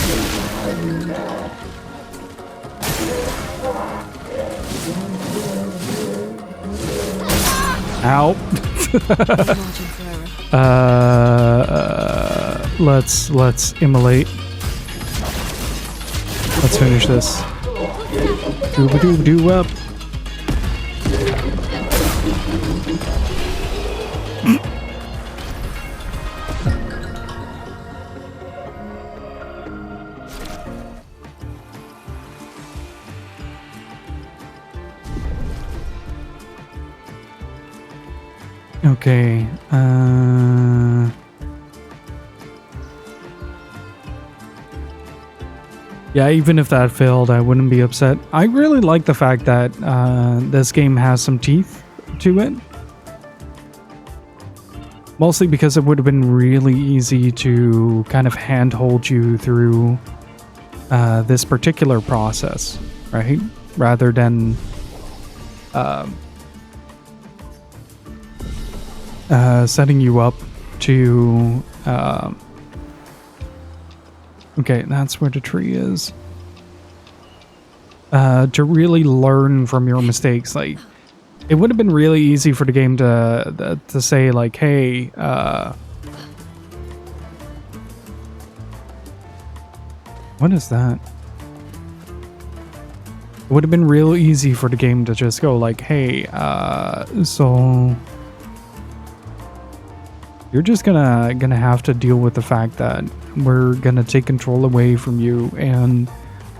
Ow. Let's immolate. Let's finish this. Doo-ba-doo-doo up. Okay, yeah, even if that failed, I wouldn't be upset. I really like the fact that this game has some teeth to it. Mostly because it would have been really easy to kind of handhold you through this particular process, right? Rather than setting you up to okay, that's where the tree is. To really learn from your mistakes. Like, it would have been really easy for the game to say like, hey, what is that? It would have been real easy for the game to just go like, hey, so you're just gonna have to deal with the fact that we're gonna take control away from you and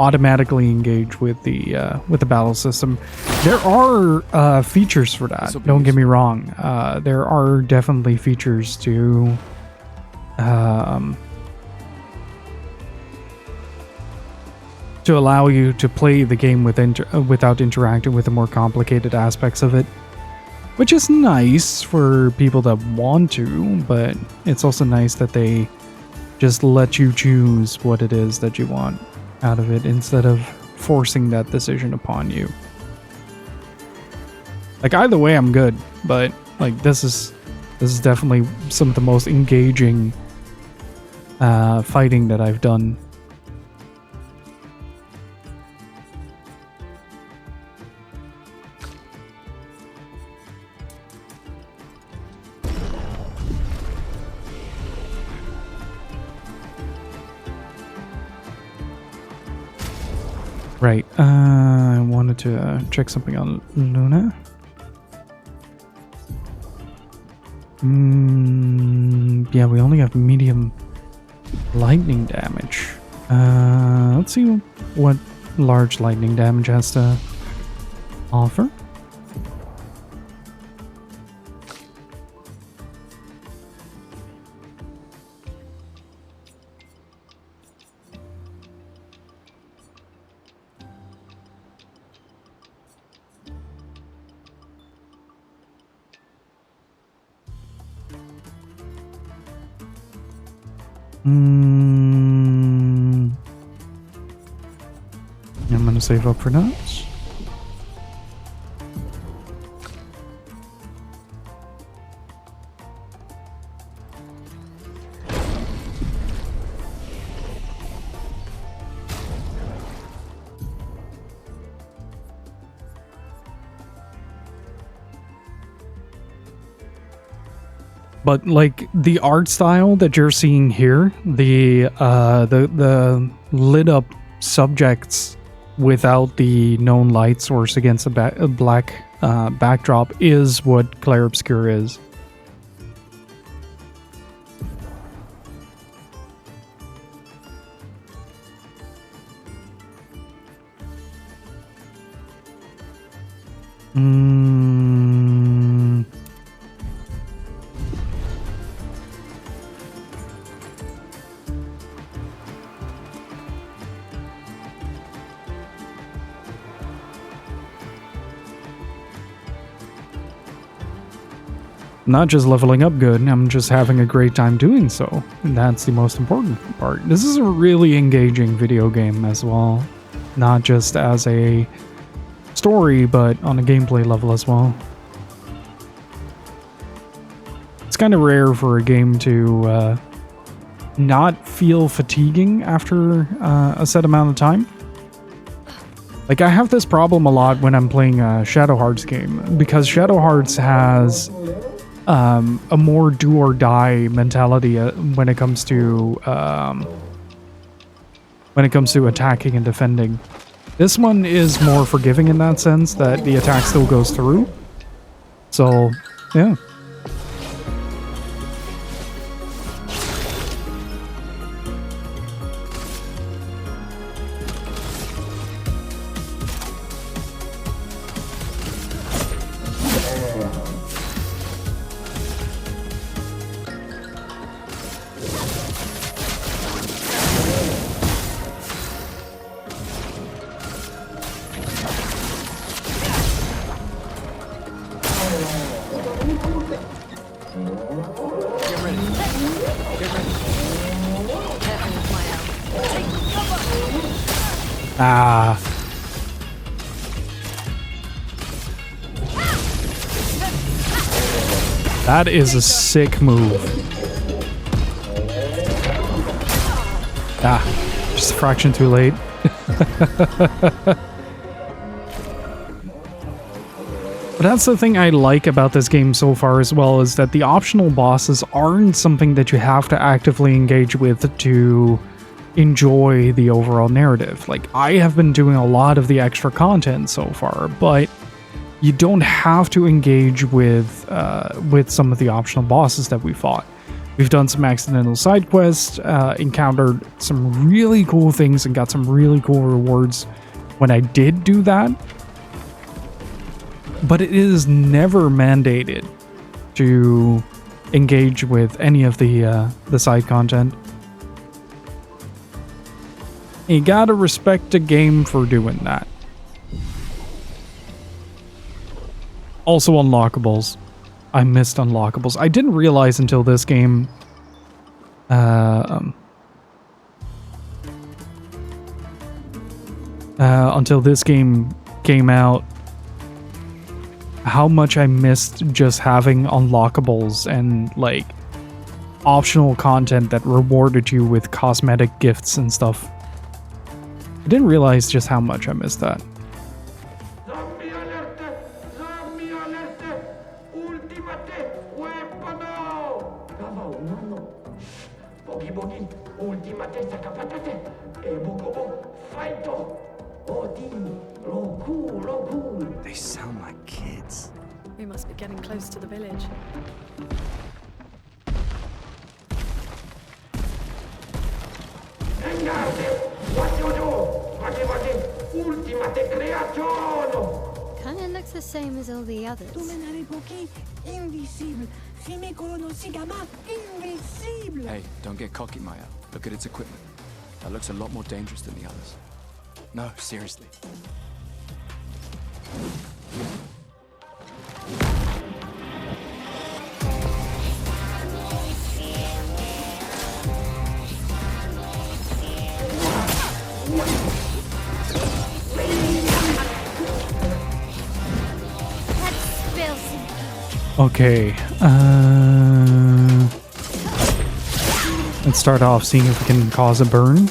automatically engage with the battle system. There are features for that. Don't get me wrong. There are definitely features to allow you to play the game without interacting with the more complicated aspects of it. Which is nice for people that want to, but it's also nice that they just let you choose what it is that you want out of it instead of forcing that decision upon you. Like, either way, I'm good, but like this is definitely some of the most engaging fighting that I've done. Right, I wanted to check something on Luna. Yeah, we only have medium lightning damage. Let's see what large lightning damage has to offer. I'm gonna save up for that. But like the art style that you're seeing here, the lit up subjects without the known light source against a black backdrop is what Clair Obscur is. Not just leveling up good, I'm just having a great time doing so. And that's the most important part. This is a really engaging video game as well. Not just as a story, but on a gameplay level as well. It's kind of rare for a game to not feel fatiguing after a set amount of time. Like, I have this problem a lot when I'm playing a Shadow Hearts game, because Shadow Hearts has a more do or die mentality when it comes to attacking and defending. This one is more forgiving in that sense, that the attack still goes through. So, yeah. Ah. That is a sick move. Ah, just a fraction too late. But that's the thing I like about this game so far as well, is that the optional bosses aren't something that you have to actively engage with to enjoy the overall narrative. Like, I have been doing a lot of the extra content so far, but you don't have to engage with some of the optional bosses that we fought. We've done some accidental side quests, encountered some really cool things, and got some really cool rewards when I did do that. But it is never mandated to engage with any of the side content. You gotta respect a game for doing that. Also, unlockables. I missed unlockables. I didn't realize until this game came out, how much I missed just having unlockables and like optional content that rewarded you with cosmetic gifts and stuff. I didn't realize just how much I missed that. They sound like kids. We must be getting close to the village. Kinda looks the same as all the others. Hey, don't get cocky, Maya. Look at its equipment. That looks a lot more dangerous than the others. No, seriously. Okay, let's start off seeing if we can cause a burn.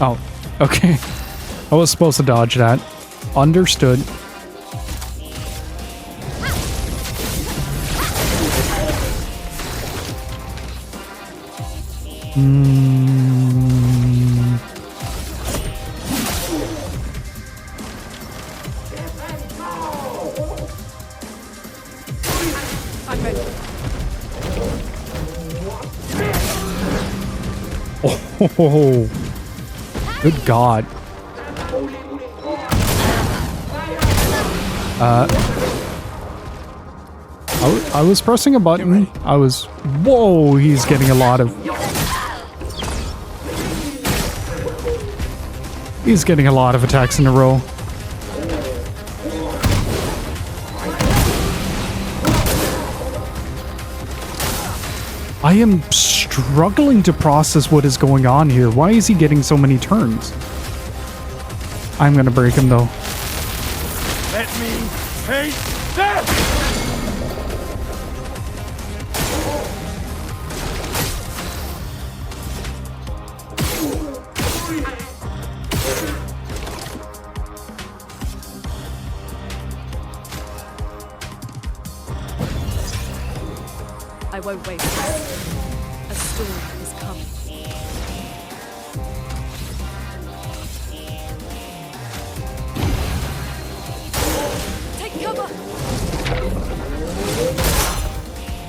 Oh, okay. I was supposed to dodge that. Understood. Oh, good God. I was pressing a button. Whoa, he's getting a lot of... He's getting a lot of attacks in a row. I am struggling to process what is going on here. Why is he getting so many turns? I'm gonna break him though. Let me taste death! I won't wait. A storm is coming. Take cover!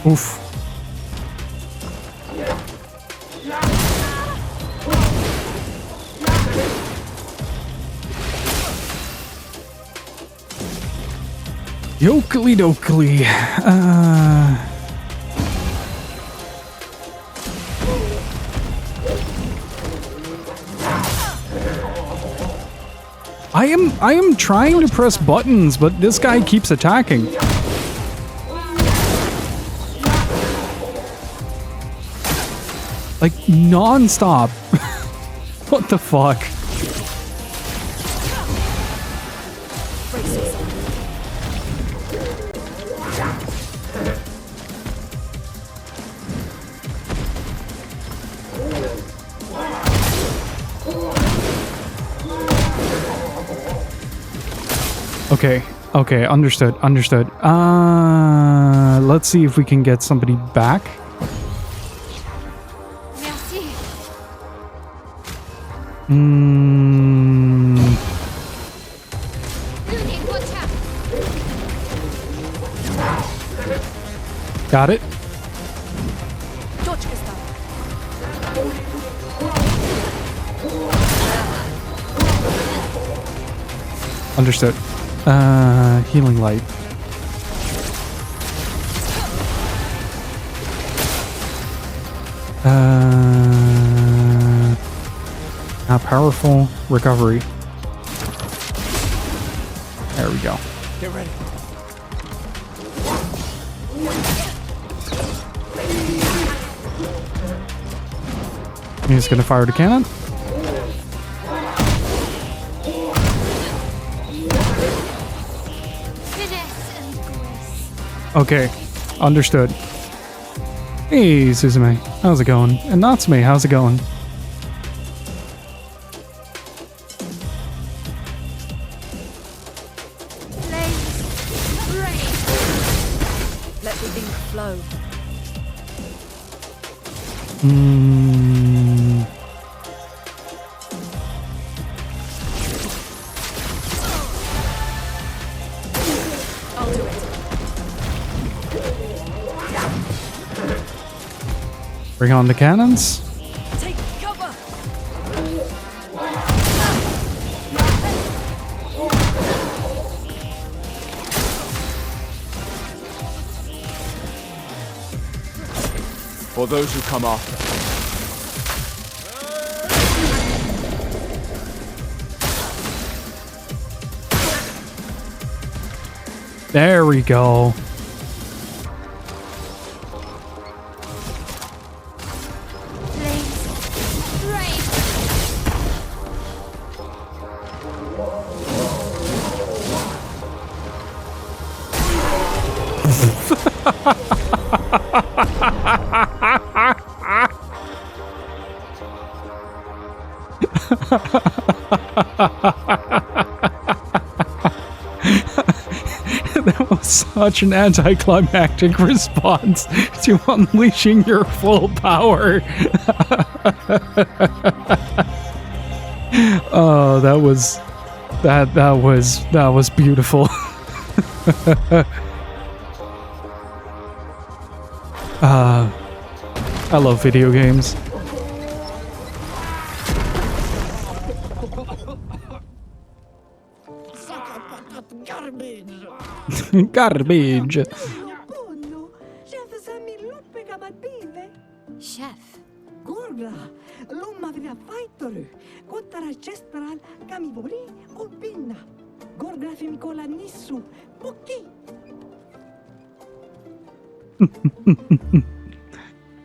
Oof. Yokely dokely. I am trying to press buttons, but this guy keeps attacking. Like non-stop. What the fuck? Okay, understood. Let's see if we can get somebody back. Merci. Got it. Understood. Healing light. Not powerful. Recovery. There we go. Get ready. He's gonna fire the cannon. Okay, understood. Hey, Suzume, how's it going? And Natsume, how's it going? Let the ink flow. I'll do it. Bring on the cannons. Take cover. For those who come after. There we go. That was such an anticlimactic response to unleashing your full power. Oh, that was beautiful. I love video games. Sakapatate garbage. Garbage. Chef. Gorga, lumma via faitor, kottara chestral, kamibori, opinna. Gorga femikola nissu, poki.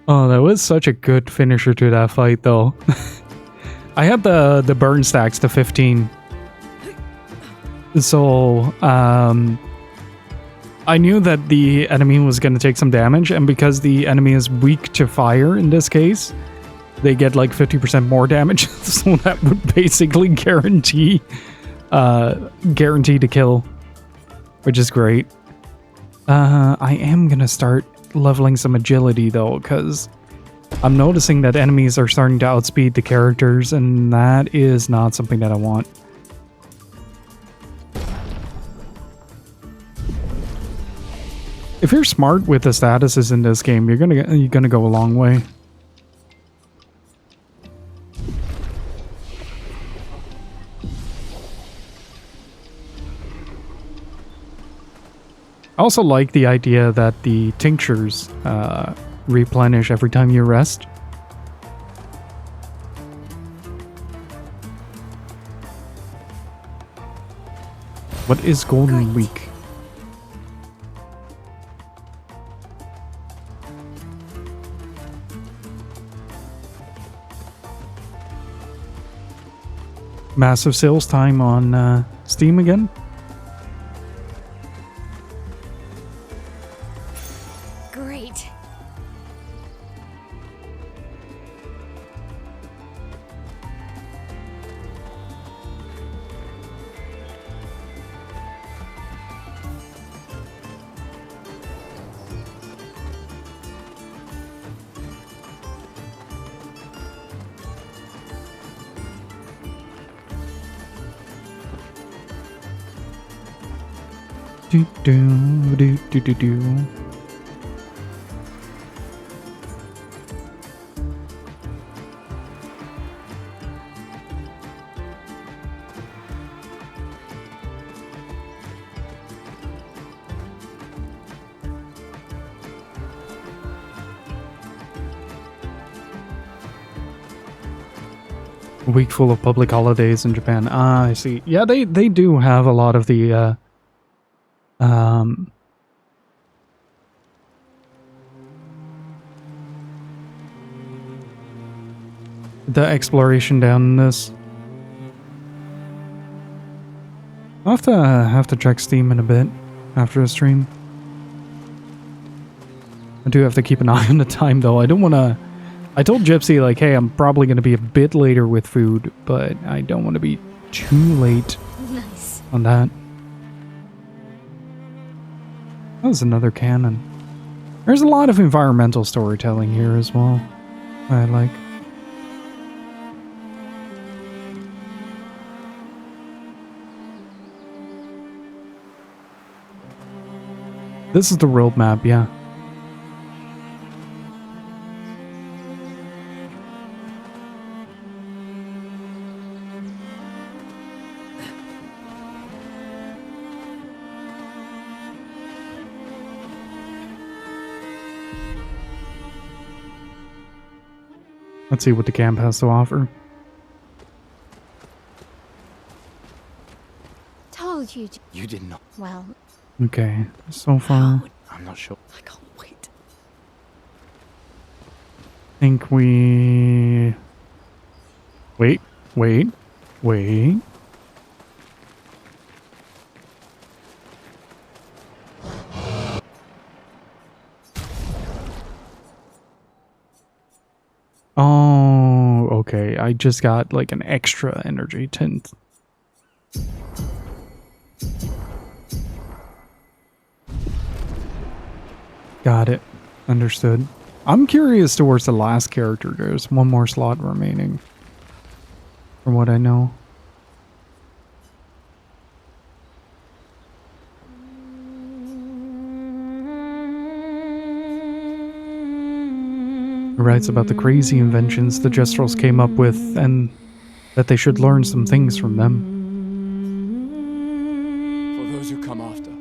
Oh, that was such a good finisher to that fight, though. I had the burn stacks to 15. So, I knew that the enemy was going to take some damage, and because the enemy is weak to fire in this case, they get like 50% more damage. So that would basically guarantee to kill, which is great. I am going to start leveling some agility though, because I'm noticing that enemies are starting to outspeed the characters, and that is not something that I want. If you're smart with the statuses in this game, you're gonna go a long way. I also like the idea that the tinctures replenish every time you rest. What is Golden Week? Massive sales time on Steam again. Great. Do do do do do do. A week full of public holidays in Japan. Ah, I see. Yeah, they do have a lot of the the exploration down in this. I'll have to check Steam in a bit after the stream. I do have to keep an eye on the time though. I don't want to. I told Gypsy like, hey, I'm probably going to be a bit later with food, but I don't want to be too late on that. That was another cannon. There's a lot of environmental storytelling here as well. I like. This is the world map, yeah. Let's see what the camp has to offer. Told you. You did not. Well. Okay, so far. I'm not sure. I can't wait. Think we... Wait. Oh, okay. I just got like an extra energy tint. Got it. Understood. I'm curious towards the last character. There's one more slot remaining. From what I know. It writes about the crazy inventions the Jestrels came up with and that they should learn some things from them. For those who come after.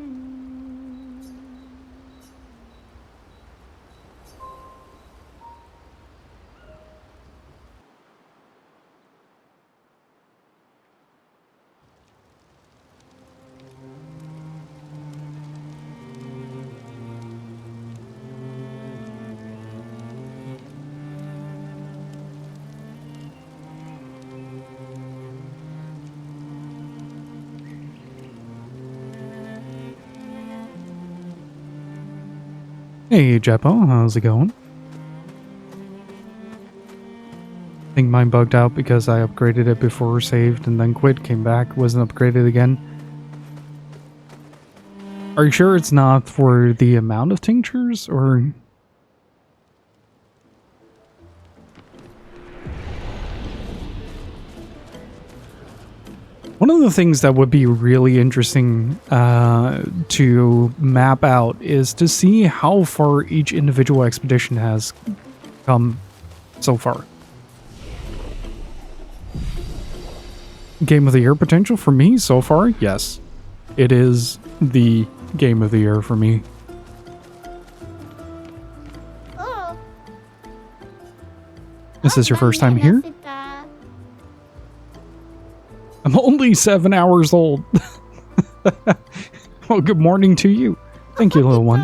Hey, Jeppo, how's it going? I think mine bugged out because I upgraded it before saved and then quit, came back, wasn't upgraded again. Are you sure it's not for the amount of tinctures, or... One of the things that would be really interesting to map out is to see how far each individual expedition has come so far. Game of the Year potential for me so far? Yes. It is the Game of the Year for me. Oh. Is this your first time here? I'm only 7 hours old. Well, good morning to you. Thank you, little one.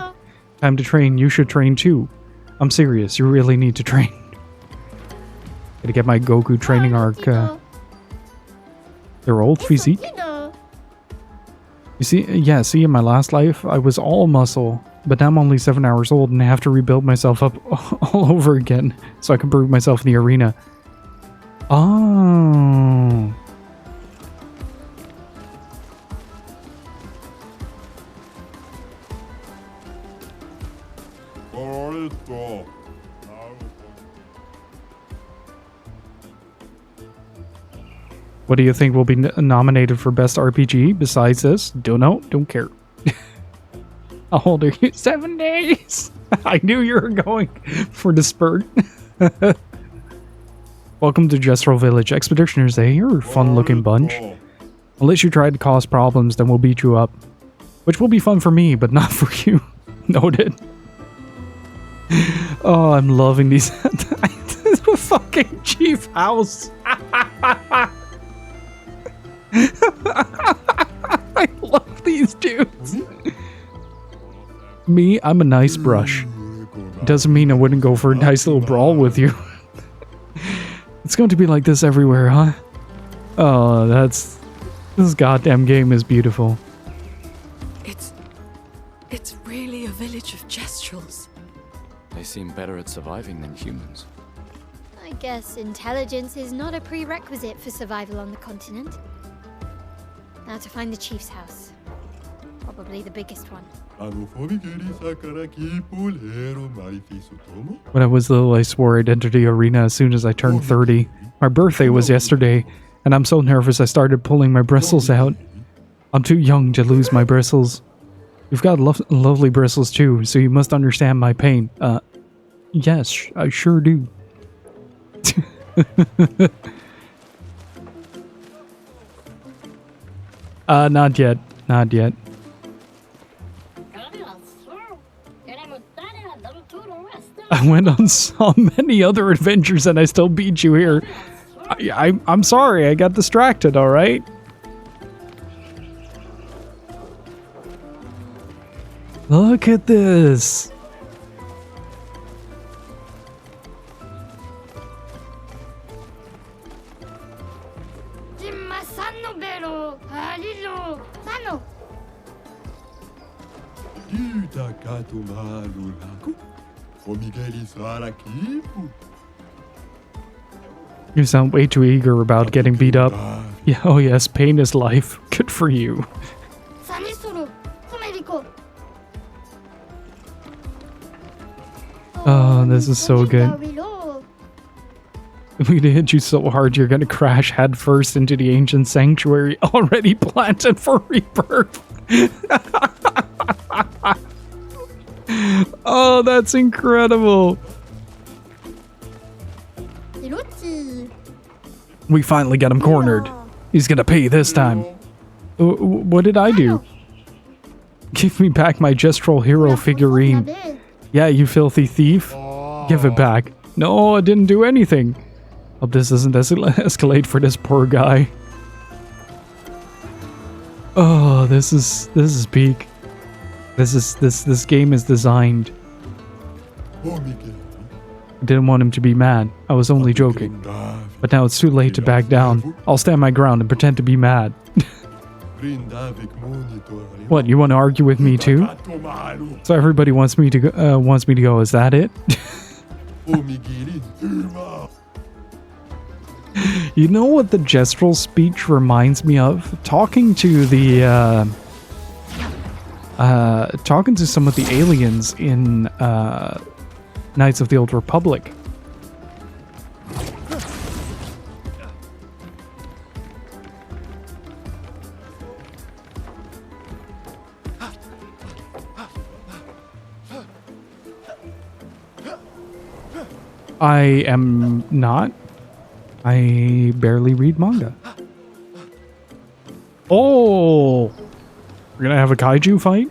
Time to train. You should train too. I'm serious. You really need to train. Gotta get my Goku training arc. They're old physique. You see, yeah, see, in my last life, I was all muscle, but now I'm only 7 hours old and I have to rebuild myself up all over again so I can prove myself in the arena. Oh. What do you think will be nominated for Best RPG besides this? Don't know. Don't care. How old are you? 7 days. I knew you were going for the spurt. Welcome to Jestro Village. Expeditioners, you're a fun-looking bunch. Unless you try to cause problems, then we'll beat you up. Which will be fun for me, but not for you. Noted. Oh, I'm loving these. This is a fucking chief house. I love these dudes. Me, I'm a nice brush. Doesn't mean I wouldn't go for a nice little brawl with you. It's going to be like this everywhere, huh? Oh, this goddamn game is beautiful. It's really a village of Jestrels. They seem better at surviving than humans. I guess intelligence is not a prerequisite for survival on the continent. Now to find the chief's house. Probably the biggest one. When I was little, I swore I'd enter the arena as soon as I turned 30. My birthday was yesterday, and I'm so nervous I started pulling my bristles out. I'm too young to lose my bristles. You've got lovely bristles too, so you must understand my pain. Yes, I sure do. Not yet. Not yet. I went on so many other adventures and I still beat you here. I'm sorry, I got distracted, alright? Look at this. You sound way too eager about getting beat up. Yeah, oh yes, pain is life. Good for you. Oh, this is so good. If we hit you so hard, you're gonna crash headfirst into the ancient sanctuary already planted for rebirth. Oh, that's incredible. We finally got him cornered. He's gonna pay this time. What did I do? Give me back my Jestral hero figurine. Yeah, you filthy thief. Give it back. No, I didn't do anything. Hope this doesn't escalate for this poor guy. Oh, this is peak. This game is designed. I didn't want him to be mad. I was only joking. But now it's too late to back down. I'll stand my ground and pretend to be mad. What, you want to argue with me too? So everybody wants me to go. Is that it? You know what the gestural speech reminds me of? Talking to some of the aliens in Knights of the Old Republic. I am not. I barely read manga. Oh! We're gonna have a kaiju fight?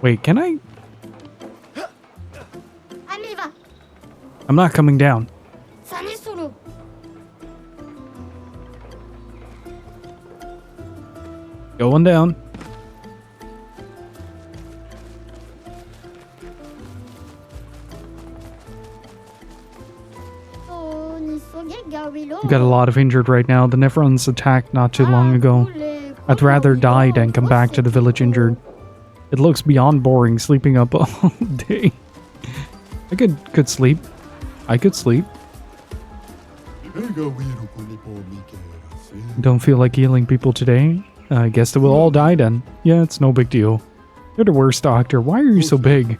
Wait, can I? I'm not coming down. Going down. We've got a lot of injured right now. The Nephron's attacked not too long ago. I'd rather die than come back to the village injured. It looks beyond boring sleeping up all day. I could sleep. I could sleep. Don't feel like healing people today? I guess they will all die then. Yeah, it's no big deal. You're the worst doctor. Why are you so big?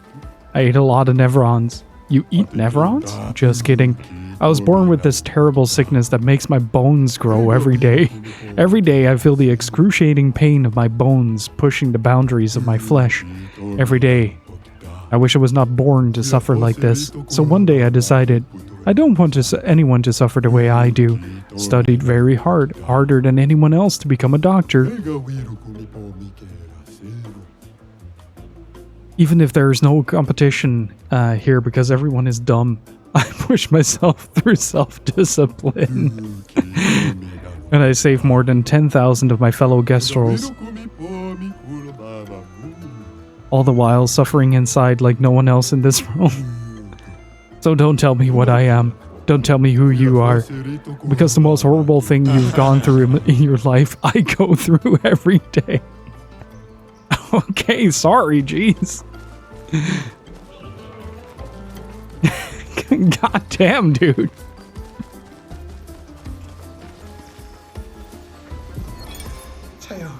I ate a lot of Nevrons. You eat Nevrons? Just kidding. I was born with this terrible sickness that makes my bones grow every day. Every day I feel the excruciating pain of my bones pushing the boundaries of my flesh. Every day. I wish I was not born to suffer like this. So one day I decided, I don't want anyone to suffer the way I do. Studied very hard, harder than anyone else to become a doctor. Even if there is no competition here because everyone is dumb, I push myself through self-discipline. And I save more than 10,000 of my fellow guest roles. All the while suffering inside like no one else in this room. So don't tell me what I am. Don't tell me who you are. Because the most horrible thing you've gone through in your life, I go through every day. Okay, sorry, jeez. God damn, dude. Teo,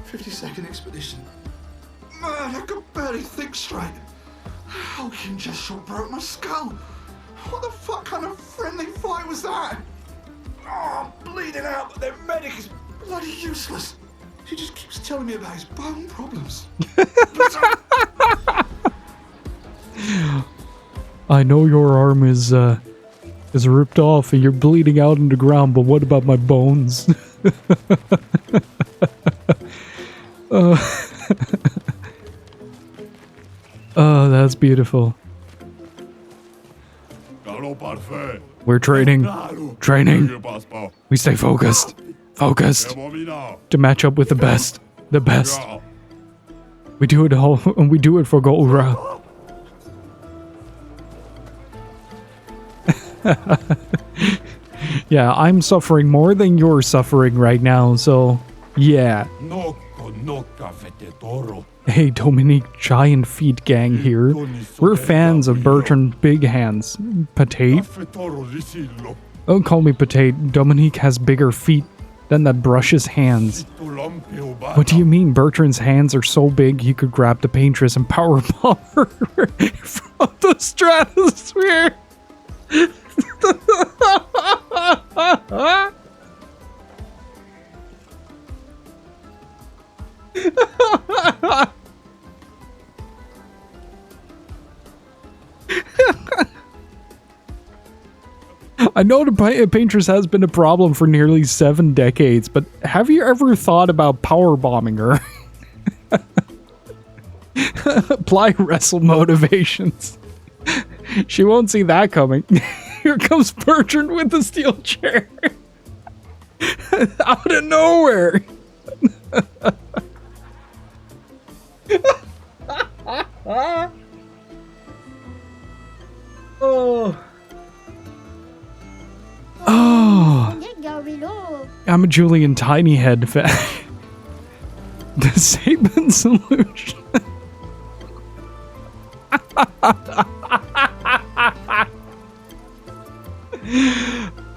52nd expedition. Man, I could barely think straight. Hulking just short broke my skull. What the fuck kind of friendly fight was that? Oh, I'm bleeding out, but their medic is bloody useless. He just keeps telling me about his bone problems. I know your arm is ripped off and you're bleeding out on the ground, but what about my bones? Oh, that's beautiful. We're training. Training. We stay focused. Focused. To match up with the best. The best. We do it all, and we do it for Golra. Yeah, I'm suffering more than you're suffering right now, so yeah. Hey, Dominique Giant Feet Gang here. We're fans of Bertrand Big Hands. Patate? Don't call me Patate. Dominique has bigger feet than that brush's hands. What do you mean Bertrand's hands are so big he could grab the paintress and powerbomb her from the stratosphere? I know the paintress has been a problem for nearly 7 decades, but have you ever thought about powerbombing her? Apply wrestle motivations. She won't see that coming. Here comes Bertrand with the steel chair. Out of nowhere. Oh. Oh. I'm a Julian Tiny Head fan. The Saban solution.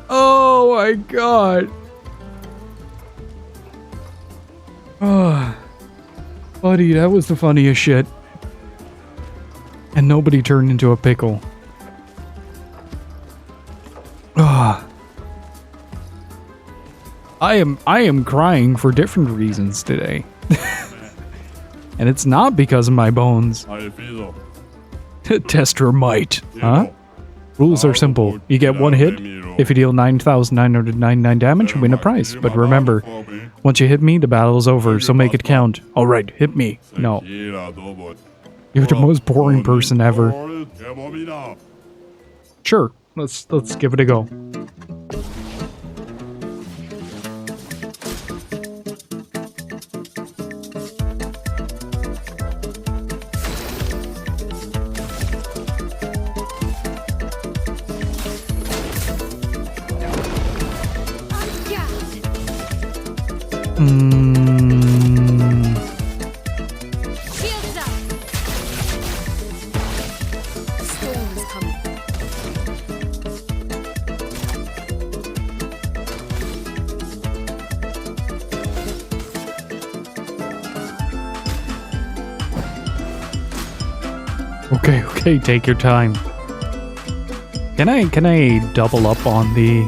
Oh my god. Oh, buddy, that was the funniest shit. And nobody turned into a pickle. Ah. I am crying for different reasons today. And it's not because of my bones. Test your might, huh? Rules are simple. You get one hit. If you deal 9,999 damage, you win a prize. But remember, once you hit me, the battle is over, so make it count. Alright, hit me. No. You're the most boring person ever. Sure, let's give it a go. Shields up. Storm is coming. Okay, take your time. Can I double up on the...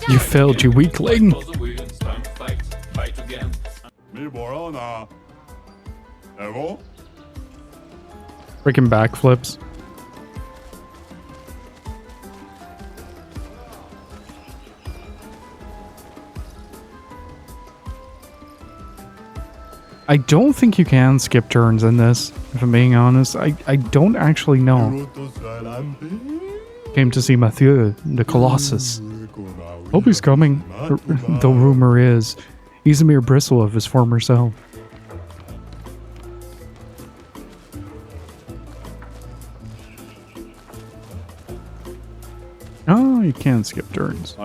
You failed, you weakling. Freaking backflips. I don't think you can skip turns in this, if I'm being honest. I don't actually know. Came to see Mathieu, the Colossus. Hope he's coming. The rumor is, he's a mere bristle of his former self. Oh, you can skip turns.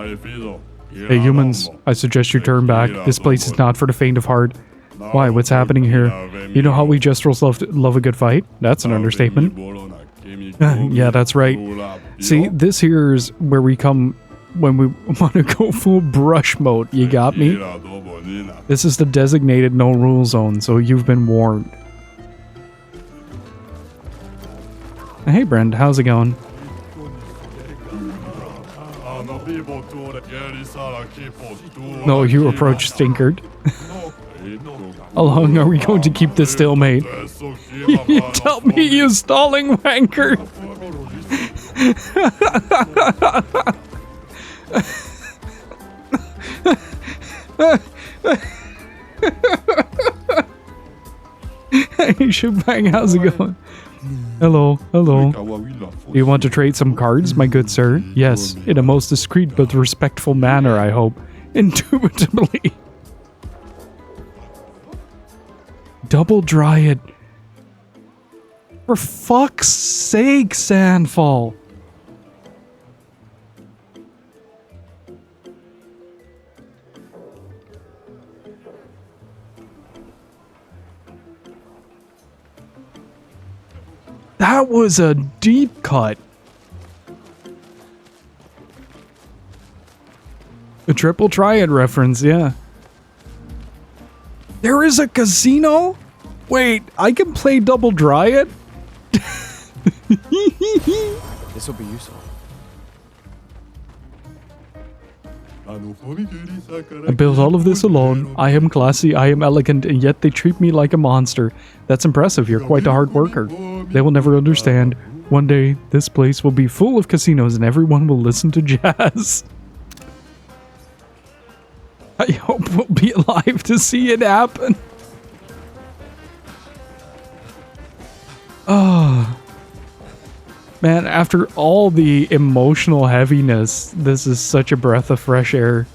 Hey humans, I suggest you turn back. This place is not for the faint of heart. Why, what's happening here? You know how we Gestrels love a good fight? That's an understatement. Yeah, that's right. See, this here is where we come when we want to go full brush mode. You got me? This is the designated no rule zone, so you've been warned. Hey Brent, how's it going? No, you approach Stinkard. How long are we going to keep this stalemate? You tell me, you stalling wanker! Hey Shebang, how's it going? Hello. Do you want to trade some cards, my good sir? Yes, in a most discreet but respectful manner, I hope. Indubitably. Double Dryad. For fuck's sake, Sandfall. That was a deep cut. A triple triad reference, yeah. There is a casino? Wait, I can play double dryad? This will be useful. I built all of this alone. I am classy, I am elegant, and yet they treat me like a monster. That's impressive, you're quite a hard worker. They will never understand. One day, this place will be full of casinos and everyone will listen to jazz. I hope we'll be alive to see it happen. Oh. Man, after all the emotional heaviness, this is such a breath of fresh air.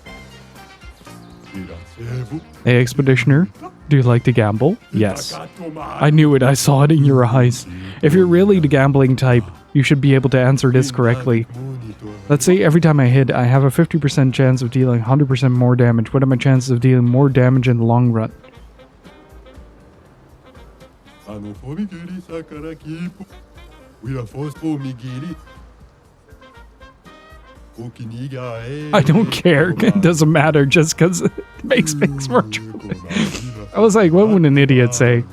Hey, Expeditioner, do you like to gamble? Yes. I knew it, I saw it in your eyes. If you're really the gambling type, you should be able to answer this correctly. Let's say every time I hit, I have a 50% chance of dealing 100% more damage. What are my chances of dealing more damage in the long run? I don't care. It doesn't matter just because it makes more trouble. I was like, what would an idiot say?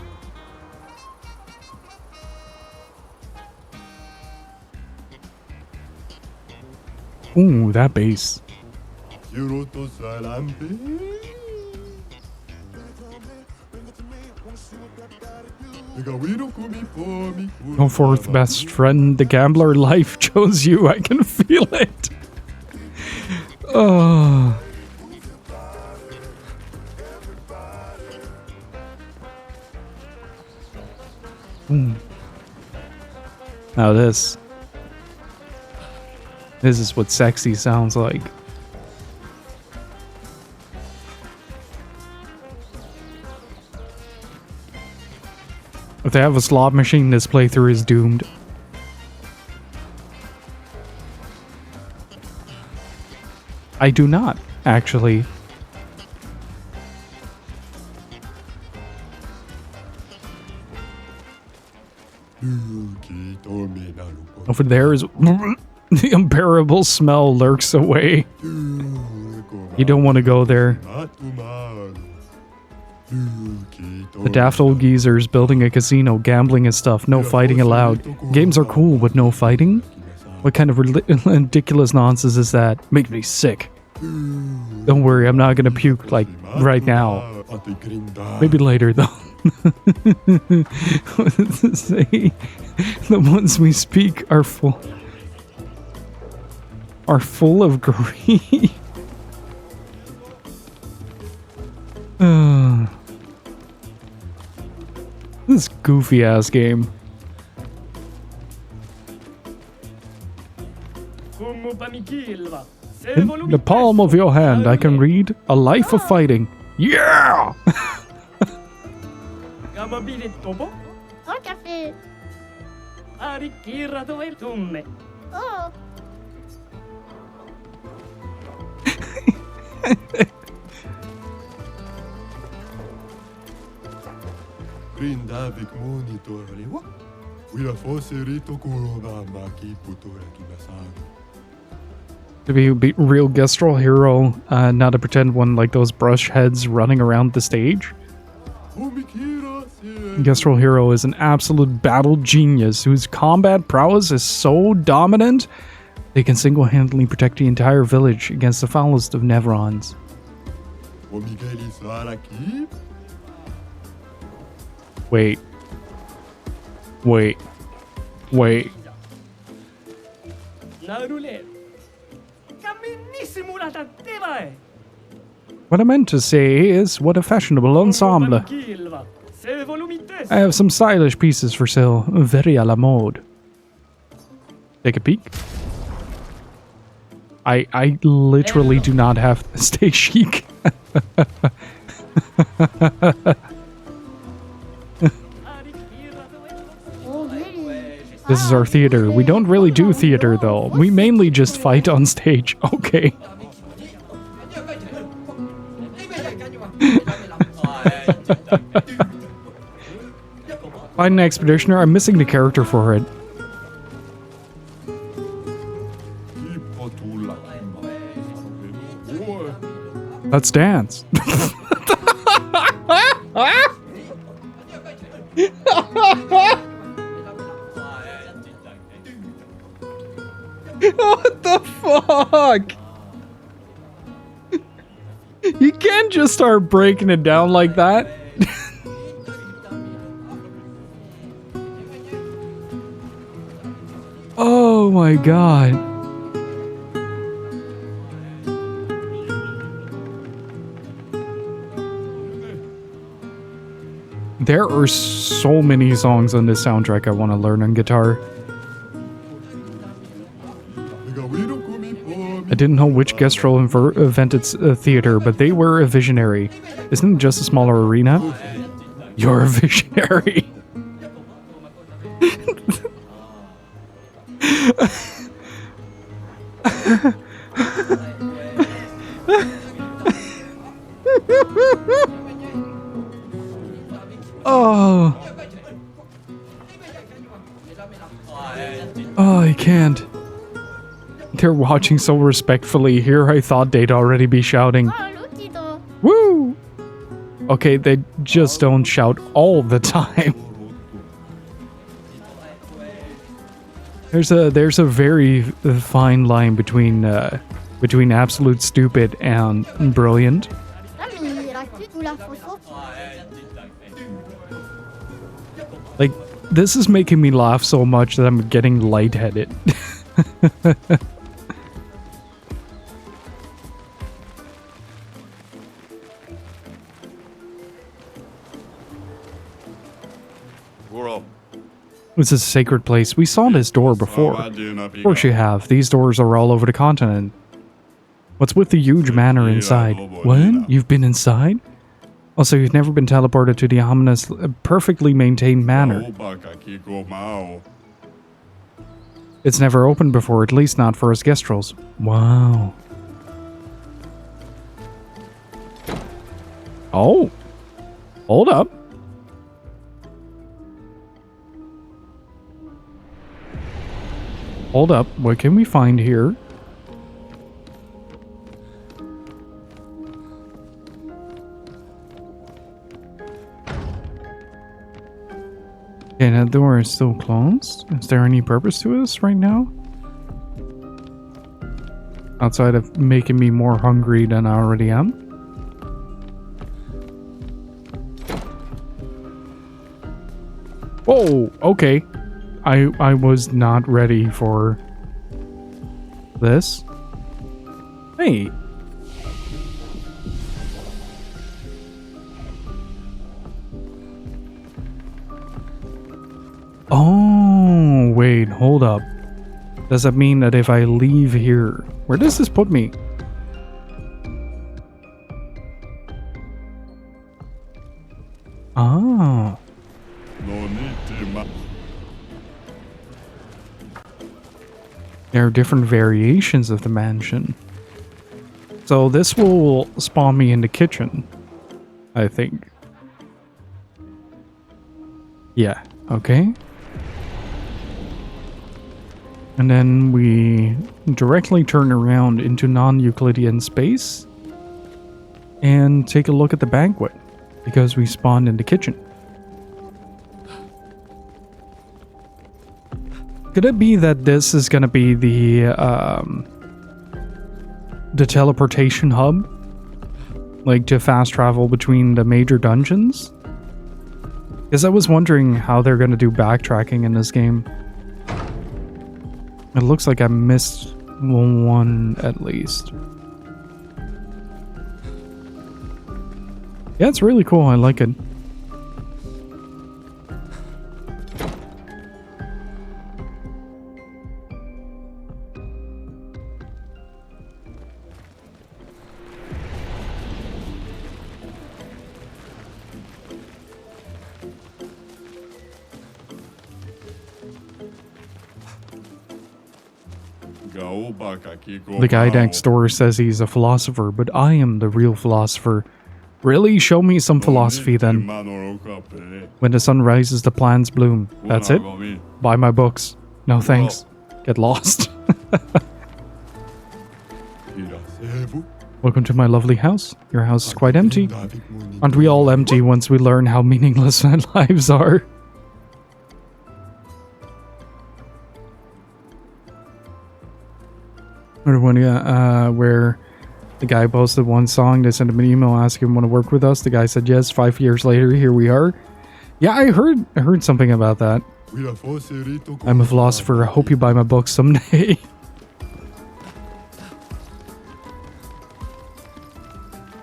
Ooh, that bass. Go forth, best friend. The gambler life chose you. I can feel it. Oh. Now this is what sexy sounds like. If they have a slot machine, this playthrough is doomed. I do not, actually. Over there is the unbearable smell lurks away. You don't want to go there. The daft old geezers building a casino, gambling and stuff, no fighting allowed. Games are cool, but no fighting? What kind of ridiculous nonsense is that? Makes me sick. Don't worry, I'm not gonna puke, like, right now. Maybe later, though. What does it say? The ones we speak are full of greed. This goofy ass game. In the palm of your hand, I can read A Life of Fighting. Yeah! Un café. Oh. To be a real Gestrel hero, not a pretend one like those brush heads running around the stage. Gestrel hero is an absolute battle genius whose combat prowess is so dominant they can single-handedly protect the entire village against the foulest of Nevrons. Wait. What I meant to say is, what a fashionable ensemble. I have some stylish pieces for sale, very à la mode. Take a peek. I literally do not have to stay chic. This is our theater. We don't really do theater, though. We mainly just fight on stage. Okay. Find an Expeditioner. I'm missing the character for it. Let's dance. What the fuck? You can't just start breaking it down like that. Oh my god. There are so many songs on this soundtrack I want to learn on guitar. didn't know which Gestrel invented theater, but they were a visionary. Isn't it just a smaller arena? You're a visionary. Oh. Oh, I can't. They're watching so respectfully. Here I thought they'd already be shouting. Woo! Okay, they just don't shout all the time. There's a very fine line between absolute stupid and brilliant. Like, this is making me laugh so much that I'm getting lightheaded. It's a sacred place. We saw this door before. Of course you have. These doors are all over the continent. What's with the huge manor inside? What? You've been inside? Also, you've never been teleported to the ominous, perfectly maintained manor. It's never opened before, at least not for us Gestrels. Wow. Oh. Hold up. Hold up. What can we find here? Okay, that door is still closed. Is there any purpose to this right now? Outside of making me more hungry than I already am? Oh, okay. I was not ready for this. Hey. Oh, wait, hold up. Does that mean that if I leave here, where does this put me? Ah. There are different variations of the mansion. So this will spawn me in the kitchen, I think. Yeah, okay. And then we directly turn around into non-Euclidean space and take a look at the banquet because we spawned in the kitchen. Could it be that this is gonna be the teleportation hub? Like to fast travel between the major dungeons? Because I was wondering how they're gonna do backtracking in this game. It looks like I missed one at least. Yeah, it's really cool. I like it. The guy next door says he's a philosopher, but I am the real philosopher. Really? Show me some philosophy then. When the sun rises, the plants bloom. That's it? Buy my books. No thanks. Get lost. Welcome to my lovely house. Your house is quite empty. Aren't we all empty once we learn how meaningless our lives are? Where the guy posted one song, they sent him an email asking him want to work with us. The guy said yes. 5 years later, here we are. Yeah, I heard something about that. I'm a philosopher. I hope you buy my book someday.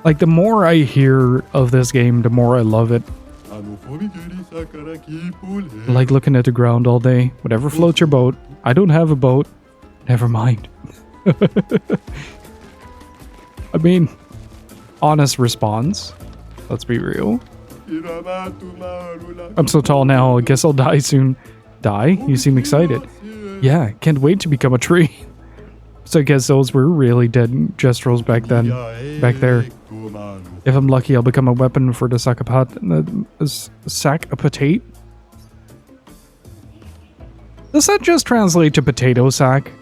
Like, the more I hear of this game, the more I love it. Like looking at the ground all day. Whatever floats your boat. I don't have a boat. Never mind. I mean, honest response. Let's be real. I'm so tall now, I guess I'll die soon. Die? You seem excited. Yeah, can't wait to become a tree. So I guess those were really dead gestrels back then. Back there. If I'm lucky, I'll become a weapon for the Sakapatate. Does that just translate to potato sack?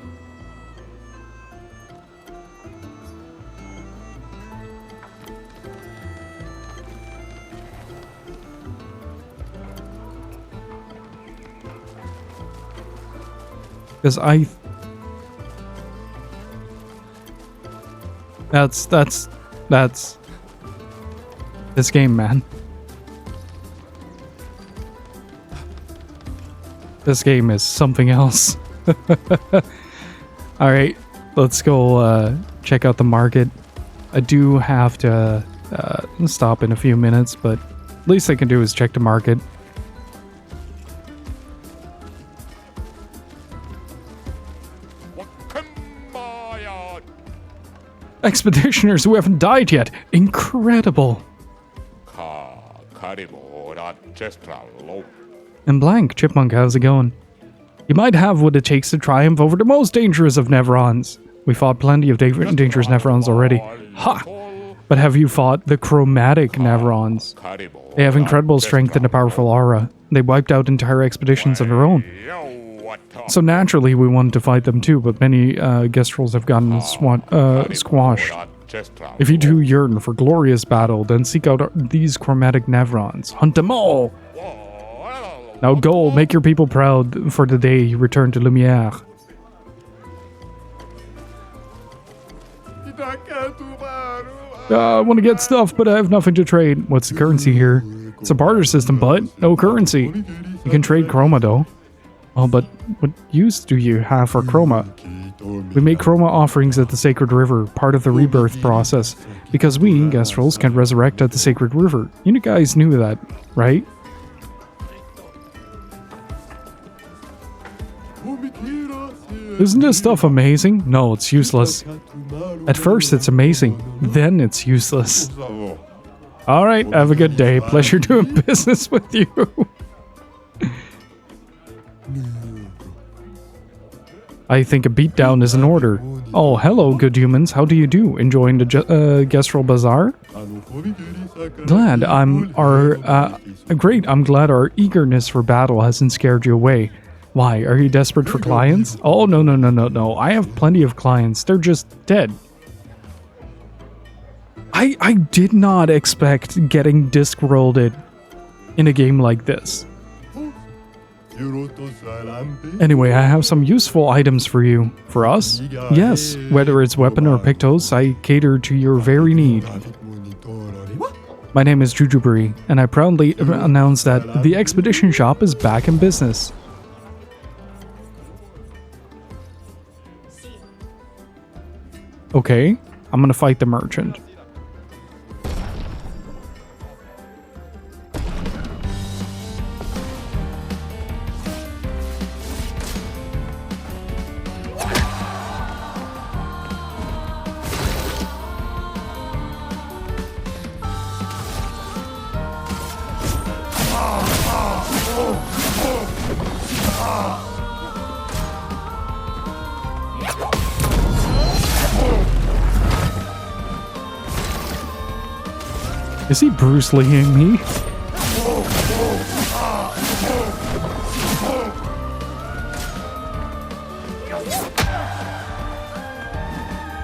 Because That's this game, man. This game is something else. Alright, let's go check out the market. I do have to stop in a few minutes, but least I can do is check the market. Expeditioners who haven't died yet. Incredible. And blank, Chipmunk, how's it going? You might have what it takes to triumph over the most dangerous of Neverons. We fought plenty of dangerous Neverons already. Ha! But have you fought the chromatic Neverons? They have incredible strength and a powerful aura. They wiped out entire expeditions on their own. So naturally we wanted to fight them too, but many Gestrels have gotten squashed. If you do yearn for glorious battle, then seek out these chromatic Neverons. Hunt them all! Now go, make your people proud for the day you return to Lumiere. I want to get stuff, but I have nothing to trade. What's the currency here? It's a barter system, but no currency. You can trade chroma though. Oh, but what use do you have for chroma? We make chroma offerings at the Sacred River, part of the rebirth process, because we, Gestrels, can resurrect at the Sacred River. You guys knew that, right? Isn't this stuff amazing? No, it's useless. At first it's amazing, then it's useless. Alright, have a good day. Pleasure doing business with you. I think a beatdown is in order. Oh, hello, good humans. How do you do? Enjoying the Gestral Bazaar? Great, I'm glad our eagerness for battle hasn't scared you away. Why, are you desperate for clients? Oh, no. I have plenty of clients. They're just dead. I did not expect getting disc-rolled in a game like this. Anyway, I have some useful items for you. For us? Yes, whether it's weapon or pictos, I cater to your very need. My name is Jujuburi, and I proudly announce that the Expedition Shop is back in business. Okay, I'm gonna fight the merchant. Is he Bruce Lee-ing me?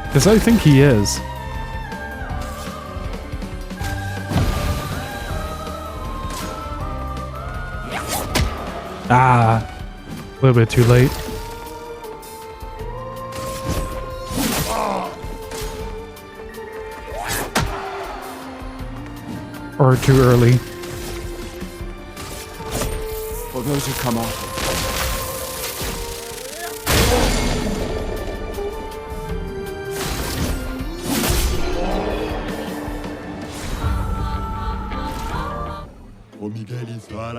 Because I think he is. Ah, a little bit too late. Or too early. For those who come after.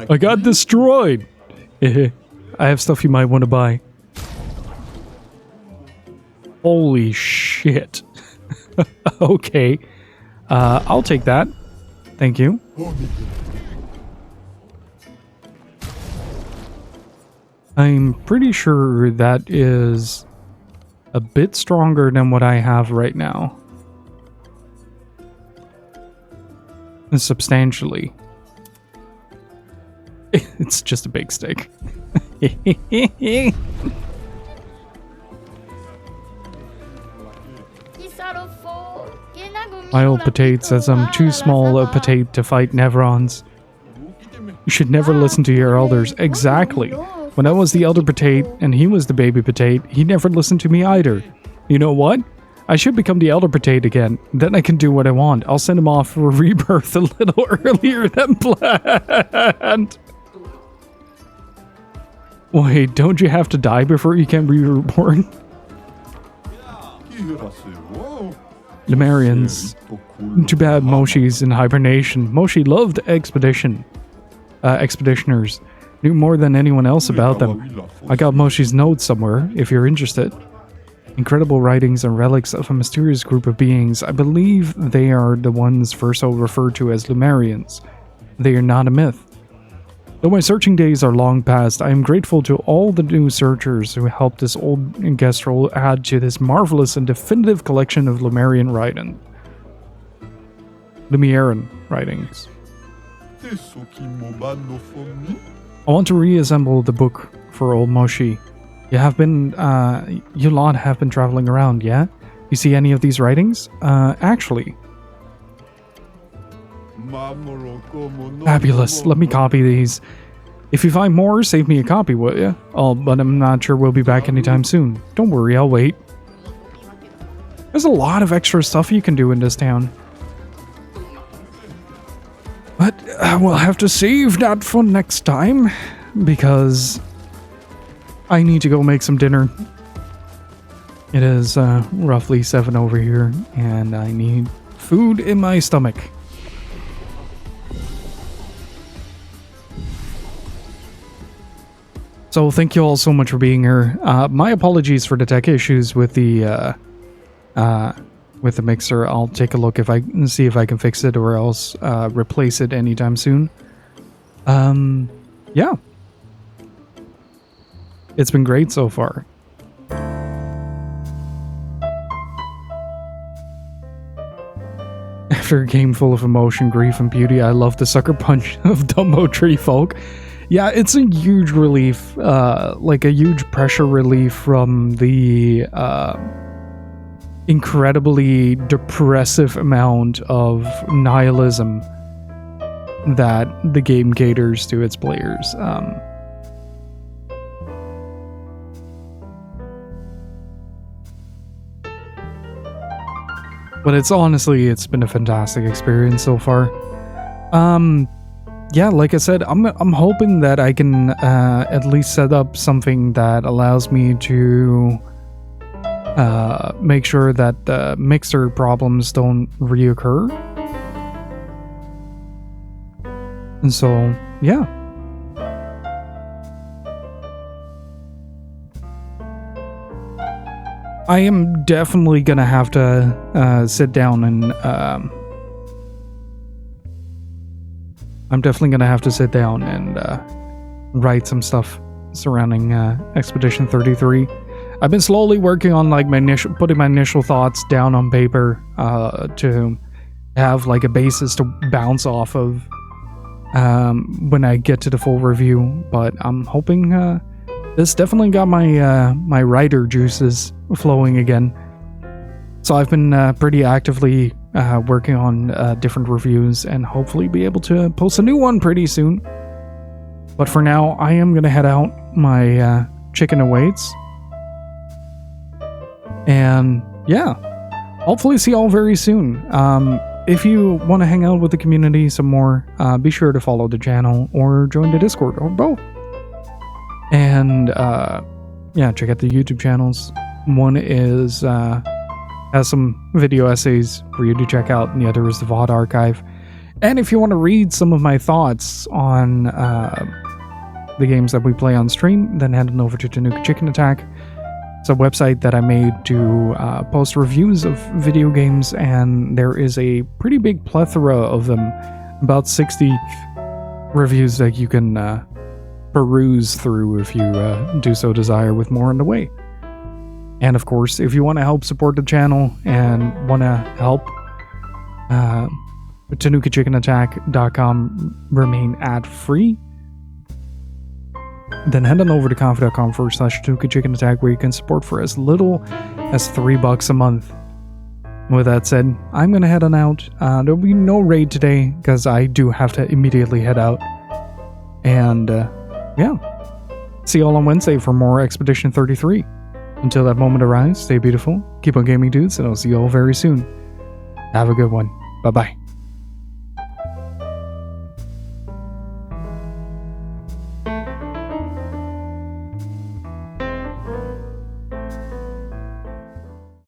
I got destroyed! I have stuff you might want to buy. Holy shit. Okay. I'll take that. Thank you. I'm pretty sure that is a bit stronger than what I have right now. Substantially. It's just a big stick. My old potate says I'm too small a potate to fight Nevrons. You should never listen to your elders. Exactly. When I was the elder potate and he was the baby potate, he never listened to me either. You know what? I should become the elder potate again. Then I can do what I want. I'll send him off for rebirth a little earlier than planned. Wait, don't you have to die before you can be reborn? Lemurians. Too bad Moshi's in hibernation. Moshi loved expeditioners. Knew more than anyone else about them. I got Moshi's notes somewhere, if you're interested. Incredible writings and relics of a mysterious group of beings. I believe they are the ones Verso referred to as Lemurians. They are not a myth. Though my searching days are long past, I am grateful to all the new searchers who helped this old Gestrel add to this marvelous and definitive collection of Lemurian writings. I want to reassemble the book for old Moshi. You lot have been traveling around, yeah? You see any of these writings? Actually. Fabulous. Let me copy these. If you find more, save me a copy, will you? Oh, but I'm not sure we'll be back anytime soon. Don't worry, I'll wait. There's a lot of extra stuff you can do in this town. But we'll have to save that for next time, because I need to go make some dinner. It is roughly 7 over here, and I need food in my stomach. So thank you all so much for being here. My apologies for the tech issues with the mixer. I'll take a look if I can see if I can fix it or else replace it anytime soon. Yeah. It's been great so far. After a game full of emotion, grief, and beauty, I love the sucker punch of Dumbo Tree Folk. Yeah, it's a huge relief, like a huge pressure relief from the incredibly depressive amount of nihilism that the game caters to its players. But it's been a fantastic experience so far. Yeah, like I said, I'm hoping that I can at least set up something that allows me to make sure that the mixer problems don't reoccur. And so, yeah. I am definitely gonna have to sit down and write some stuff surrounding Expedition 33. I've been slowly working on like putting my initial thoughts down on paper to have like a basis to bounce off of when I get to the full review. But I'm hoping this definitely got my writer juices flowing again. So I've been pretty actively working on different reviews and hopefully be able to post a new one pretty soon. But for now, I am going to head out. My chicken awaits. And yeah, hopefully see y'all very soon. If you want to hang out with the community some more, be sure to follow the channel or join the Discord or both. And yeah, check out the YouTube channels. One is has some video essays for you to check out, and the other is the VOD archive. And if you want to read some of my thoughts on the games that we play on stream, then head on over to Tanuki Chicken Attack. It's a website that I made to post reviews of video games, and there is a pretty big plethora of them, about 60 reviews that you can peruse through if you do so desire, with more on the way. And of course, if you want to help support the channel and want to help TanukiChickenAttack.com remain ad-free, then head on over to coffee.com/TanukiChickenAttack, where you can support for as little as $3 a month. With that said, I'm going to head on out. There'll be no raid today because I do have to immediately head out. And yeah, see you all on Wednesday for more Expedition 33. Until that moment arrives, stay beautiful, keep on gaming, dudes, and I'll see you all very soon. Have a good one. Bye-bye.